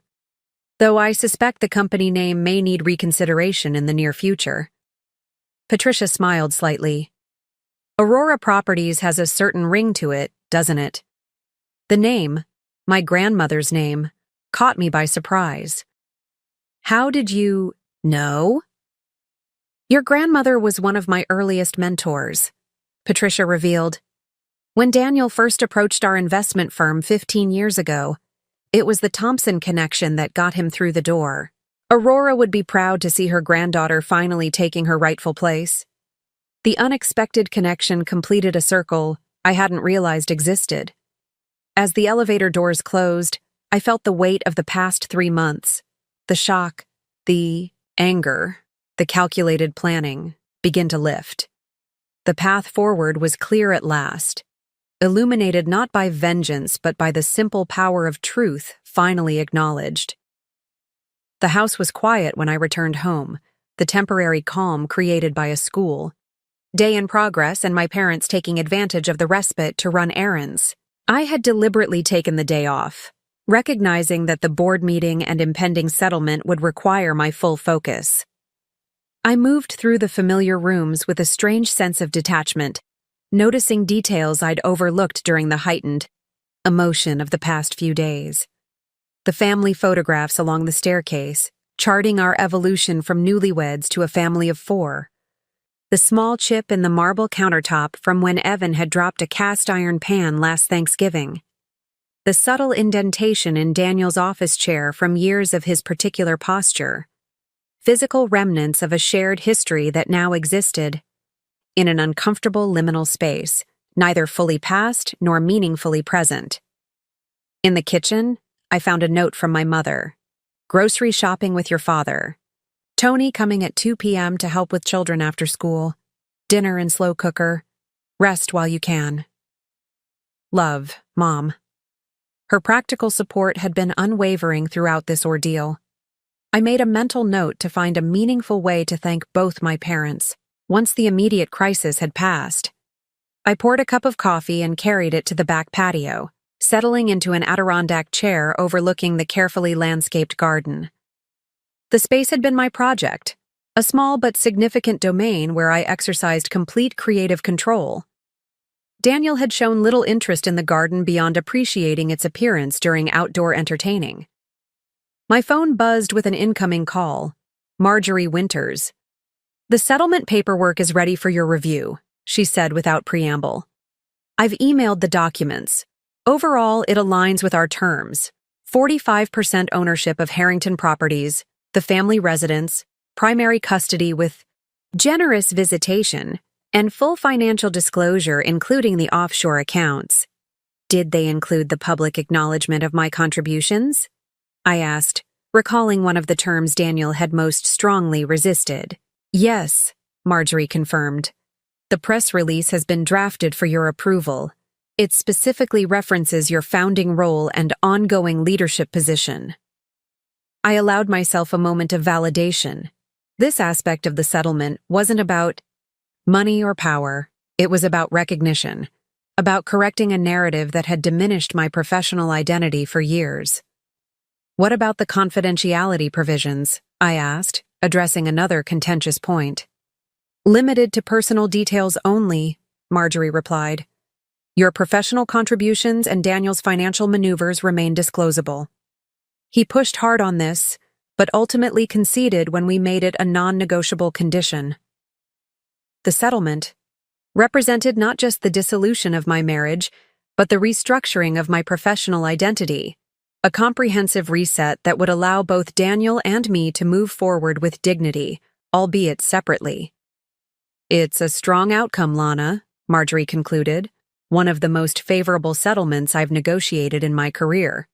Though I suspect the company name may need reconsideration in the near future. Patricia smiled slightly. Aurora Properties has a certain ring to it, doesn't it? The name, my grandmother's name, caught me by surprise. How did you know? Your grandmother was one of my earliest mentors, Patricia revealed. When Daniel first approached our investment firm 15 years ago, it was the Thompson connection that got him through the door. Aurora would be proud to see her granddaughter finally taking her rightful place. The unexpected connection completed a circle I hadn't realized existed. As the elevator doors closed, I felt the weight of the past 3 months, the shock, the anger, the calculated planning, begin to lift. The path forward was clear at last, illuminated not by vengeance but by the simple power of truth finally acknowledged. The house was quiet when I returned home, the temporary calm created by a school. Day in progress and my parents taking advantage of the respite to run errands. I had deliberately taken the day off, recognizing that the board meeting and impending settlement would require my full focus. I moved through the familiar rooms with a strange sense of detachment, noticing details I'd overlooked during the heightened emotion of the past few days. The family photographs along the staircase, charting our evolution from newlyweds to a family of 4. The small chip in the marble countertop from when Evan had dropped a cast-iron pan last Thanksgiving. The subtle indentation in Daniel's office chair from years of his particular posture. Physical remnants of a shared history that now existed in an uncomfortable liminal space, neither fully past nor meaningfully present. In the kitchen, I found a note from my mother. Grocery shopping with your father. Tony coming at 2 p.m. to help with children after school. Dinner and slow cooker. Rest while you can. Love, Mom. Her practical support had been unwavering throughout this ordeal. I made a mental note to find a meaningful way to thank both my parents, once the immediate crisis had passed. I poured a cup of coffee and carried it to the back patio, settling into an Adirondack chair overlooking the carefully landscaped garden. The space had been my project, a small but significant domain where I exercised complete creative control. Daniel had shown little interest in the garden beyond appreciating its appearance during outdoor entertaining. My phone buzzed with an incoming call. Marjorie Winters. "The settlement paperwork is ready for your review," she said without preamble. "I've emailed the documents. Overall, it aligns with our terms. 45% ownership of Harrington Properties, the family residence, primary custody with generous visitation, and full financial disclosure including the offshore accounts." "Did they include the public acknowledgement of my contributions?" I asked, recalling one of the terms Daniel had most strongly resisted. "Yes," Marjorie confirmed. "The press release has been drafted for your approval. It specifically references your founding role and ongoing leadership position." I allowed myself a moment of validation. This aspect of the settlement wasn't about money or power. It was about recognition, about correcting a narrative that had diminished my professional identity for years. "What about the confidentiality provisions?" I asked, addressing another contentious point. "Limited to personal details only," Marjorie replied. "Your professional contributions and Daniel's financial maneuvers remain disclosable." He pushed hard on this, but ultimately conceded when we made it a non-negotiable condition. The settlement represented not just the dissolution of my marriage, but the restructuring of my professional identity, a comprehensive reset that would allow both Daniel and me to move forward with dignity, albeit separately. "It's a strong outcome, Lana," Marjorie concluded, "one of the most favorable settlements I've negotiated in my career."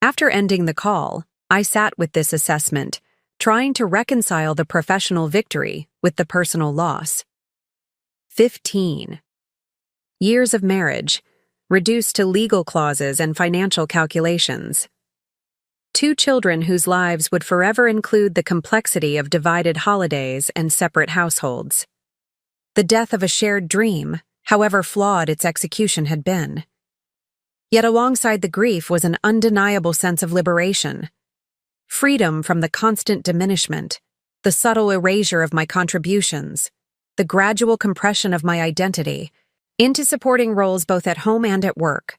After ending the call, I sat with this assessment, trying to reconcile the professional victory with the personal loss. 15 years of marriage, reduced to legal clauses and financial calculations. 2 children whose lives would forever include the complexity of divided holidays and separate households. The death of a shared dream, however flawed its execution had been. Yet alongside the grief was an undeniable sense of liberation. Freedom from the constant diminishment, the subtle erasure of my contributions, the gradual compression of my identity into supporting roles both at home and at work.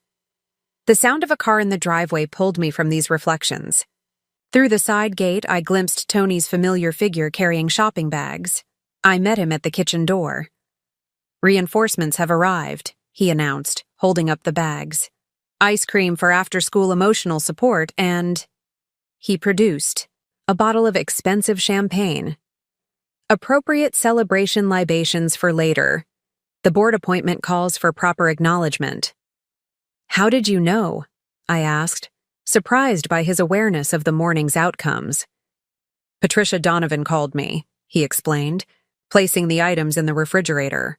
The sound of a car in the driveway pulled me from these reflections. Through the side gate, I glimpsed Tony's familiar figure carrying shopping bags. I met him at the kitchen door. "Reinforcements have arrived," he announced, holding up the bags. "Ice cream for after-school emotional support and..." He produced a bottle of expensive champagne. "Appropriate celebration libations for later. The board appointment calls for proper acknowledgement." "How did you know?" I asked, surprised by his awareness of the morning's outcomes. "Patricia Donovan called me," he explained, placing the items in the refrigerator.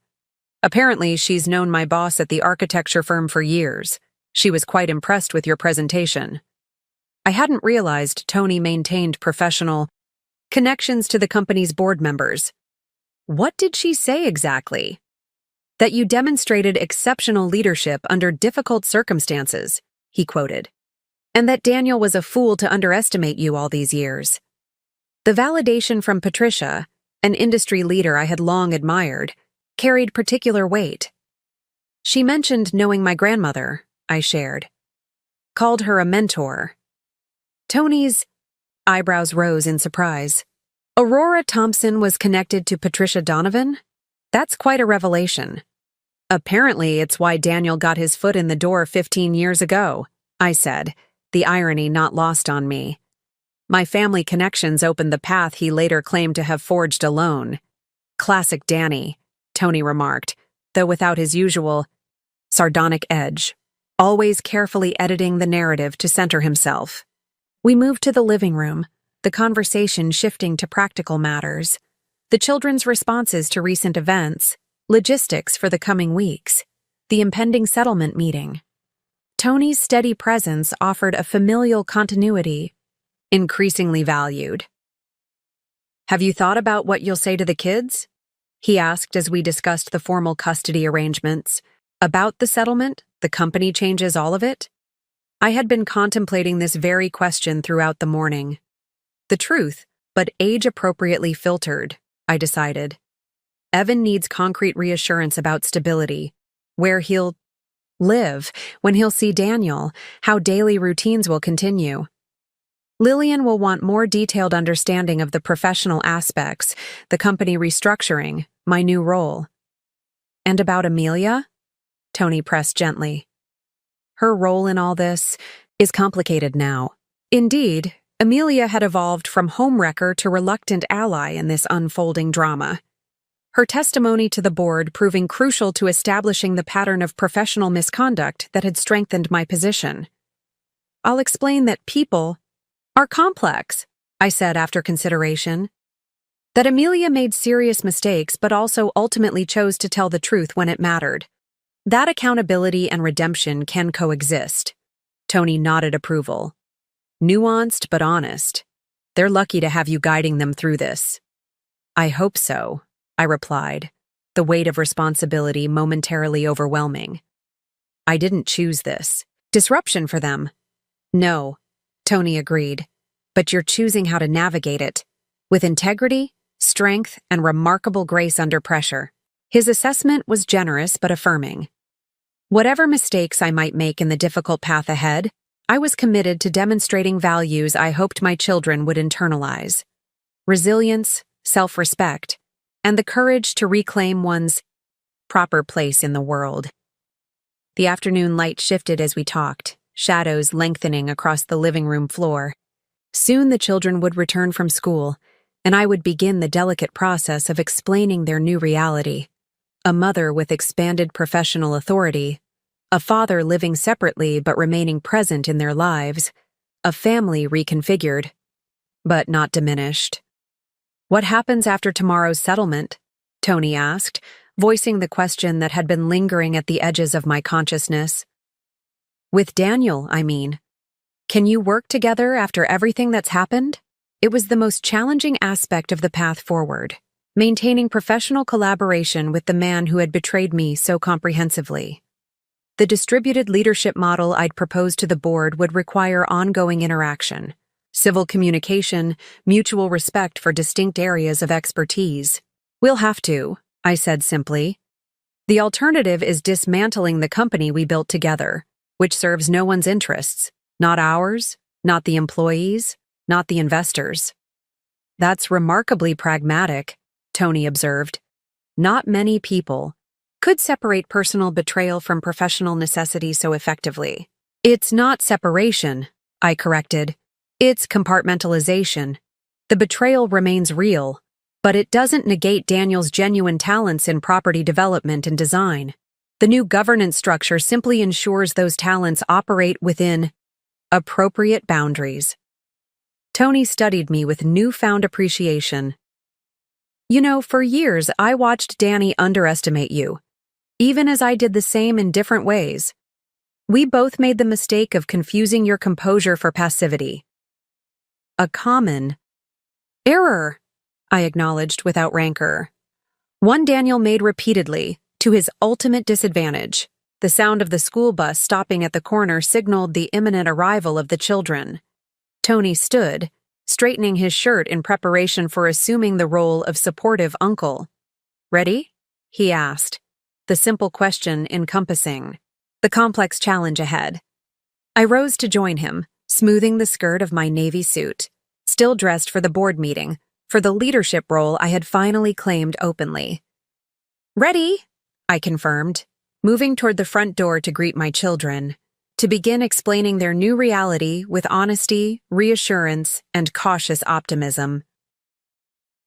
"Apparently, she's known my boss at the architecture firm for years. She was quite impressed with your presentation." I hadn't realized Tony maintained professional connections to the company's board members. "What did she say exactly?" "That you demonstrated exceptional leadership under difficult circumstances," he quoted. "And that Daniel was a fool to underestimate you all these years." The validation from Patricia, an industry leader I had long admired, carried particular weight. "She mentioned knowing my grandmother," I shared. "Called her a mentor." Tony's eyebrows rose in surprise. "Aurora Thompson was connected to Patricia Donovan? That's quite a revelation." "Apparently, it's why Daniel got his foot in the door 15 years ago," I said, the irony not lost on me. "My family connections opened the path he later claimed to have forged alone." "Classic Danny," Tony remarked, though without his usual sardonic edge, always carefully editing the narrative to center himself. We moved to the living room, the conversation shifting to practical matters, the children's responses to recent events, logistics for the coming weeks, the impending settlement meeting. Tony's steady presence offered a familial continuity, increasingly valued. "Have you thought about what you'll say to the kids?" he asked as we discussed the formal custody arrangements. "About the settlement, the company changes all of it?" I had been contemplating this very question throughout the morning. The truth, but age-appropriately filtered, I decided. Evan needs concrete reassurance about stability. where he'll live, when he'll see Daniel, how daily routines will continue. Lillian will want more detailed understanding of the professional aspects, the company restructuring, my new role. And about Amelia? Tony pressed gently. Her role in all this is complicated now. Indeed, Amelia had evolved from homewrecker to reluctant ally in this unfolding drama. Her testimony to the board proving crucial to establishing the pattern of professional misconduct that had strengthened my position. I'll explain that people are complex, I said after consideration. That Amelia made serious mistakes but also ultimately chose to tell the truth when it mattered. That accountability and redemption can coexist. Tony nodded approval. Nuanced but honest. They're lucky to have you guiding them through this. I hope so, I replied, the weight of responsibility momentarily overwhelming. I didn't choose this. Disruption for them. No, Tony agreed, but you're choosing how to navigate it, with integrity, strength, and remarkable grace under pressure. His assessment was generous but affirming. Whatever mistakes I might make in the difficult path ahead, I was committed to demonstrating values I hoped my children would internalize. Resilience, self-respect, and the courage to reclaim one's proper place in the world. The afternoon light shifted as we talked, shadows lengthening across the living room floor. Soon the children would return from school, and I would begin the delicate process of explaining their new reality. A mother with expanded professional authority, a father living separately but remaining present in their lives, a family reconfigured, but not diminished. What happens after tomorrow's settlement? Tony asked, voicing the question that had been lingering at the edges of my consciousness. With Daniel, I mean. Can you work together after everything that's happened? It was the most challenging aspect of the path forward, maintaining professional collaboration with the man who had betrayed me so comprehensively. The distributed leadership model I'd proposed to the board would require ongoing interaction, civil communication, mutual respect for distinct areas of expertise. We'll have to, I said simply. The alternative is dismantling the company we built together, which serves no one's interests, not ours, not the employees, not the investors. That's remarkably pragmatic, Tony observed. Not many people could separate personal betrayal from professional necessity so effectively. It's not separation, I corrected. It's compartmentalization. The betrayal remains real, but it doesn't negate Daniel's genuine talents in property development and design. The new governance structure simply ensures those talents operate within appropriate boundaries. Tony studied me with newfound appreciation. You know, for years I watched Danny underestimate you, even as I did the same in different ways. We both made the mistake of confusing your composure for passivity. A common error, I acknowledged without rancor. One Daniel made repeatedly, to his ultimate disadvantage. The sound of the school bus stopping at the corner signaled the imminent arrival of the children. Tony stood, straightening his shirt in preparation for assuming the role of supportive uncle. Ready? He asked, the simple question encompassing the complex challenge ahead. I rose to join him, smoothing the skirt of my navy suit, still dressed for the board meeting, for the leadership role I had finally claimed openly. Ready, I confirmed, moving toward the front door to greet my children, to begin explaining their new reality with honesty, reassurance, and cautious optimism.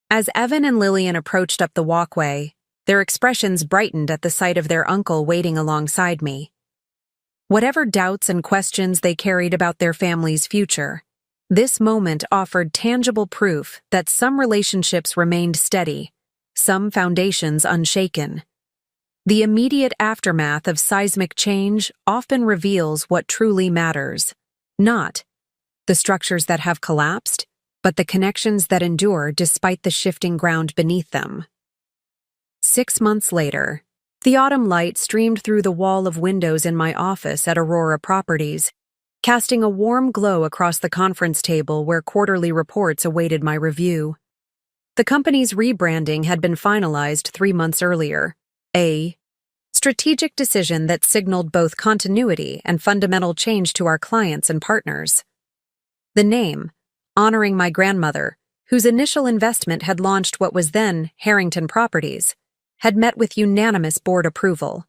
As Evan and Lillian approached up the walkway, their expressions brightened at the sight of their uncle waiting alongside me. Whatever doubts and questions they carried about their family's future, this moment offered tangible proof that some relationships remained steady, some foundations unshaken. The immediate aftermath of seismic change often reveals what truly matters, not the structures that have collapsed, but the connections that endure despite the shifting ground beneath them. 6 months later, the autumn light streamed through the wall of windows in my office at Aurora Properties, casting a warm glow across the conference table where quarterly reports awaited my review. The company's rebranding had been finalized 3 months earlier, a strategic decision that signaled both continuity and fundamental change to our clients and partners. The name, honoring my grandmother, whose initial investment had launched what was then Harrington Properties, had met with unanimous board approval.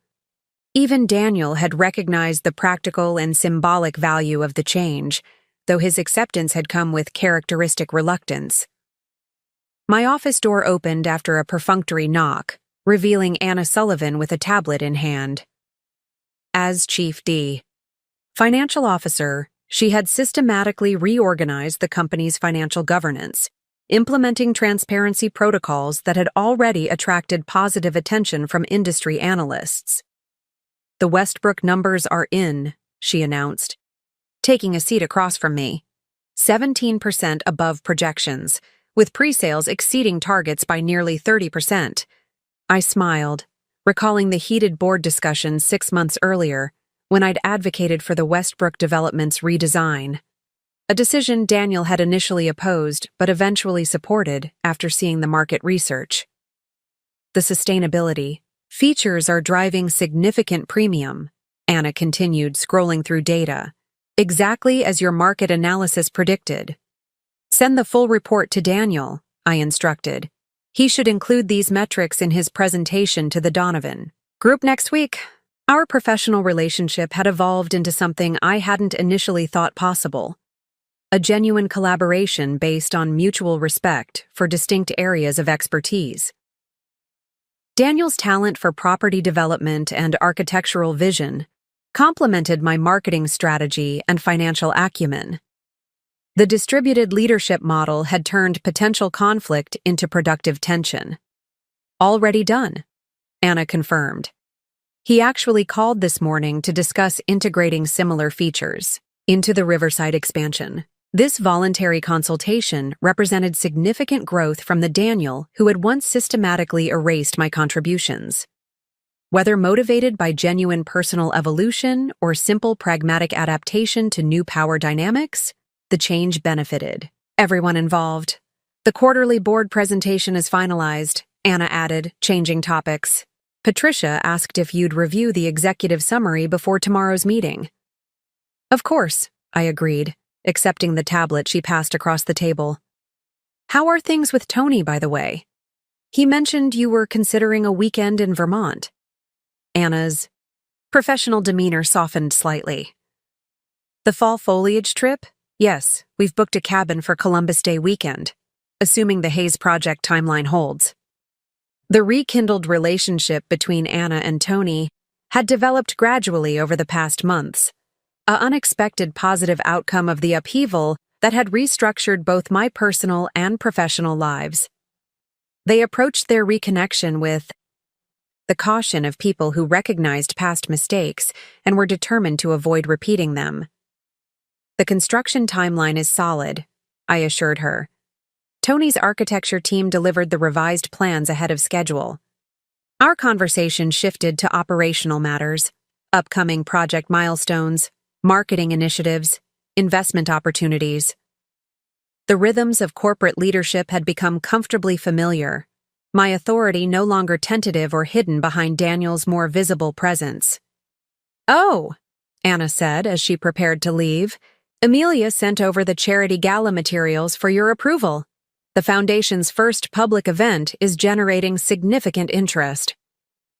Even Daniel had recognized the practical and symbolic value of the change, though his acceptance had come with characteristic reluctance. My office door opened after a perfunctory knock, revealing Anna Sullivan with a tablet in hand. As Chief D. Financial Officer, she had systematically reorganized the company's financial governance, implementing transparency protocols that had already attracted positive attention from industry analysts. "The Westbrook numbers are in," she announced, taking a seat across from me. 17% above projections, with pre-sales exceeding targets by nearly 30%. I smiled, recalling the heated board discussions 6 months earlier, when I'd advocated for the Westbrook development's redesign. A decision Daniel had initially opposed but eventually supported after seeing the market research. "The sustainability features are driving significant premium," Anna continued, scrolling through data. "Exactly as your market analysis predicted." "Send the full report to Daniel," I instructed. "He should include these metrics in his presentation to the Donovan Group next week." Our professional relationship had evolved into something I hadn't initially thought possible. A genuine collaboration based on mutual respect for distinct areas of expertise. Daniel's talent for property development and architectural vision complemented my marketing strategy and financial acumen. The distributed leadership model had turned potential conflict into productive tension. "Already done," Anna confirmed. "He actually called this morning to discuss integrating similar features into the Riverside expansion." This voluntary consultation represented significant growth from the Daniel who had once systematically erased my contributions. Whether motivated by genuine personal evolution or simple pragmatic adaptation to new power dynamics, the change benefited everyone involved. "The quarterly board presentation is finalized," Anna added, changing topics. "Patricia asked if you'd review the executive summary before tomorrow's meeting." "Of course," I agreed, accepting the tablet she passed across the table. "How are things with Tony, by the way? He mentioned you were considering a weekend in Vermont." Anna's professional demeanor softened slightly. "The fall foliage trip? Yes, we've booked a cabin for Columbus Day weekend, assuming the Hayes project timeline holds." The rekindled relationship between Anna and Tony had developed gradually over the past months, an unexpected positive outcome of the upheaval that had restructured both my personal and professional lives. They approached their reconnection with the caution of people who recognized past mistakes and were determined to avoid repeating them. "The construction timeline is solid," I assured her. Tony's architecture team delivered the revised plans ahead of schedule. Our conversation shifted to operational matters, upcoming project milestones, marketing initiatives, investment opportunities. The rhythms of corporate leadership had become comfortably familiar, my authority no longer tentative or hidden behind Daniel's more visible presence. "Oh," Anna said as she prepared to leave, "Amelia sent over the charity gala materials for your approval. The Foundation's first public event is generating significant interest.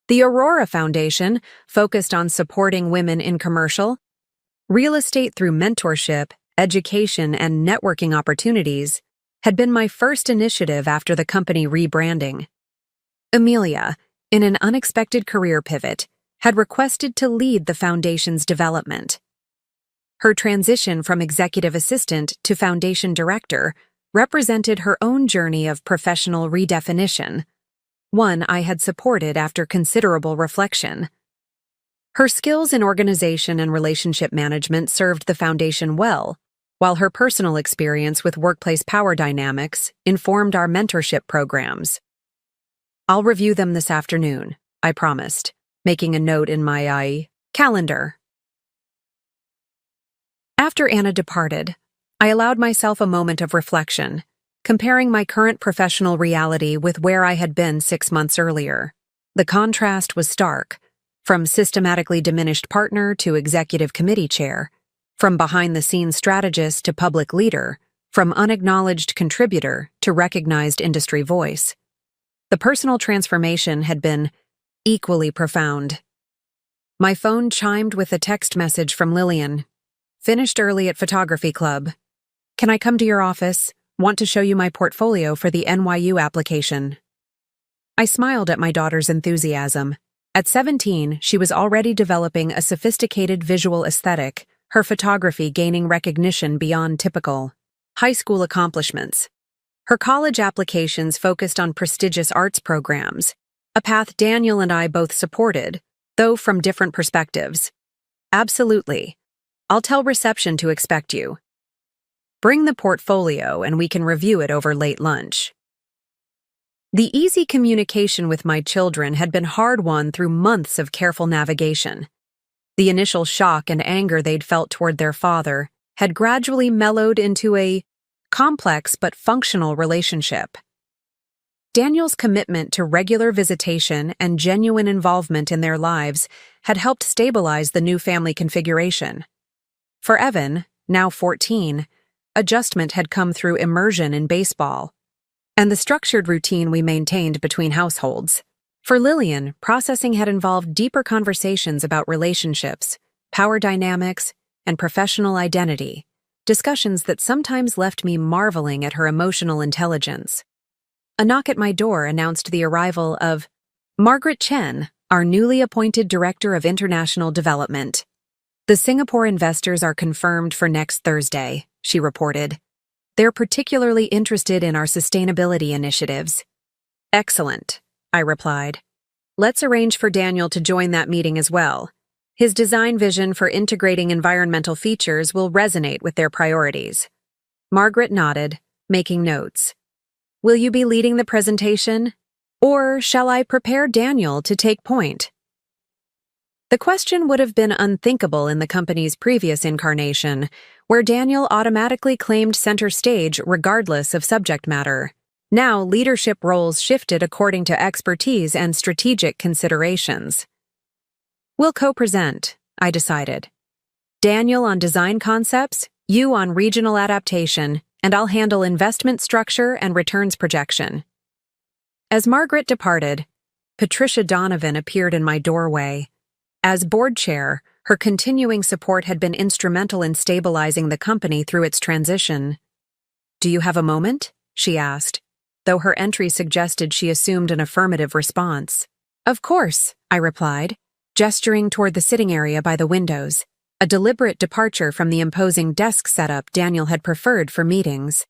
The Aurora Foundation, focused on supporting women in commercial real estate through mentorship, education, and networking opportunities, had been my first initiative after the company rebranding. Amelia, in an unexpected career pivot, had requested to lead the Foundation's development. Her transition from executive assistant to foundation director represented her own journey of professional redefinition, one I had supported after considerable reflection. Her skills in organization and relationship management served the foundation well, while her personal experience with workplace power dynamics informed our mentorship programs. "I'll review them this afternoon," I promised, making a note in my calendar. After Anna departed, I allowed myself a moment of reflection, comparing my current professional reality with where I had been 6 months earlier. The contrast was stark. from systematically diminished partner to executive committee chair, from behind-the-scenes strategist to public leader, from unacknowledged contributor to recognized industry voice. The personal transformation had been equally profound. My phone chimed with a text message from Lillian. Finished early at photography club. Can I come to your office? Want to show you my portfolio for the NYU application. I smiled at my daughter's enthusiasm. At 17, she was already developing a sophisticated visual aesthetic, her photography gaining recognition beyond typical high school accomplishments. Her college applications focused on prestigious arts programs, a path Daniel and I both supported, though from different perspectives. Absolutely. I'll tell reception to expect you. Bring the portfolio and we can review it over late lunch. The easy communication with my children had been hard-won through months of careful navigation. The initial shock and anger they'd felt toward their father had gradually mellowed into a complex but functional relationship. Daniel's commitment to regular visitation and genuine involvement in their lives had helped stabilize the new family configuration. For Evan, now 14, adjustment had come through immersion in baseball and the structured routine we maintained between households. For Lillian, processing had involved deeper conversations about relationships, power dynamics, and professional identity, discussions that sometimes left me marveling at her emotional intelligence. A knock at my door announced the arrival of Margaret Chen, our newly appointed Director of International Development. The Singapore investors are confirmed for next Thursday, she reported. They're particularly interested in our sustainability initiatives. Excellent, I replied. Let's arrange for Daniel to join that meeting as well. His design vision for integrating environmental features will resonate with their priorities. Margaret nodded, making notes. Will you be leading the presentation? Or shall I prepare Daniel to take point? The question would have been unthinkable in the company's previous incarnation, where Daniel automatically claimed center stage regardless of subject matter. Now, leadership roles shifted according to expertise and strategic considerations. We'll co-present, I decided. Daniel on design concepts, you on regional adaptation, and I'll handle investment structure and returns projection. As Margaret departed, Patricia Donovan appeared in my doorway. As board chair, her continuing support had been instrumental in stabilizing the company through its transition. Do you have a moment? She asked, though her entry suggested she assumed an affirmative response. Of course, I replied, gesturing toward the sitting area by the windows, a deliberate departure from the imposing desk setup Daniel had preferred for meetings.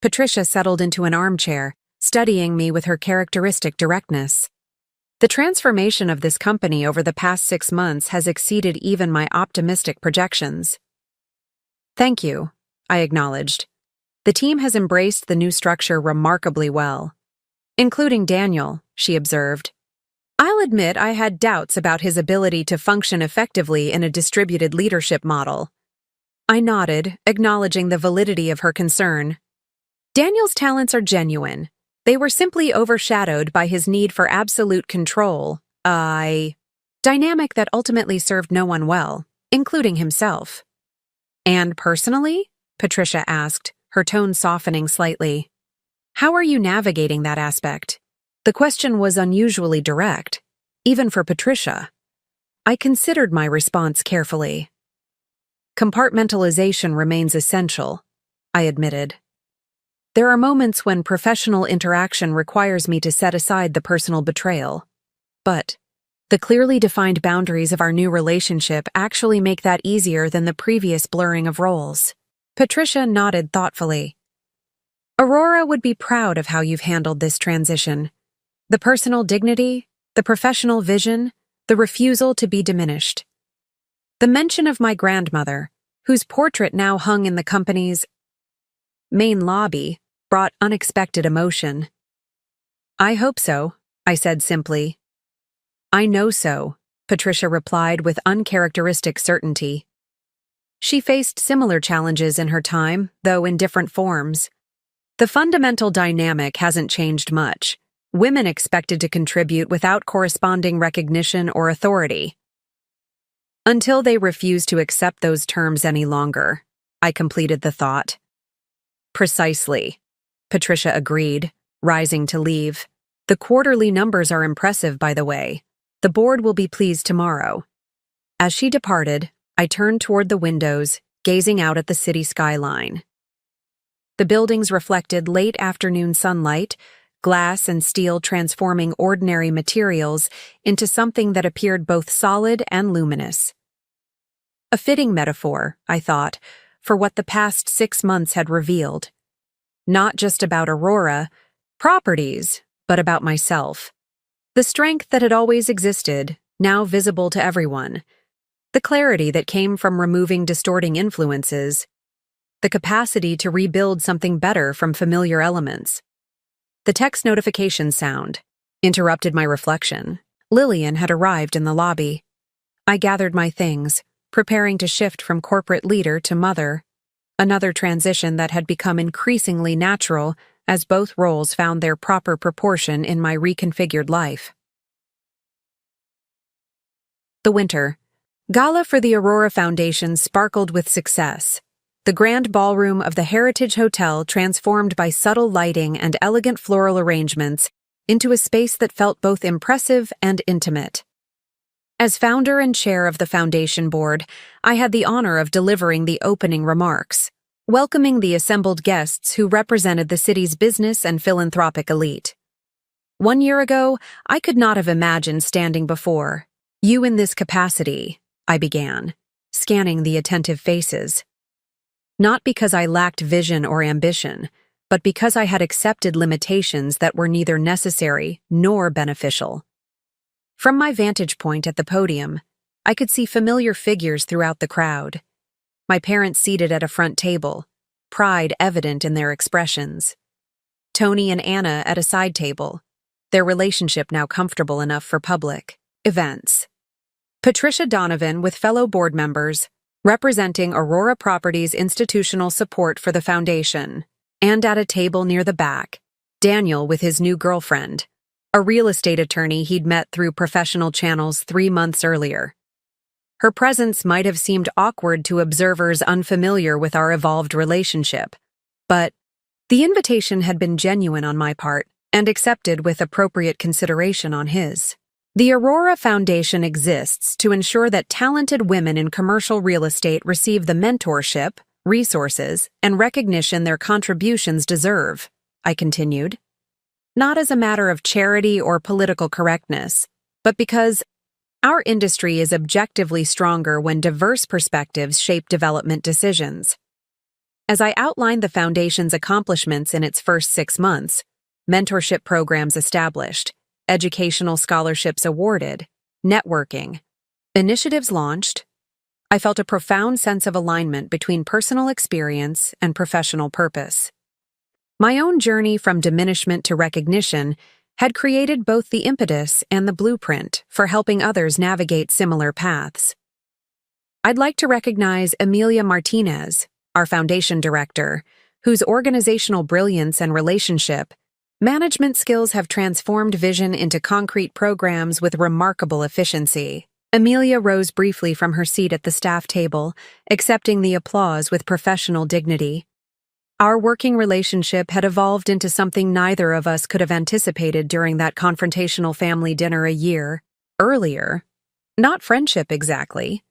Patricia settled into an armchair, studying me with her characteristic directness. The transformation of this company over the past 6 months has exceeded even my optimistic projections. Thank you, I acknowledged. The team has embraced the new structure remarkably well. Including Daniel, she observed. I'll admit I had doubts about his ability to function effectively in a distributed leadership model. I nodded, acknowledging the validity of her concern. Daniel's talents are genuine. They were simply overshadowed by his need for absolute control, dynamic that ultimately served no one well, including himself. And personally? Patricia asked, her tone softening slightly. How are you navigating that aspect? The question was unusually direct, even for Patricia. I considered my response carefully. Compartmentalization remains essential, I admitted. There are moments when professional interaction requires me to set aside the personal betrayal. But the clearly defined boundaries of our new relationship actually make that easier than the previous blurring of roles. Patricia nodded thoughtfully. Aurora would be proud of how you've handled this transition. The personal dignity, the professional vision, the refusal to be diminished. The mention of my grandmother, whose portrait now hung in the company's main lobby, brought unexpected emotion. I hope so, I said simply. I know so, Patricia replied with uncharacteristic certainty. She faced similar challenges in her time, though in different forms. The fundamental dynamic hasn't changed much. women expected to contribute without corresponding recognition or authority. Until they refused to accept those terms any longer, I completed the thought. Precisely, Patricia agreed, rising to leave. The quarterly numbers are impressive, by the way. The board will be pleased tomorrow. As she departed, I turned toward the windows, gazing out at the city skyline. The buildings reflected late afternoon sunlight, glass and steel transforming ordinary materials into something that appeared both solid and luminous. A fitting metaphor, I thought, for what the past 6 months had revealed. Not just about Aurora properties, but about myself. The strength that had always existed, now visible to everyone. The clarity that came from removing distorting influences. The capacity to rebuild something better from familiar elements. The text notification sound interrupted my reflection. Lillian had arrived in the lobby. I gathered my things, preparing to shift from corporate leader to mother, another transition that had become increasingly natural as both roles found their proper proportion in my reconfigured life. The winter. Gala for the Aurora Foundation sparkled with success. The grand ballroom of the Heritage Hotel transformed by subtle lighting and elegant floral arrangements into a space that felt both impressive and intimate. As founder and chair of the foundation board, I had the honor of delivering the opening remarks, welcoming the assembled guests who represented the city's business and philanthropic elite. 1 year ago, I could not have imagined standing before you in this capacity, I began, scanning the attentive faces. Not because I lacked vision or ambition, but because I had accepted limitations that were neither necessary nor beneficial. From my vantage point at the podium, I could see familiar figures throughout the crowd. My parents seated at a front table, pride evident in their expressions. Tony and Anna at a side table, their relationship now comfortable enough for public events. Patricia Donovan with fellow board members, representing Aurora Properties' institutional support for the foundation, and at a table near the back, Daniel with his new girlfriend, a real estate attorney he'd met through professional channels 3 months earlier. Her presence might have seemed awkward to observers unfamiliar with our evolved relationship, but the invitation had been genuine on my part and accepted with appropriate consideration on his. The Aurora Foundation exists to ensure that talented women in commercial real estate receive the mentorship, resources, and recognition their contributions deserve, I continued. Not as a matter of charity or political correctness, but because our industry is objectively stronger when diverse perspectives shape development decisions. As I outlined the foundation's accomplishments in its first 6 months, mentorship programs established, educational scholarships awarded, networking, initiatives launched, I felt a profound sense of alignment between personal experience and professional purpose. My own journey from diminishment to recognition had created both the impetus and the blueprint for helping others navigate similar paths. I'd like to recognize Emilia Martinez, our foundation director, whose organizational brilliance and relationship management skills have transformed vision into concrete programs with remarkable efficiency. Emilia rose briefly from her seat at the staff table, accepting the applause with professional dignity. Our working relationship had evolved into something neither of us could have anticipated during that confrontational family dinner a year earlier. Not friendship exactly,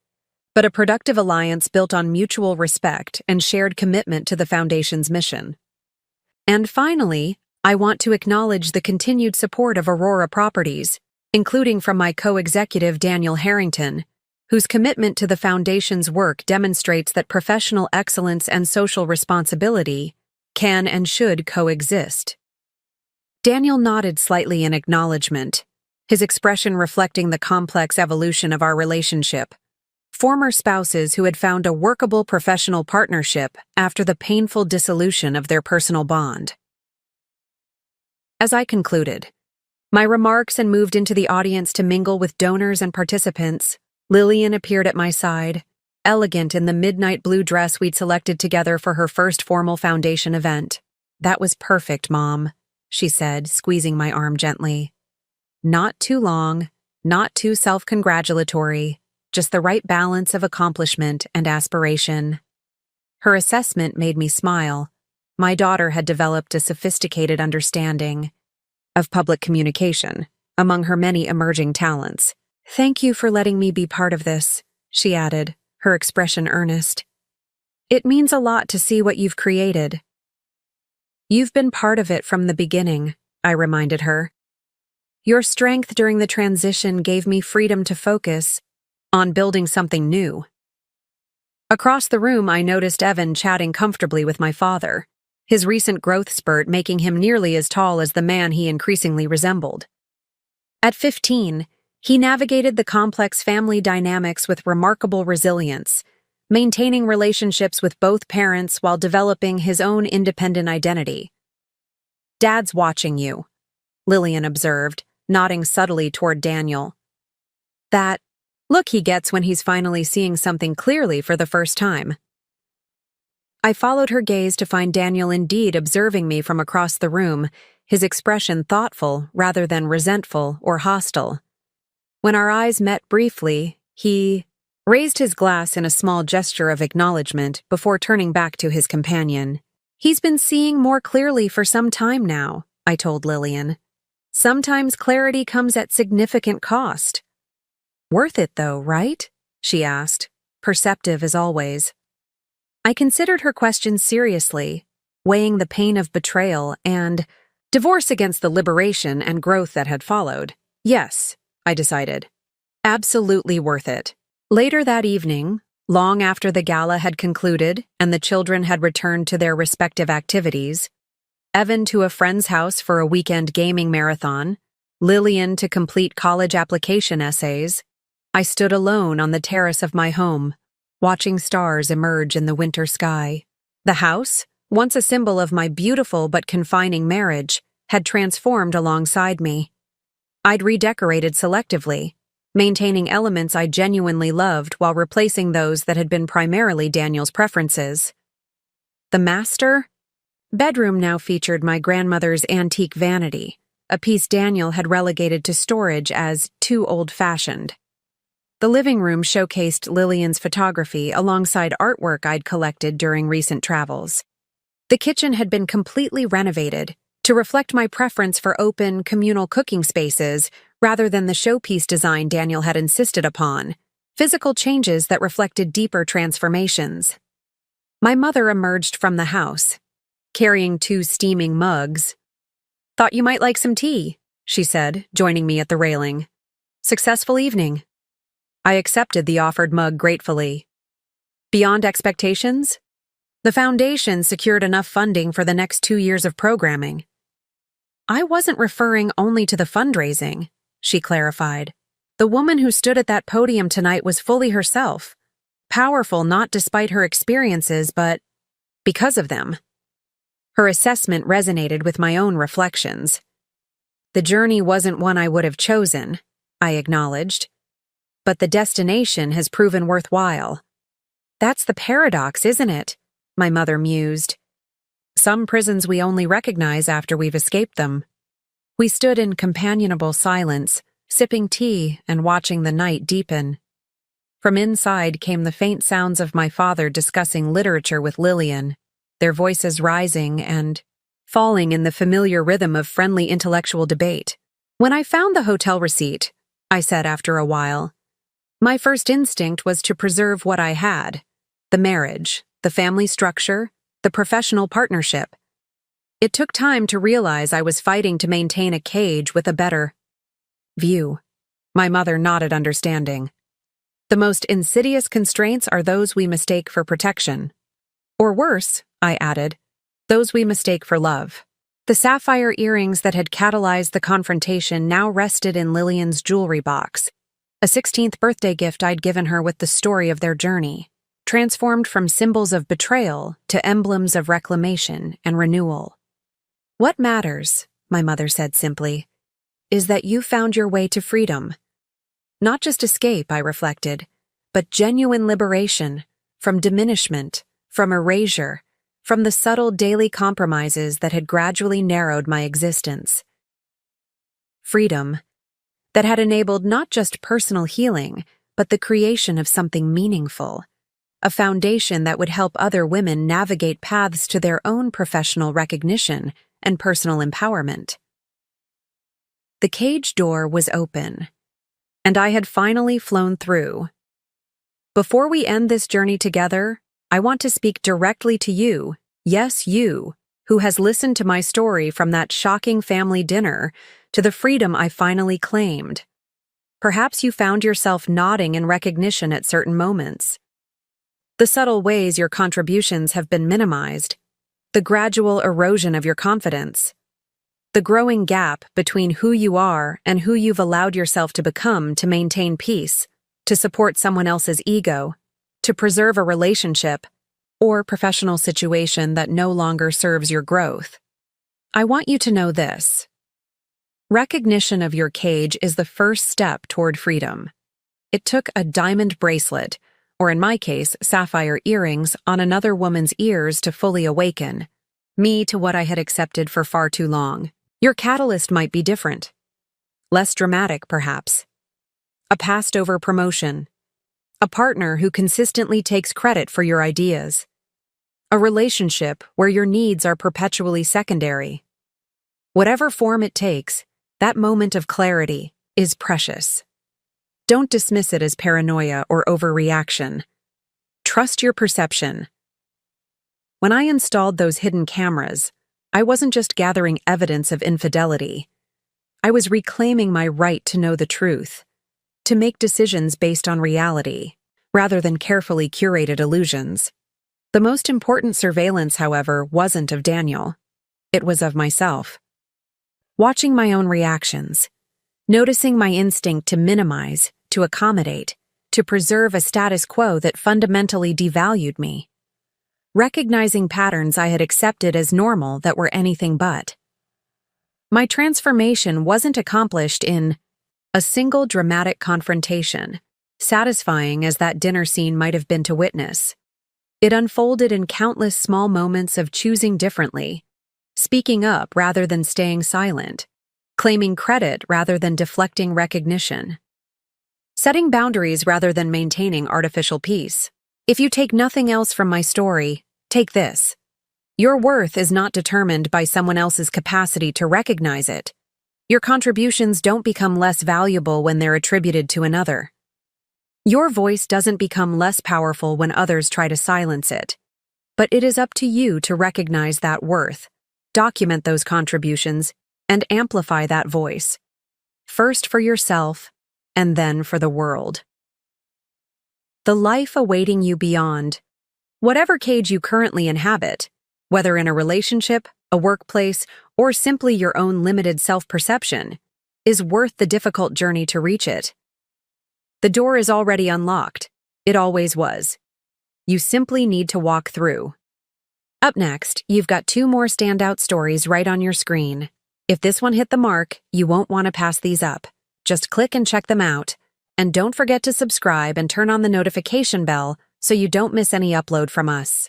but a productive alliance built on mutual respect and shared commitment to the foundation's mission. And finally, I want to acknowledge the continued support of Aurora Properties, including from my co-executive Daniel Harrington, whose commitment to the foundation's work demonstrates that professional excellence and social responsibility can and should coexist. Daniel nodded slightly in acknowledgement, his expression reflecting the complex evolution of our relationship. Former spouses who had found a workable professional partnership after the painful dissolution of their personal bond. As I concluded my remarks and moved into the audience to mingle with donors and participants, Lillian appeared at my side, elegant in the midnight blue dress we'd selected together for her first formal foundation event. That was perfect, Mom, she said, squeezing my arm gently. Not too long, not too self-congratulatory, just the right balance of accomplishment and aspiration. Her assessment made me smile. My daughter had developed a sophisticated understanding of public communication among her many emerging talents. Thank you for letting me be part of this, she added, her expression earnest. It means a lot to see what you've created. You've been part of it from the beginning, I reminded her. Your strength during the transition gave me freedom to focus on building something new. Across the room, I noticed Evan chatting comfortably with my father, his recent growth spurt making him nearly as tall as the man he increasingly resembled. At 15, he navigated the complex family dynamics with remarkable resilience, maintaining relationships with both parents while developing his own independent identity. Dad's watching you, Lillian observed, nodding subtly toward Daniel. That look he gets when he's finally seeing something clearly for the first time. I followed her gaze to find Daniel indeed observing me from across the room, his expression thoughtful rather than resentful or hostile. When our eyes met briefly, he raised his glass in a small gesture of acknowledgement before turning back to his companion. He's been seeing more clearly for some time now, I told Lillian. Sometimes clarity comes at significant cost. Worth it though, right? She asked, perceptive as always. I considered her question seriously, weighing the pain of betrayal and divorce against the liberation and growth that had followed. Yes, I decided. Absolutely worth it. Later that evening, long after the gala had concluded and the children had returned to their respective activities, Evan to a friend's house for a weekend gaming marathon, Lillian to complete college application essays, I stood alone on the terrace of my home, watching stars emerge in the winter sky. The house, once a symbol of my beautiful but confining marriage, had transformed alongside me. I'd redecorated selectively, maintaining elements I genuinely loved while replacing those that had been primarily Daniel's preferences. The master bedroom now featured my grandmother's antique vanity, a piece Daniel had relegated to storage as too old-fashioned. The living room showcased Lillian's photography alongside artwork I'd collected during recent travels. The kitchen had been completely renovated to reflect my preference for open, communal cooking spaces rather than the showpiece design Daniel had insisted upon, physical changes that reflected deeper transformations. My mother emerged from the house, carrying 2 steaming mugs. Thought you might like some tea, she said, joining me at the railing. Successful evening. I accepted the offered mug gratefully. Beyond expectations? The foundation secured enough funding for the next 2 years of programming. I wasn't referring only to the fundraising, she clarified. The woman who stood at that podium tonight was fully herself, powerful not despite her experiences, but because of them. Her assessment resonated with my own reflections. The journey wasn't one I would have chosen, I acknowledged, but the destination has proven worthwhile. That's the paradox, isn't it? My mother mused. Some prisons we only recognize after we've escaped them. We stood in companionable silence, sipping tea and watching the night deepen. From inside came the faint sounds of my father discussing literature with Lillian, their voices rising and falling in the familiar rhythm of friendly intellectual debate. When I found the hotel receipt, I said after a while, my first instinct was to preserve what I had, the marriage, the family structure, the professional partnership. It took time to realize I was fighting to maintain a cage with a better view. My mother nodded understanding. The most insidious constraints are those we mistake for protection. Or worse, I added, those we mistake for love. The sapphire earrings that had catalyzed the confrontation now rested in Lillian's jewelry box, a 16th birthday gift I'd given her with the story of their journey, transformed from symbols of betrayal to emblems of reclamation and renewal. What matters, my mother said simply, is that you found your way to freedom. Not just escape, I reflected, but genuine liberation, from diminishment, from erasure, from the subtle daily compromises that had gradually narrowed my existence. Freedom that had enabled not just personal healing, but the creation of something meaningful, a foundation that would help other women navigate paths to their own professional recognition and personal empowerment. The cage door was open, and I had finally flown through. Before we end this journey together, I want to speak directly to you, yes, you, who has listened to my story from that shocking family dinner to the freedom I finally claimed. Perhaps you found yourself nodding in recognition at certain moments. The subtle ways your contributions have been minimized, the gradual erosion of your confidence, the growing gap between who you are and who you've allowed yourself to become to maintain peace, to support someone else's ego, to preserve a relationship or professional situation that no longer serves your growth. I want you to know this. Recognition of your cage is the first step toward freedom. It took a diamond bracelet, or in my case, sapphire earrings, on another woman's ears to fully awaken me to what I had accepted for far too long. Your catalyst might be different. Less dramatic, perhaps. A passed-over promotion. A partner who consistently takes credit for your ideas. A relationship where your needs are perpetually secondary. Whatever form it takes, that moment of clarity is precious. Don't dismiss it as paranoia or overreaction. Trust your perception. When I installed those hidden cameras, I wasn't just gathering evidence of infidelity. I was reclaiming my right to know the truth, to make decisions based on reality, rather than carefully curated illusions. The most important surveillance, however, wasn't of Daniel. It was of myself. Watching my own reactions, noticing my instinct to minimize, to accommodate, to preserve a status quo that fundamentally devalued me. Recognizing patterns I had accepted as normal that were anything but. My transformation wasn't accomplished in a single dramatic confrontation, satisfying as that dinner scene might have been to witness. It unfolded in countless small moments of choosing differently, speaking up rather than staying silent, claiming credit rather than deflecting recognition, setting boundaries rather than maintaining artificial peace. If you take nothing else from my story, take this. Your worth is not determined by someone else's capacity to recognize it. Your contributions don't become less valuable when they're attributed to another. Your voice doesn't become less powerful when others try to silence it. But it is up to you to recognize that worth, document those contributions, and amplify that voice. First for yourself, and then for the world. The life awaiting you beyond, whatever cage you currently inhabit, whether in a relationship, a workplace, or simply your own limited self-perception, is worth the difficult journey to reach it. The door is already unlocked. It always was. You simply need to walk through. Up next, you've got 2 more standout stories right on your screen. If this one hit the mark, you won't want to pass these up. Just click and check them out. And don't forget to subscribe and turn on the notification bell so you don't miss any upload from us.